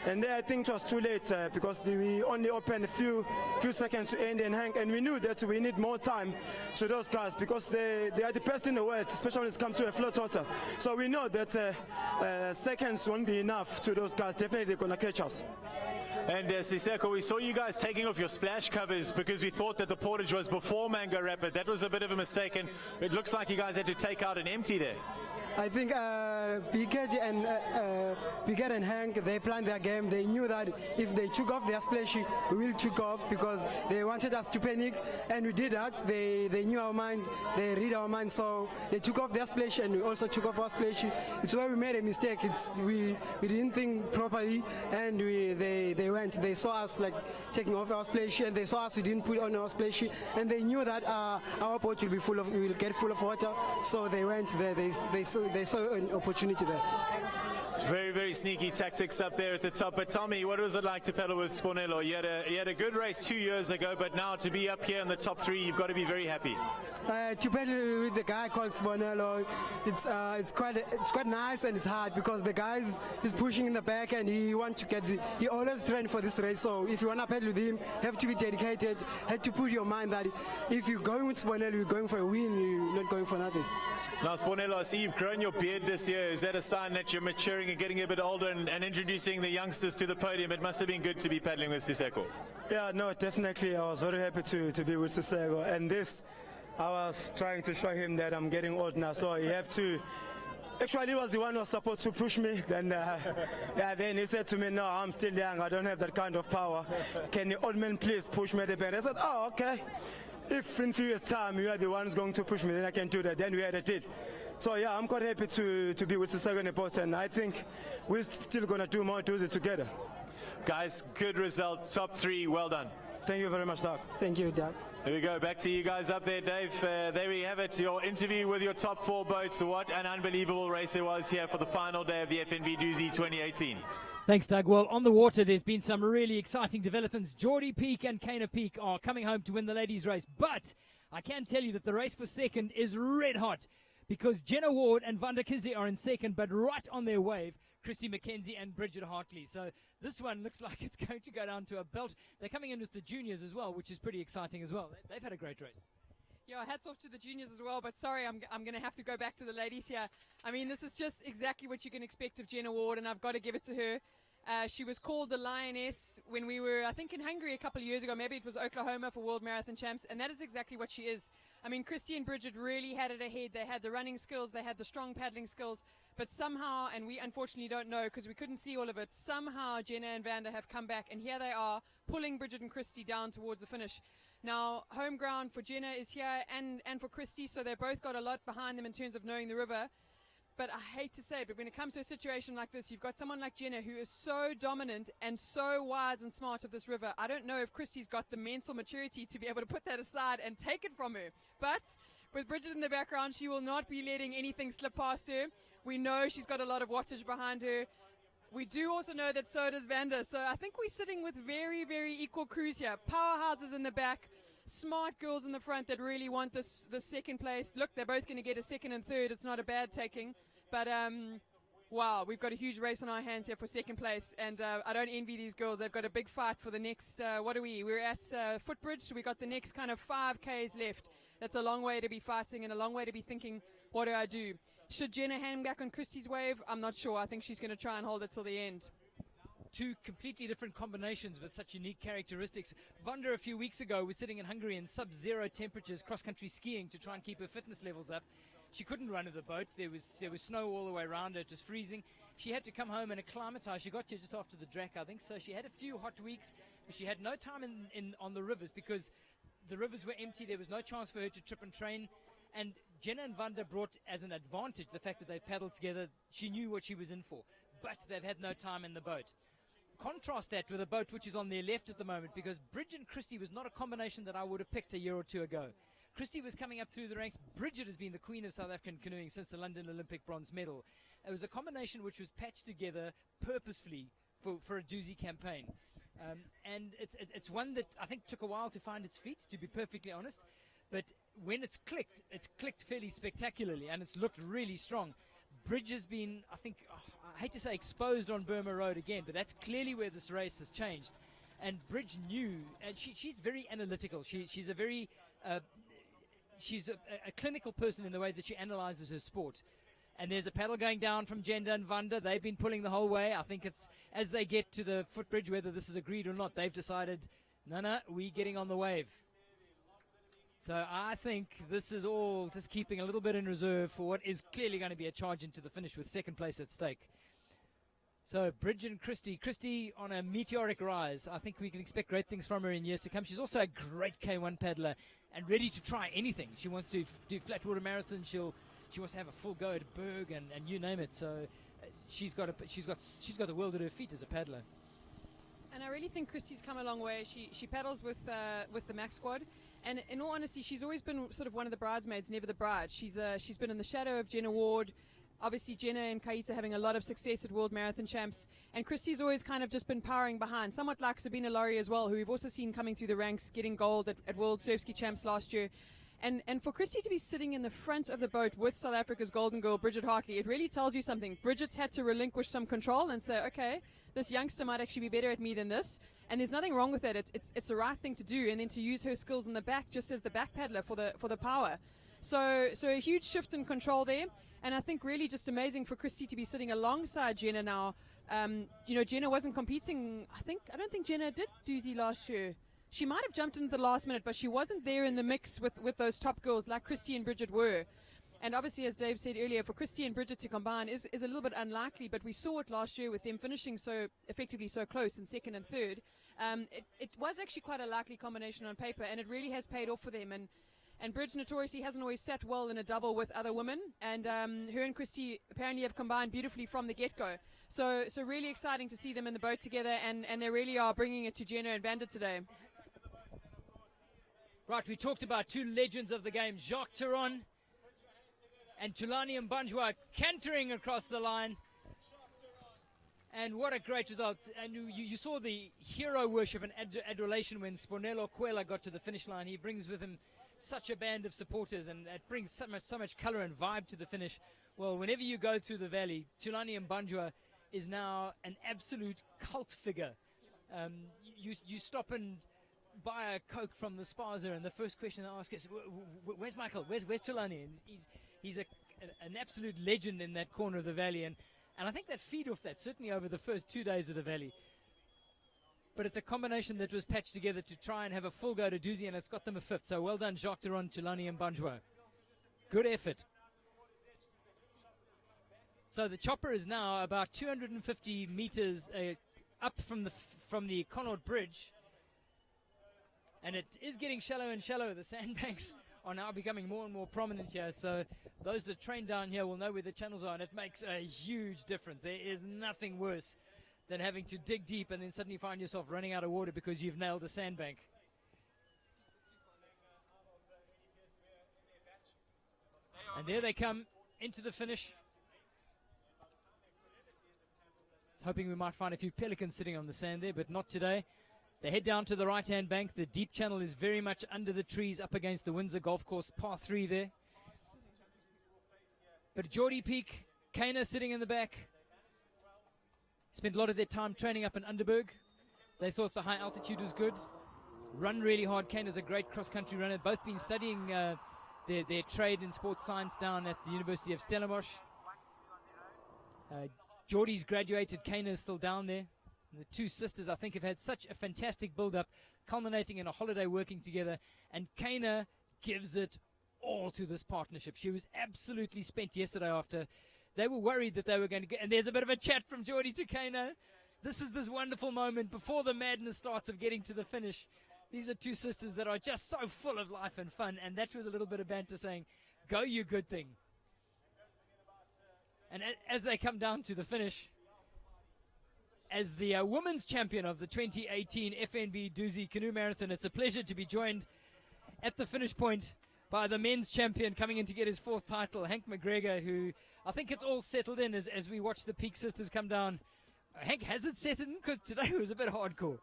And then I think it was too late because we only opened a few seconds to end and hang, and we knew that we need more time to those guys because they are the best in the world, especially when it comes to a float water. So we know that seconds won't be enough to those guys. Definitely they're going to catch us. And Siseko, we saw you guys taking off your splash covers because we thought that the portage was before Mango Rapid. That was a bit of a mistake, and it looks like you guys had to take out an empty there. I think Piquet and Hank, they planned their game. They knew that if they took off their splash, we will took off because they wanted us to panic, and we did that. They knew our mind, they read our mind, so they took off their splash and we also took off our splash. It's where we made a mistake. We didn't think properly, and they saw us like taking off our splash, and they saw us we didn't put on our splash, and they knew that our boat will get full of water, so they went there. They saw an opportunity there. It's very, very sneaky tactics up there at the top. But tell me, what was it like to pedal with Spornello? You had a good race 2 years ago, but now to be up here in the top 3, you've got to be very happy. To pedal with the guy called Spornello, it's quite nice, and it's hard because the guy is pushing in the back, and he always trained for this race. So if you want to pedal with him, have to be dedicated. Have to put your mind that if you're going with Spornello, you're going for a win. You're not going for nothing. Now, Spornello, I see you've grown your beard this year. Is that a sign that you're maturing and getting a bit older and introducing the youngsters to the podium? It must have been good to be pedaling with Siseko. Yeah, no, definitely. I was very happy to be with Siseko. And this, I was trying to show him that I'm getting old now, so you have to. Actually, he was the one who was supposed to push me. Then, then he said to me, "No, I'm still young. I don't have that kind of power. Can the old man please push me at the back?" I said, "Oh, okay. If in few years' time you are the one who's going to push me, then I can do that." Then we had a deal. So yeah, I'm quite happy to be with the second boat, and I think we're still going to do more Dusi together. Guys, good result. Top 3, well done. Thank you very much, Doug. Thank you, Doug. Here we go, back to you guys up there, Dave. There we have it, your interview with your top 4 boats. What an unbelievable race it was here for the final day of the FNB Dusi 2018. Thanks, Doug. Well, on the water, there's been some really exciting developments. Geordie Peak and Kana Peak are coming home to win the ladies' race. But I can tell you that the race for second is red hot because Jenna Ward and Vanda Kisley are in second, but right on their wave, Christy McKenzie and Bridget Hartley. So this one looks like it's going to go down to a belt. They're coming in with the juniors as well, which is pretty exciting as well. They've had a great race. Yeah, hats off to the juniors as well, but sorry, I'm going to have to go back to the ladies here. I mean, this is just exactly what you can expect of Jenna Ward, and I've got to give it to her. She was called the Lioness when we were, I think, in Hungary a couple of years ago. Maybe it was Oklahoma for World Marathon Champs, and that is exactly what she is. I mean, Christy and Bridget really had it ahead. They had the running skills, they had the strong paddling skills, but somehow, and we unfortunately don't know because we couldn't see all of it, somehow Jenna and Vanda have come back, and here they are pulling Bridget and Christy down towards the finish. Now, home ground for Jenna is here and for Christy, so they've both got a lot behind them in terms of knowing the river. But I hate to say it, but when it comes to a situation like this, you've got someone like Jenna who is so dominant and so wise and smart of this river. I don't know if Christy's got the mental maturity to be able to put that aside and take it from her. But with Bridget in the background, she will not be letting anything slip past her. We know she's got a lot of wattage behind her. We do also know that so does Vanda. So I think we're sitting with very, very equal crews here. Powerhouses in the back, smart girls in the front that really want this second place. Look, they're both going to get a second and third. It's not a bad taking. But, wow, we've got a huge race on our hands here for second place. And I don't envy these girls. They've got a big fight for the next, what are we? We're at Footbridge. So we've got the next kind of 5Ks left. That's a long way to be fighting and a long way to be thinking, what do I do? Should Jenna hang back on Christie's wave? I'm not sure. I think she's going to try and hold it till the end. Two completely different combinations with such unique characteristics. Vanda a few weeks ago was sitting in Hungary in sub-zero temperatures cross-country skiing to try and keep her fitness levels up. She couldn't run with the boat. There was snow all the way around her. It was freezing. She had to come home and acclimatize. She got here just after the Drac, I think. So she had a few hot weeks, but she had no time on the rivers because the rivers were empty. There was no chance for her to trip and train. And Jenna and Vanda brought as an advantage the fact that they paddled together. She knew what she was in for, but they've had no time in the boat. Contrast that with a boat which is on their left at the moment, because Bridget and Christy was not a combination that I would have picked a year or two ago. Christy was coming up through the ranks. Bridget has been the queen of South African canoeing since the London Olympic bronze medal. It was a combination which was patched together purposefully for a Dusi campaign. And it's one that I think took a while to find its feet, to be perfectly honest. But when it's clicked fairly spectacularly, and it's looked really strong. Bridge has been, I think, I hate to say exposed on Burma Road again, but that's clearly where this race has changed. And Bridge knew, and she's very analytical. She's a very, she's a clinical person in the way that she analyzes her sport. And there's a paddle going down from Jenda and Vanda. They've been pulling the whole way. I think it's as they get to the footbridge, whether this is agreed or not, they've decided, no, we're getting on the wave. So I think this is all just keeping a little bit in reserve for what is clearly going to be a charge into the finish with second place at stake. So Bridge and Christy on a meteoric rise. I think we can expect great things from her in years to come. She's also a great K1 paddler and ready to try anything. She wants to do flatwater marathon. She wants to have a full go at Berg and you name it. So she's got the world at her feet as a paddler. And I really think Christy's come a long way. She paddles with the Mac squad, and in all honesty, she's always been sort of one of the bridesmaids, never the bride. She's been in the shadow of Jenna Ward. Obviously, Jenna and Kaita having a lot of success at World Marathon Champs, and Christy's always kind of just been powering behind, somewhat like Sabina Laurie as well, who we've also seen coming through the ranks, getting gold at World Surf Ski Champs last year. And for Christy to be sitting in the front of the boat with South Africa's golden girl, Bridget Hartley, it really tells you something. Bridget's had to relinquish some control and say, okay, this youngster might actually be better at me than this. And there's nothing wrong with that. It's the right thing to do. And then to use her skills in the back just as the back paddler for the power. So a huge shift in control there. And I think really just amazing for Christy to be sitting alongside Jenna now. Jenna wasn't competing. I don't think Jenna did Dusi last year. She might have jumped in at the last minute, but she wasn't there in the mix with those top girls like Christy and Bridget were. And obviously, as Dave said earlier, for Christy and Bridget to combine is a little bit unlikely, but we saw it last year with them finishing so effectively so close in second and third. It was actually quite a likely combination on paper, and it really has paid off for them. And Bridget notoriously hasn't always sat well in a double with other women, and her and Christy apparently have combined beautifully from the get-go. So really exciting to see them in the boat together, and they really are bringing it to Jenna and Vanda today. Right, we talked about two legends of the game, Jacques Theron and Tulani Mbanjwa cantering across the line. And what a great result. And you saw the hero worship and adulation when Spornello Quela got to the finish line. He brings with him such a band of supporters, and it brings so much color and vibe to the finish. Well, whenever you go through the valley, Tulani Mbanjwa is now an absolute cult figure. You stop and buy a Coke from the spaza, and the first question they ask is, where's Michael? Where's Tulani? And he's an absolute legend in that corner of the valley, and I think they feed off that, certainly over the first 2 days of the valley. But it's a combination that was patched together to try and have a full go to Dusi, and it's got them a fifth. So well done, Jacques Theron, Tulani and Mbanjwa. Good effort. So the chopper is now about 250 meters up from the Connaught Bridge. And it is getting shallow and shallower. The sandbanks are now becoming more and more prominent here. So those that train down here will know where the channels are, and it makes a huge difference. There is nothing worse than having to dig deep and then suddenly find yourself running out of water because you've nailed a sandbank. And there they come into the finish. I was hoping we might find a few pelicans sitting on the sand there, but not today. They head down to the right-hand bank. The deep channel is very much under the trees up against the Windsor Golf Course, par 3 there. But Geordie Peak, Kana sitting in the back. Spent a lot of their time training up in Underberg. They thought the high altitude was good. Run really hard. Kana's a great cross-country runner. Both been studying their trade in sports science down at the University of Stellenbosch. Geordie's graduated. Kana is still down there. And the two sisters, I think, have had such a fantastic build-up, culminating in a holiday working together. And Kana gives it all to this partnership. She was absolutely spent yesterday after. They were worried that they were going to get... And there's a bit of a chat from Geordie to Kana. This is this wonderful moment before the madness starts of getting to the finish. These are two sisters that are just so full of life and fun. And that was a little bit of banter saying, go you good thing. And as they come down to the finish... As the women's champion of the 2018 FNB Dusi Canoe Marathon, it's a pleasure to be joined at the finish point by the men's champion coming in to get his fourth title, Hank McGregor, who I think it's all settled in as we watch the Peak sisters come down. Hank, has it settled in? Because today was a bit hardcore.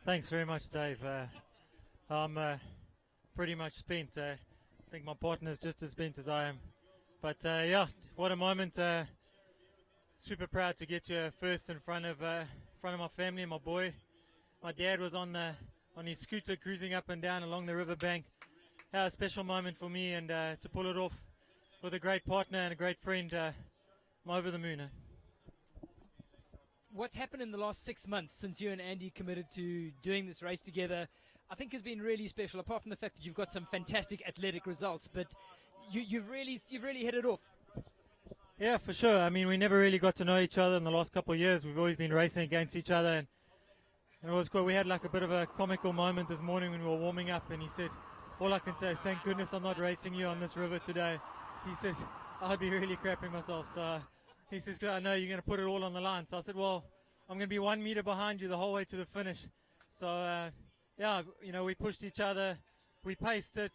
Thanks very much, Dave. I'm pretty much spent. I think my partner's just as spent as I am. But yeah, what a moment. Super proud to get you first in front of my family and my boy. My dad was on his scooter cruising up and down along the riverbank. A special moment for me, and to pull it off with a great partner and a great friend, I'm over the moon. What's happened in the last 6 months since you and Andy committed to doing this race together, I think has been really special, apart from the fact that you've got some fantastic athletic results, but you've really hit it off. Yeah, for sure. I mean, we never really got to know each other in the last couple of years. We've always been racing against each other, and it was cool. We had like a bit of a comical moment this morning when we were warming up, and he said, all I can say is thank goodness I'm not racing you on this river today. He says, I'd be really crapping myself. So he says, I know you're going to put it all on the line. So I said, well, I'm going to be 1 meter behind you the whole way to the finish. So, yeah, you know, we pushed each other. We paced it.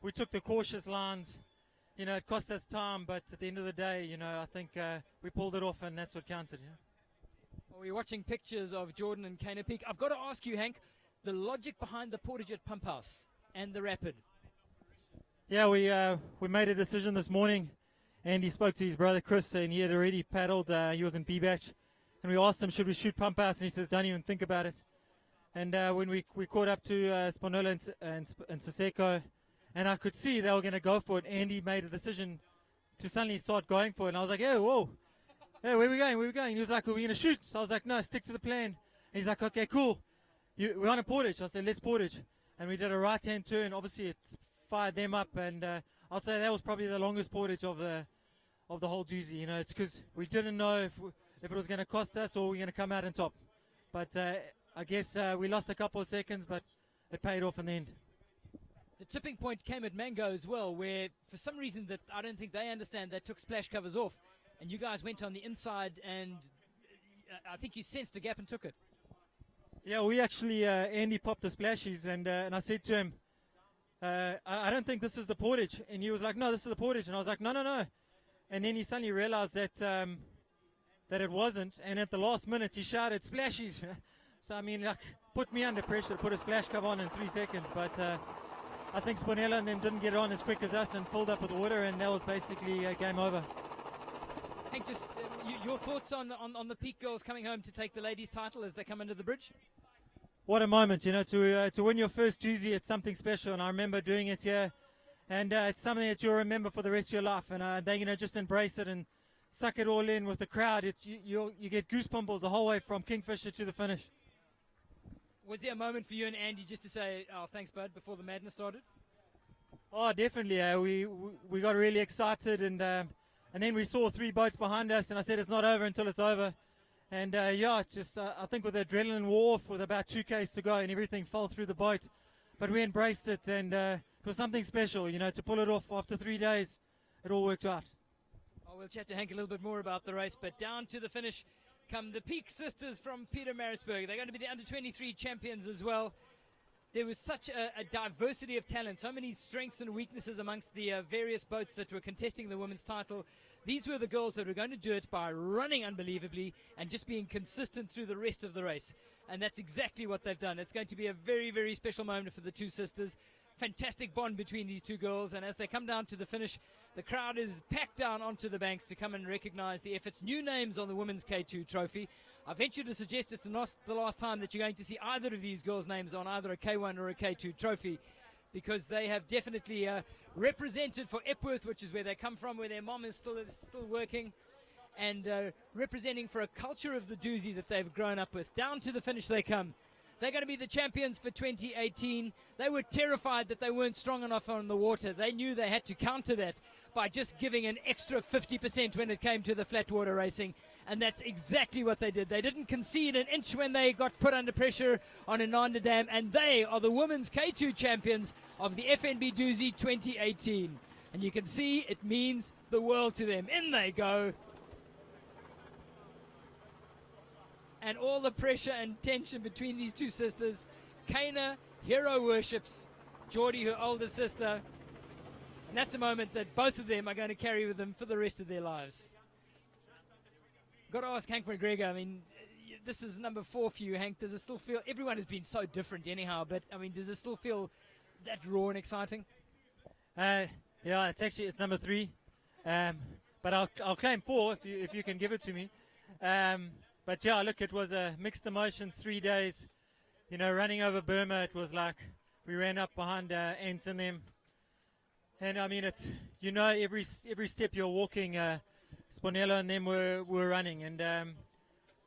We took the cautious lines. You know, it cost us time, but at the end of the day, you know, I think we pulled it off, and that's what counted. Yeah? Well, we're watching pictures of Jordan and Kana Peak. I've got to ask you, Hank, the logic behind the portage at Pump House and the Rapid. Yeah, we made a decision this morning. Andy spoke to his brother Chris, and he had already paddled. He was in B batch, and we asked him, should we shoot Pump House? And he says, don't even think about it. And when we caught up to Spanola and Siseko, and I could see they were going to go for it, Andy made a decision to suddenly start going for it. And I was like, hey, whoa. Hey, where are we going? Where are we going? He was like, are we going to shoot? So I was like, no, stick to the plan. And he's like, okay, cool. We're on a portage. I said, let's portage. And we did a right-hand turn. Obviously, it's fired them up. And I'll say that was probably the longest portage of the whole Dusi. You know, it's because we didn't know if it was going to cost us or we were going to come out on top. But I guess we lost a couple of seconds, but it paid off in the end. The tipping point came at Mango as well, where for some reason that I don't think they understand, they took splash covers off, and you guys went on the inside, and I think you sensed a gap and took it. Yeah, we actually, Andy popped the splashies, and I said to him, I don't think this is the portage. And he was like, no, this is the portage. And I was like, no. And then he suddenly realized that it wasn't, and at the last minute he shouted, splashies. So, I mean, like, put me under pressure to put a splash cover on in 3 seconds, but I think Spinella and them didn't get on as quick as us and filled up with water, and that was basically game over. Hank, just your thoughts on the Peak girls coming home to take the ladies' title as they come under the bridge? What a moment, you know, to win your first Dusi, it's something special, and I remember doing it here, and it's something that you'll remember for the rest of your life, and they, you know, just embrace it and suck it all in with the crowd. You get goosebumps the whole way from Kingfisher to the finish. Was there a moment for you and Andy just to say, oh, thanks, bud, before the madness started? Oh, definitely. We got really excited, and then we saw 3 boats behind us, and I said, it's not over until it's over. And, yeah, just I think with the adrenaline wore off with about 2 Ks to go, and everything fell through the boat. But we embraced it, and it was something special, you know, to pull it off after 3 days. It all worked out. Oh, we'll chat to Hank a little bit more about the race, but down to the finish come the Peak sisters from Pietermaritzburg. They're going to be the under-23 champions as well. There was such a diversity of talent, so many strengths and weaknesses amongst the various boats that were contesting the women's title. These were the girls that were going to do it by running unbelievably and just being consistent through the rest of the race. And that's exactly what they've done. It's going to be a very, very special moment for the 2 sisters. Fantastic bond between these 2 girls, and as they come down to the finish, the crowd is packed down onto the banks to come and recognize the efforts. New names on the women's K2 trophy. I venture to suggest it's not the last time that you're going to see either of these girls' names on either a K1 or a K2 trophy, because they have definitely represented for Epworth, which is where they come from, where their mom is still working, and representing for a culture of the Dusi that they've grown up with. Down to the finish they come. They're going to be the champions for 2018. They were terrified that they weren't strong enough on the water. They knew they had to counter that by just giving an extra 50% when it came to the flat water racing. And that's exactly what they did. They didn't concede an inch when they got put under pressure on Ananda Dam. And they are the women's K2 champions of the FNB Dusi 2018. And you can see it means the world to them. In they go. And all the pressure and tension between these 2 sisters. Kana hero worships Geordie, her older sister. And that's a moment that both of them are going to carry with them for the rest of their lives. Got to ask Hank McGregor, I mean, this is number 4 for you, Hank. Does it still feel, everyone has been so different anyhow, but I mean, does it still feel that raw and exciting? Yeah, it's number 3. But I'll claim 4 if you can give it to me. But yeah, look, it was a mixed emotions 3 days. You know, running over Burma, it was like we ran up behind Ant and them. And I mean, it's, you know, every step you're walking, Sponello and them were running. And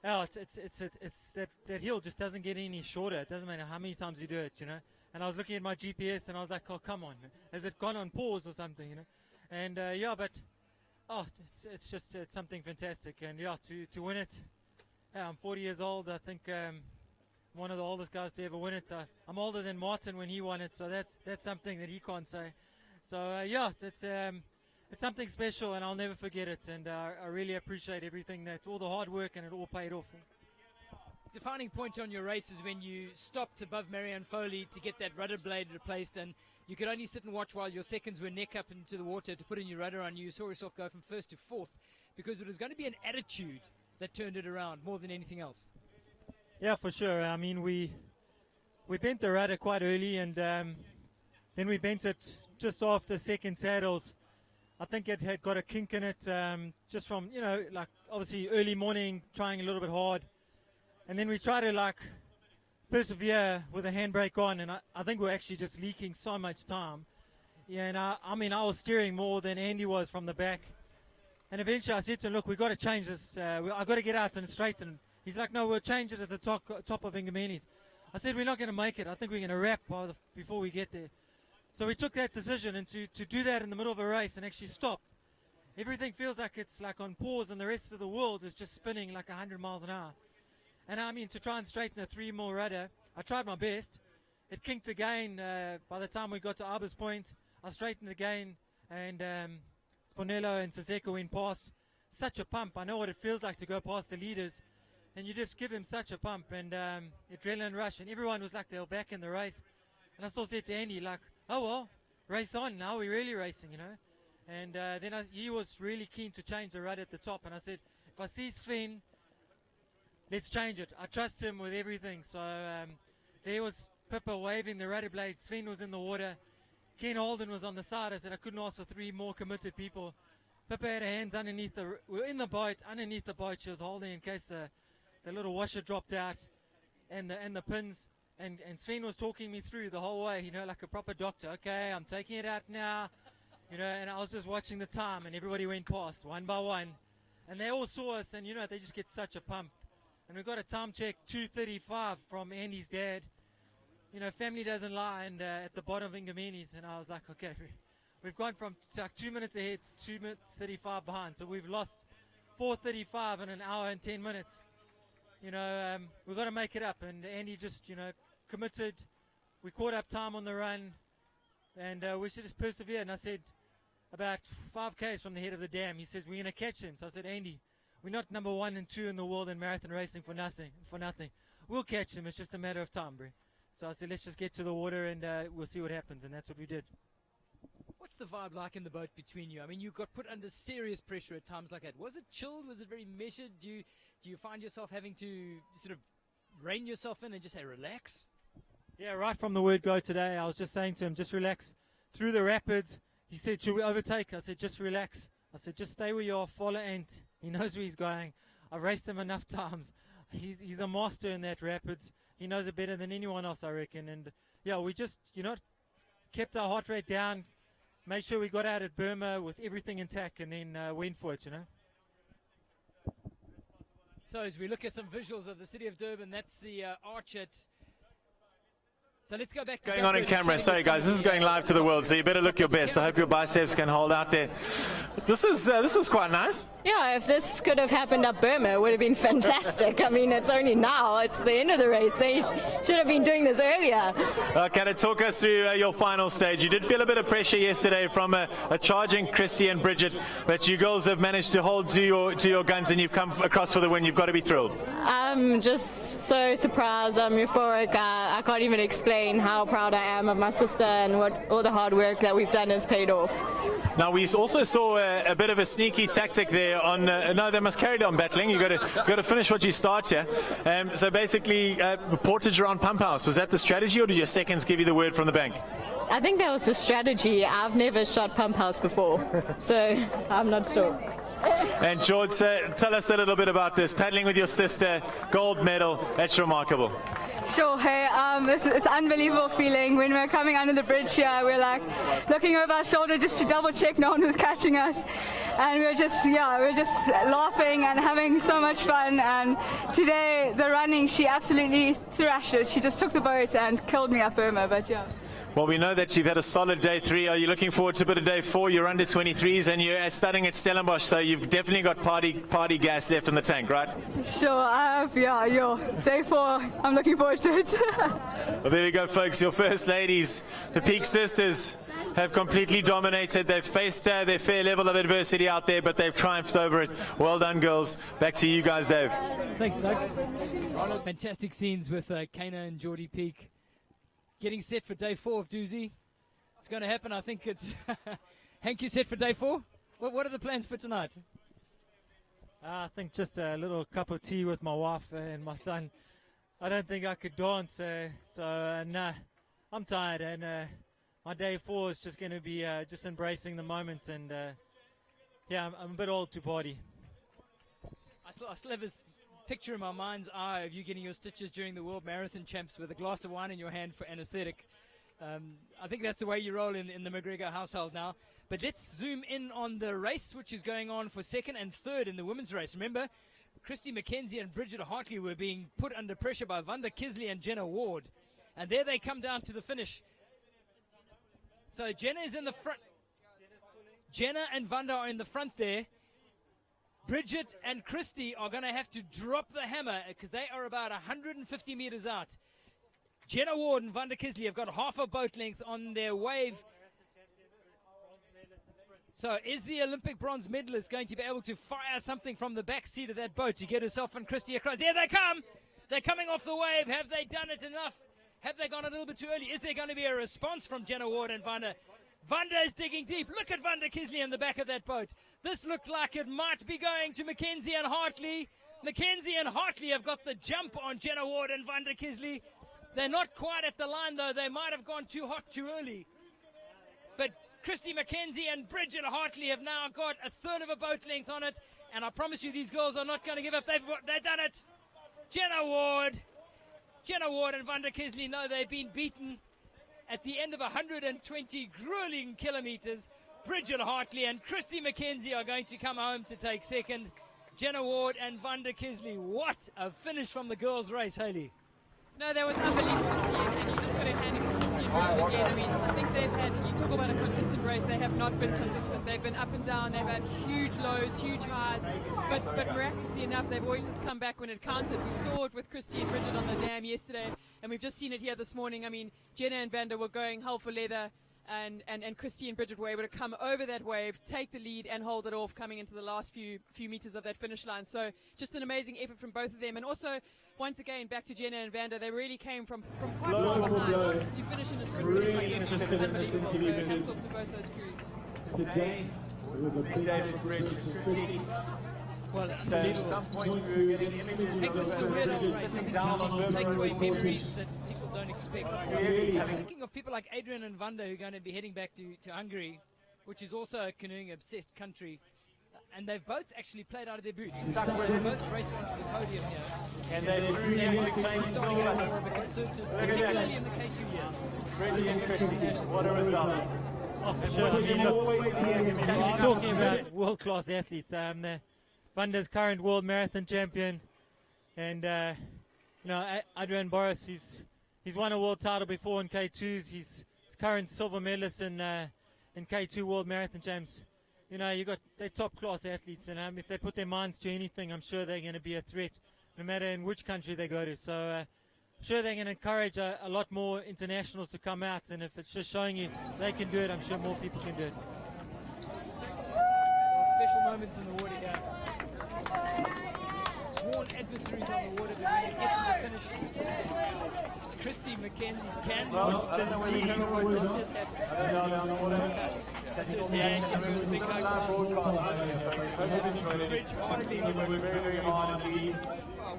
it's that hill just doesn't get any shorter. It doesn't matter how many times you do it, you know. And I was looking at my GPS and I was like, oh, come on, has it gone on pause or something, you know? And yeah, but it's something fantastic. And yeah, to win it, I'm 40 years old. I think one of the oldest guys to ever win it. I'm older than Martin when he won it, so that's something that he can't say. So yeah, it's something special, and I'll never forget it. And I really appreciate everything, all the hard work, and it all paid off. Defining point on your race is when you stopped above Marianne Foley to get that rudder blade replaced, and you could only sit and watch while your seconds were neck up into the water to put in your rudder on. You saw yourself go from first to fourth, because it was going to be an attitude that turned it around more than anything else. Yeah, for sure. I mean, we bent the rudder quite early, and then we bent it just after second saddles. I think it had got a kink in it, just from, you know, like obviously early morning, trying a little bit hard. And then we tried to like persevere with the handbrake on, and I think we're actually just leaking so much time. Yeah, and I mean, I was steering more than Andy was from the back. And eventually I said to him, look, we've got to change this. I've got to get out and straighten. He's like, no, we'll change it at the top of Ingamenes. I said, we're not going to make it. I think we're going to wrap before we get there. So we took that decision, and to do that in the middle of a race and actually stop. Everything feels like it's like on pause, and the rest of the world is just spinning like 100 miles an hour. And I mean, to try and straighten a 3-mil rudder, I tried my best. It kinked again by the time we got to Arbor's Point. I straightened again, and Sponello and Siseko went past. Such a pump. I know what it feels like to go past the leaders, and you just give them such a pump, and adrenaline rush, and everyone was like they were back in the race. And I still said to Andy, like, oh well, race on, now we're really racing, you know. And then he was really keen to change the rudder at the top, and I said, if I see Sven, let's change it. I trust him with everything. So there was Pippa waving the rudder blade. Sven was in the water. Ken Holden was on the side. I said I couldn't ask for 3 more committed people. Pippa had her hands underneath we were in the boat, underneath the boat. She was holding in case the little washer dropped out, and the pins. And Sven was talking me through the whole way, you know, like a proper doctor. Okay, I'm taking it out now, you know. And I was just watching the time, and everybody went past one by one, and they all saw us, and you know, they just get such a pump. And we got a time check 2:35 from Andy's dad. You know, family doesn't lie, and at the bottom of Ingamenes. And I was like, okay, we've gone from like 2 minutes ahead to 2 minutes 35 behind. So we've lost 4:35 in an hour and 10 minutes. You know, we've got to make it up. And Andy just, you know, committed. We caught up time on the run, and we should just persevere. And I said, about 5 k's from the head of the dam, he says, we're going to catch him. So I said, Andy, we're not number 1 and 2 in the world in marathon racing for nothing. We'll catch him. It's just a matter of time, bro. So I said, let's just get to the water, and we'll see what happens. And that's what we did. What's the vibe like in the boat between you? I mean, you got put under serious pressure at times like that. Was it chilled? Was it very measured? Do you find yourself having to sort of rein yourself in and just say, relax? Yeah, right from the word go today, I was just saying to him, just relax. Through the rapids, he said, should we overtake? I said, just relax. I said, just stay where you are, follow Ant. He knows where he's going. I've raced him enough times. He's a master in that rapids. He knows it better than anyone else, I reckon. And yeah, we just, you know, kept our heart rate down, made sure we got out at Burma with everything intact, and then went for it, you know. So as we look at some visuals of the city of Durban, that's the arch at... So let's go back to going on in camera. Sorry guys, this is going live to the world, so you better look your best. I hope your biceps can hold out there. This is quite nice. Yeah, if this could have happened up Burma, it would have been fantastic. I mean, it's only now, it's the end of the race. They should have been doing this earlier. Okay, to talk us through your final stage. You did feel a bit of pressure yesterday from a charging Christy and Bridget, but you girls have managed to hold to your guns, and you've come across for the win. You've got to be thrilled. I'm just so surprised. I'm euphoric. I can't even explain how proud I am of my sister, and what all the hard work that we've done has paid off. Now we also saw a bit of a sneaky tactic there on. No, they must carry on battling. You got to finish what you start here. So basically, portage around Pump House. Was that the strategy, or did your seconds give you the word from the bank? I think that was the strategy. I've never shot pump house before, so I'm not sure. And George, tell us a little bit about this. Paddling with your sister, gold medal, that's remarkable. Sure, hey, it's an unbelievable feeling. When we're coming under the bridge here, we're like looking over our shoulder just to double check no one was catching us. And we're just laughing and having so much fun. And today, the running, she absolutely thrashed it. She just took the boat and killed me up Burma, but yeah. Well, we know that you've had a solid day 3. Are you looking forward to a bit of day 4? You're under 23s and you're studying at Stellenbosch, so you've definitely got party gas left in the tank, right? Sure, I have, yeah. Day 4, I'm looking forward to it. Well, there we go, folks. Your first ladies, the Peak Sisters, have completely dominated. They've faced their fair level of adversity out there, but they've triumphed over it. Well done, girls. Back to you guys, Dave. Thanks, Doug. Fantastic scenes with Kana and Geordie Peak. Getting set for day 4 of Dusi. It's going to happen. I think it's... Hank, you set for day 4? What are the plans for tonight? I think just a little cup of tea with my wife and my son. I don't think I could dance, nah, I'm tired. And my day 4 is just going to be just embracing the moment. And yeah, I'm a bit old to party. I still have this picture in my mind's eye of you getting your stitches during the World Marathon Champs with a glass of wine in your hand for anesthetic. I think that's the way you roll in the McGregor household now. But let's zoom in on the race which is going on for 2nd and 3rd in the women's race. Remember, Christy McKenzie and Bridget Hartley were being put under pressure by Vanda Kisley and Jenna Ward. And there they come down to the finish. So Jenna is in the front. Jenna and Vanda are in the front there. Bridget and Christy are going to have to drop the hammer because they are about 150 meters out. Jenna Ward and Vanda Kisley have got half a boat length on their wave. So is the Olympic bronze medalist going to be able to fire something from the back seat of that boat to get herself and Christy across? There they come. They're coming off the wave. Have they done it enough? Have they gone a little bit too early? Is there going to be a response from Jenna Ward and Vanda? Vanda is digging deep. Look at Vanda Kisley in the back of that boat. This looked like it might be going to Mackenzie and Hartley. Mackenzie and Hartley have got the jump on Jenna Ward and Vanda Kisley. They're not quite at the line, though. They might have gone too hot too early. But Christy McKenzie and Bridget Hartley have now got a third of a boat length on it. And I promise you, these girls are not going to give up. They've done it. Jenna Ward and Vanda Kisley know they've been beaten. At the end of 120 grueling kilometers, Bridget Hartley and Christy McKenzie are going to come home to take 2nd. Jenna Ward and Vanda Kisley. What a finish from the girls' race, Hayley. No, that was unbelievable to see, and you just got to hand it to Christy and Bridget again. I mean, I think they've had, you talk about a consistent race, they have not been consistent. They've been up and down, they've had huge lows, huge highs, but miraculously enough, they've always just come back when it counted. We saw it with Christy and Bridget on the dam yesterday, and we've just seen it here this morning. I mean, Jenna and Vanda were going hell for leather, and Christy and Bridget were able to come over that wave, take the lead, and hold it off coming into the last few meters of that finish line. So just an amazing effort from both of them. And also, once again, back to Jenna and Vanda, they really came from quite far behind to finish in a sprint finish like this. It's unbelievable. So hats off to both those crews. Today, it was a big day for Bridget and Christy. Well, At some point we were getting images this is a weird little thing to take away memories that people don't expect. Thinking of people like Adrian and Vanda who are going to be heading back to Hungary, which is also a canoeing-obsessed country. And they've both actually played out of their boots. They both raced onto the podium here. And they've really claimed starting silver. more of a concerted, particularly in the K2 years. What a result. Oh, for sure. You're talking about world-class athletes. Vanda's current world marathon champion, and Adrian Boris. He's won a world title before in K2s. He's current silver medalist in K2 world marathon champs. You know, they're top-class athletes, and if they put their minds to anything, I'm sure they're going to be a threat, no matter in which country they go to. So I'm sure they're going to encourage a lot more internationals to come out, and if it's just showing you they can do it, I'm sure more people can do it. Special moments in the water here. Sworn adversaries on the water, but when it gets to the finish, Christy McKenzie can I don't know whether you can avoid this. just happened. That's it, Dan. Big hug. Bridge Hartley, we worked very, very hard indeed.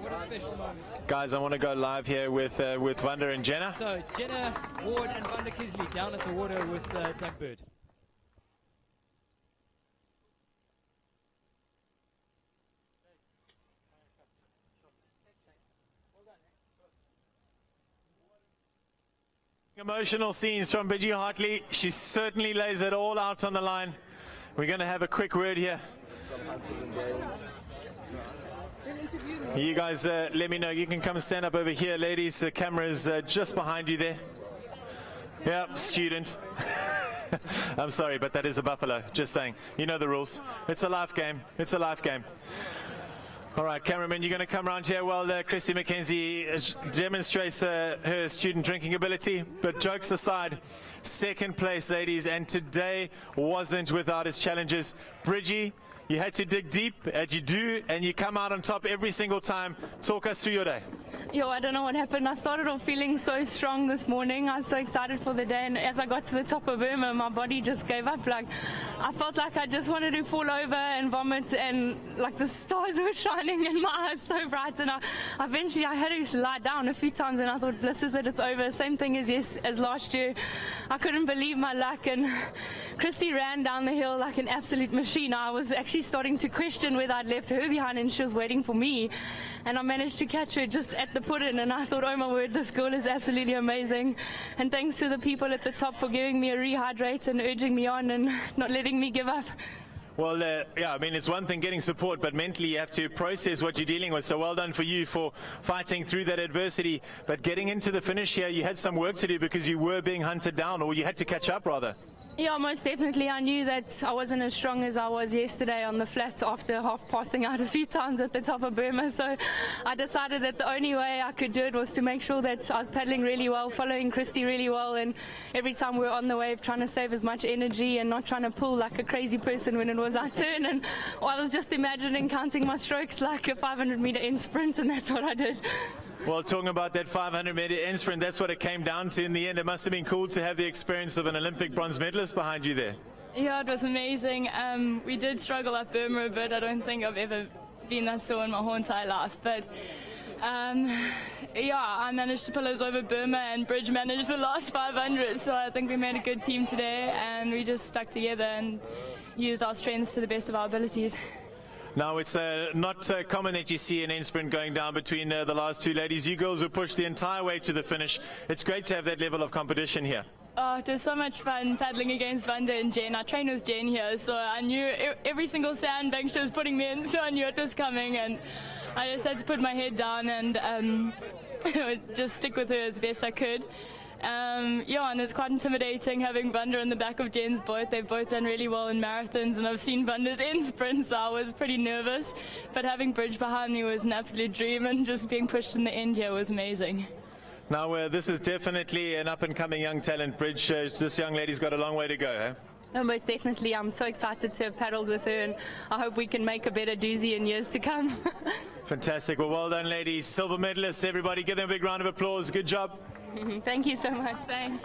what a special moment. Guys, I want to go live here with Wanda and Jenna. So, Jenna Ward and Wanda Kisley down at the water with Doug Bird. Emotional scenes from Bridgie Hartley. She certainly lays it all out on the line. We're going to have a quick word here. You guys let me know. You can come stand up over here, ladies. The camera's just behind you there. Yeah, student. I'm sorry, but that is a buffalo. Just saying. You know the rules. It's a life game. It's a life game. All right, cameraman, you're going to come around here while Christy McKenzie demonstrates her student drinking ability. But jokes aside, second place, ladies, and today wasn't without its challenges. Bridgie, you had to dig deep, as you do, and you come out on top every single time. Talk us through your day. Yo, I don't know what happened. I started off feeling so strong this morning. I was so excited for the day, and as I got to the top of Burma, my body just gave up. Like, I felt like I just wanted to fall over and vomit, and like the stars were shining in my eyes so bright. And eventually I had to lie down a few times, and I thought, this is it, it's over. Same thing as last year. I couldn't believe my luck, and Christy ran down the hill like an absolute machine. I was actually starting to question whether I'd left her behind, and she was waiting for me, and I managed to catch her just at the put in, and I thought, oh my word, this girl is absolutely amazing. And thanks to the people at the top for giving me a rehydrate and urging me on and not letting me give up. Well, yeah, I mean, it's one thing getting support, but mentally you have to process what you're dealing with. So well done for you for fighting through that adversity. But getting into the finish here, you had some work to do because you were being hunted down, or you had to catch up, rather. Yeah, most definitely. I knew that I wasn't as strong as I was yesterday on the flats after half passing out a few times at the top of Burma. So I decided that the only way I could do it was to make sure that I was paddling really well, following Christy really well, and every time we were on the wave trying to save as much energy and not trying to pull like a crazy person when it was our turn. And I was just imagining counting my strokes like a 500-meter end sprint, and that's what I did. Well, talking about that 500-meter end sprint, that's what it came down to in the end. It must have been cool to have the experience of an Olympic bronze medalist behind you there. Yeah, it was amazing. We did struggle at Burma a bit. I don't think I've ever been that sore in my whole entire life. But yeah, I managed to pull us over Burma, and Bridge managed the last 500. So I think we made a good team today, and we just stuck together and used our strengths to the best of our abilities. Now, it's not common that you see an end sprint going down between the last two ladies. You girls were pushed the entire way to the finish. It's great to have that level of competition here. Oh, it was so much fun paddling against Wanda and Jen. I trained with Jen here, so I knew every single sandbank she was putting me in, so I knew it was coming, and I just had to put my head down and just stick with her as best I could. Yeah, and it's quite intimidating having Wanda in the back of Jen's boat. They've both done really well in marathons, and I've seen Wanda's end sprints, so I was pretty nervous. But having Bridge behind me was an absolute dream, and just being pushed in the end here was amazing. Now, this is definitely an up-and-coming young talent, Bridge. This young lady's got a long way to go, eh? No, most definitely. I'm so excited to have paddled with her, and I hope we can make a better Dusi in years to come. Fantastic. Well done, ladies. Silver medalists, everybody. Give them a big round of applause. Good job. Thank you so much. Thanks.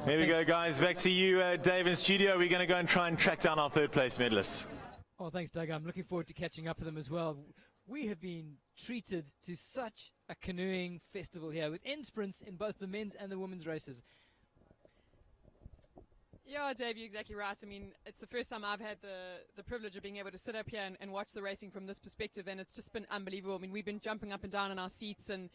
Here we go, guys. Back to you, Dave, in studio. We're going to go and try and track down our third-place medalists. Oh, thanks, Doug. I'm looking forward to catching up with them as well. We have been treated to such a canoeing festival here with end sprints in both the men's and the women's races. Yeah, Dave, you're exactly right. I mean, it's the first time I've had the privilege of being able to sit up here and watch the racing from this perspective, and it's just been unbelievable. I mean, we've been jumping up and down in our seats and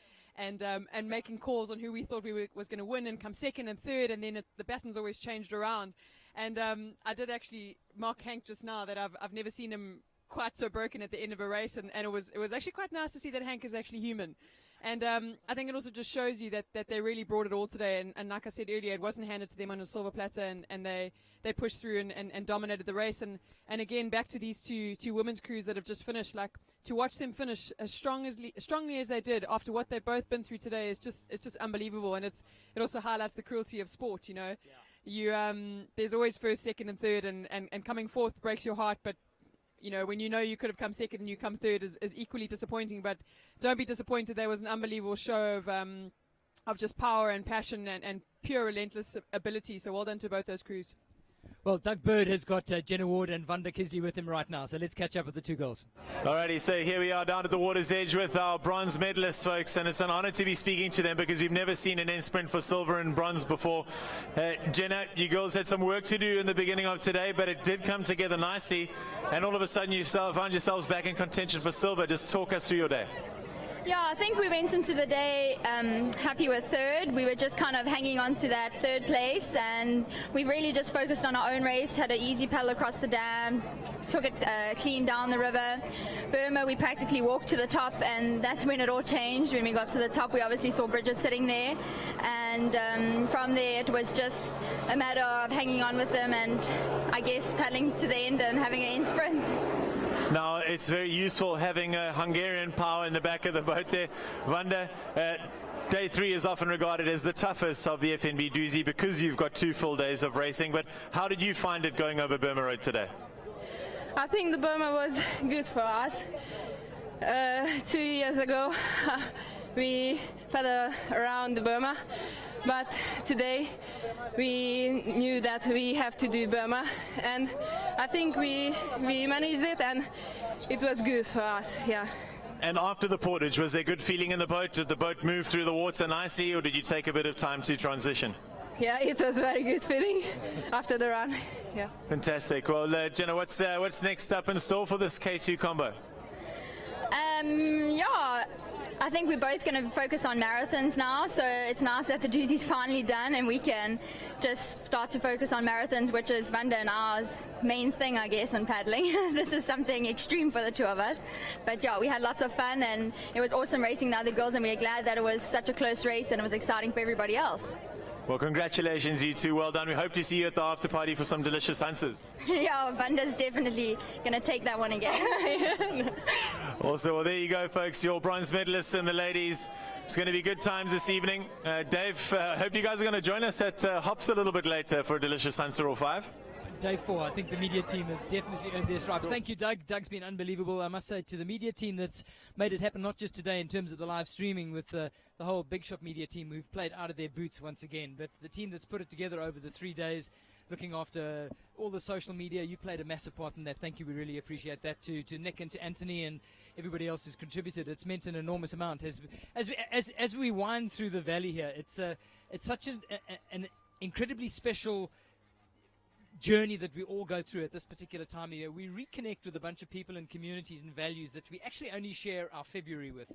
making calls on who we thought was going to win and come second and third, and then the baton's always changed around. And I did actually mark Hank just now that I've never seen him quite so broken at the end of a race, and it was actually quite nice to see that Hank is actually human. And I think it also just shows you that they really brought it all today. And like I said earlier, it wasn't handed to them on a silver platter, and they pushed through and dominated the race. And again, back to these two women's crews that have just finished, like to watch them finish as strongly as they did after what they've both been through today is just unbelievable. And it also highlights the cruelty of sport. You know, there's always first, second, and third, and coming fourth breaks your heart, but you know you could have come second and you come third is equally disappointing. But don't be disappointed. There was an unbelievable show of just power and passion and pure relentless ability. So well done to both those crews. Well, Doug Bird has got Jenna Ward and Vanda Kisley with him right now, so let's catch up with the two girls. Alrighty, so here we are down at the water's edge with our bronze medalists, folks, and it's an honor to be speaking to them because we've never seen an end sprint for silver and bronze before. Jenna, you girls had some work to do in the beginning of today, but it did come together nicely, and all of a sudden you found yourselves back in contention for silver. Just talk us through your day. Yeah, I think we went into the day happy with third. We were just kind of hanging on to that third place, and we really just focused on our own race, had an easy paddle across the dam, took it clean down the river. Burma, we practically walked to the top, and that's when it all changed. When we got to the top, we obviously saw Bridget sitting there, and from there it was just a matter of hanging on with them and I guess paddling to the end and having an end sprint. Now, it's very useful having a Hungarian power in the back of the boat there. Vanda, day 3 is often regarded as the toughest of the FNB Dusi because you've got 2 full days of racing, but how did you find it going over Burma Road today? I think the Burma was good for us. 2 years ago, we paddled around the Burma, but today we knew that we have to do Burma, and I think we managed it, and it was good for us, yeah. And after the portage, was there good feeling in the boat? Did the boat move through the water nicely, or did you take a bit of time to transition? Yeah, it was very good feeling after the run, yeah. Fantastic. Well, Jenna, what's next up in store for this K2 combo? Yeah, I think we're both going to focus on marathons now, so it's nice that the Dusi's finally done and we can just start to focus on marathons, which is Vanda and ours main thing, I guess, in paddling. This is something extreme for the two of us, but yeah, we had lots of fun and it was awesome racing the other girls, and we're glad that it was such a close race and it was exciting for everybody else. Well, congratulations, you two. Well done. We hope to see you at the after party for some delicious answers. Yeah, Vanda's definitely going to take that one again. Also, well, there you go, folks. Your bronze medalists and the ladies. It's going to be good times this evening. Dave, hope you guys are going to join us at Hops a little bit later for a delicious answer or 5. Day 4, I think the media team has definitely earned their stripes. Thank you, Doug. Doug's been unbelievable. I must say, to the media team that's made it happen, not just today in terms of the live streaming with the whole Big Shop media team who've played out of their boots once again, but the team that's put it together over the 3 days, looking after all the social media. You played a massive part in that. Thank you. We really appreciate that. To Nick and to Anthony and everybody else who's contributed. It's meant an enormous amount. As we wind through the valley here, it's such an incredibly special journey that we all go through at this particular time of year. We reconnect with a bunch of people and communities and values that we actually only share our February with.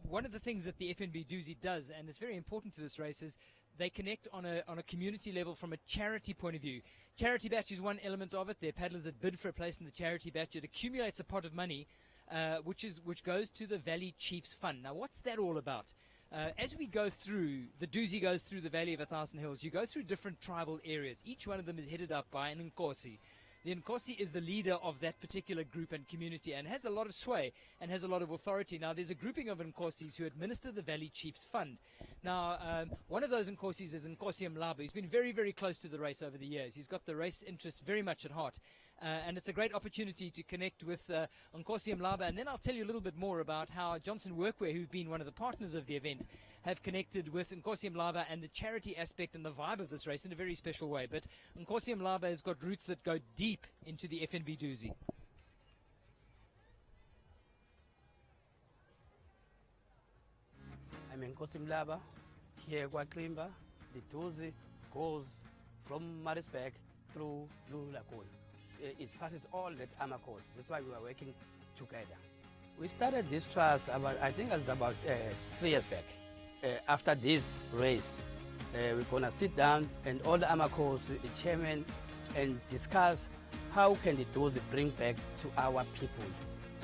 One of the things that the FNB Dusi does, and it's very important to this race, is they connect on a community level from a charity point of view. Charity batch is one element of it. There are paddlers that bid for a place in the charity batch. It accumulates a pot of money, which goes to the Valley Chiefs Fund. Now, what's that all about? As we go through, the Dusi goes through the Valley of 1,000 Hills. You go through different tribal areas. Each one of them is headed up by an Nkosi. The Nkosi is the leader of that particular group and community and has a lot of sway and has a lot of authority. Now, there's a grouping of Nkosis who administer the Valley Chiefs Fund. Now, one of those Nkosis is Nkosi Mlaba. He's been very, very close to the race over the years. He's got the race interest very much at heart. And it's a great opportunity to connect with Nkosi Mlaba. And then I'll tell you a little bit more about how Johnson Workwear, who've been one of the partners of the event, have connected with Nkosi Mlaba and the charity aspect and the vibe of this race in a very special way. But Nkosi Mlaba has got roots that go deep into the FNB Dusi. I'm Nkosi Mlaba, here at Klimba. The Dusi goes from Maritzburg through Blue Lagoon. It passes all that AMA course. That's why we are working together. We started this trust I think it was about 3 years back. After this race, we're gonna sit down and all the AMA course, the chairman, and discuss how can the Dusi bring back to our people,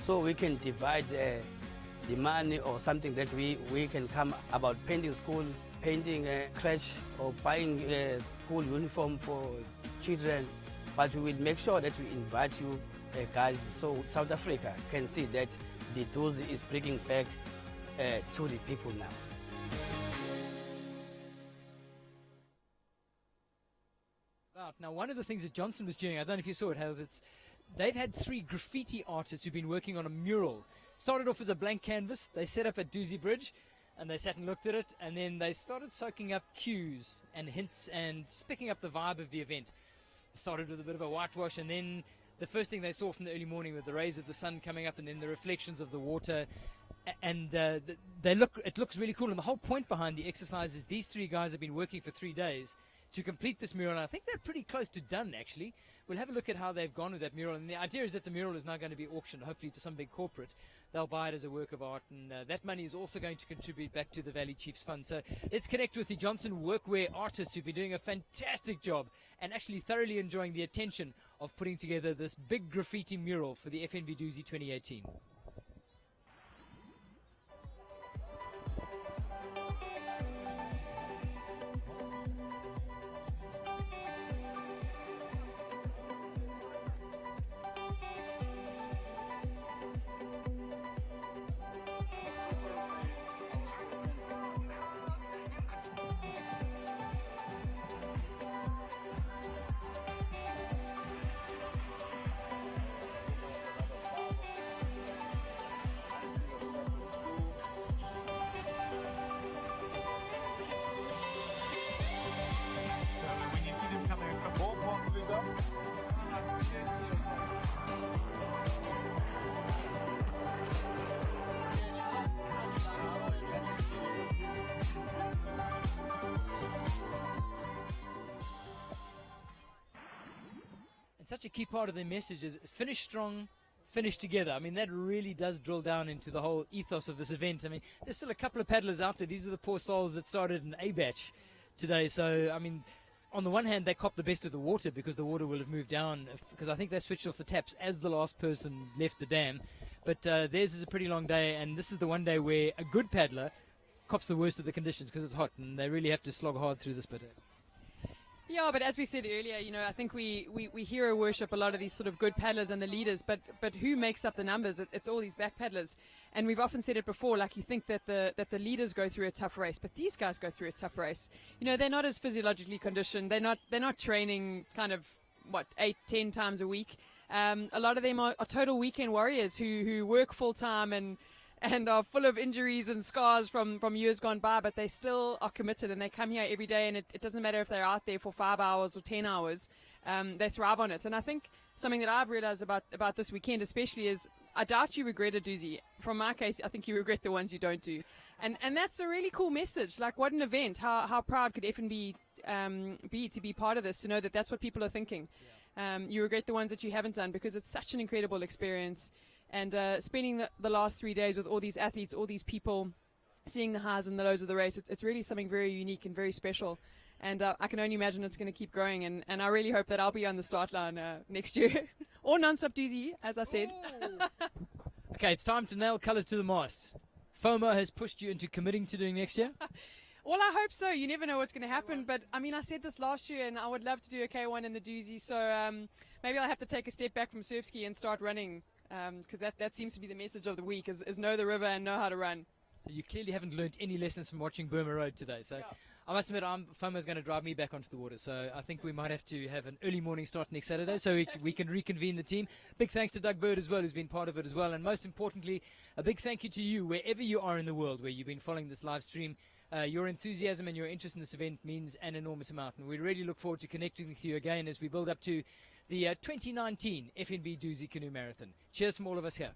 so we can divide the money or something that we can come about painting schools, painting a crèche, or buying a school uniform for children. But we will make sure that we invite you guys so South Africa can see that the Dusi is bringing back to the people now. Now, one of the things that Johnson was doing, I don't know if you saw it, Hales, they've had 3 graffiti artists who've been working on a mural. Started off as a blank canvas. They set up at Dusi Bridge, and they sat and looked at it, and then they started soaking up cues and hints and just picking up the vibe of the event. started with a bit of a whitewash, and then the first thing they saw from the early morning with the rays of the sun coming up and then the reflections of the water, and it looks really cool. And the whole point behind the exercise is these three guys have been working for 3 days to complete this mural, and I think they're pretty close to done, actually. We'll have a look at how they've gone with that mural, and the idea is that the mural is now going to be auctioned, hopefully to some big corporate. They'll buy it as a work of art, and that money is also going to contribute back to the Valley Chiefs Fund. So let's connect with the Johnson Workwear artists who've been doing a fantastic job and actually thoroughly enjoying the attention of putting together this big graffiti mural for the FNB Dusi 2018. So when you see them coming from And such a key part of their message is finish strong, finish together. I mean, that really does drill down into the whole ethos of this event. I mean, there's still a couple of paddlers out there. These are the poor souls that started an A batch today. So, I mean, on the one hand, they cop the best of the water because the water will have moved down, because I think they switched off the taps as the last person left the dam. But theirs is a pretty long day, and this is the one day where a good paddler cops the worst of the conditions because it's hot, and they really have to slog hard through this bit. Yeah, but as we said earlier, you know, I think we hero worship a lot of these sort of good paddlers and the leaders, but who makes up the numbers? It's all these back paddlers. And we've often said it before, like, you think that the leaders go through a tough race, but these guys go through a tough race. You know, they're not as physiologically conditioned. They're not training kind of 8-10 times a week. A lot of them are total weekend warriors who work full time and are full of injuries and scars from years gone by, but they still are committed, and they come here every day, and it doesn't matter if they're out there for 5 hours or 10 hours, they thrive on it. And I think something that I've realized about this weekend especially is, I doubt you regret a doozy. From my case, I think you regret the ones you don't do. And that's a really cool message. Like, what an event. How proud could FNB be to be part of this, to know that that's what people are thinking. You regret the ones that you haven't done, because it's such an incredible experience. And spending the last 3 days with all these athletes, all these people, seeing the highs and the lows of the race, it's really something very unique and very special. And I can only imagine it's going to keep growing. And I really hope that I'll be on the start line next year. Or non-stop doozy, as I said. Okay, it's time to nail colours to the mast. FOMO has pushed you into committing to doing next year? Well, I hope so. You never know what's going to happen. But, I mean, I said this last year, and I would love to do a K1 in the doozy. So maybe I'll have to take a step back from surf ski and start running. Because that seems to be the message of the week, is know the river and know how to run. So you clearly haven't learnt any lessons from watching Burma Road today. So yeah. I must admit, FOMO's going to drive me back onto the water. So I think we might have to have an early morning start next Saturday so we can reconvene the team. Big thanks to Doug Bird as well, who's been part of it as well. And most importantly, a big thank you to you, wherever you are in the world where you've been following this live stream. Your enthusiasm and your interest in this event means an enormous amount. And we really look forward to connecting with you again as we build up to the 2019 FNB Dusi Canoe Marathon. Cheers from all of us here.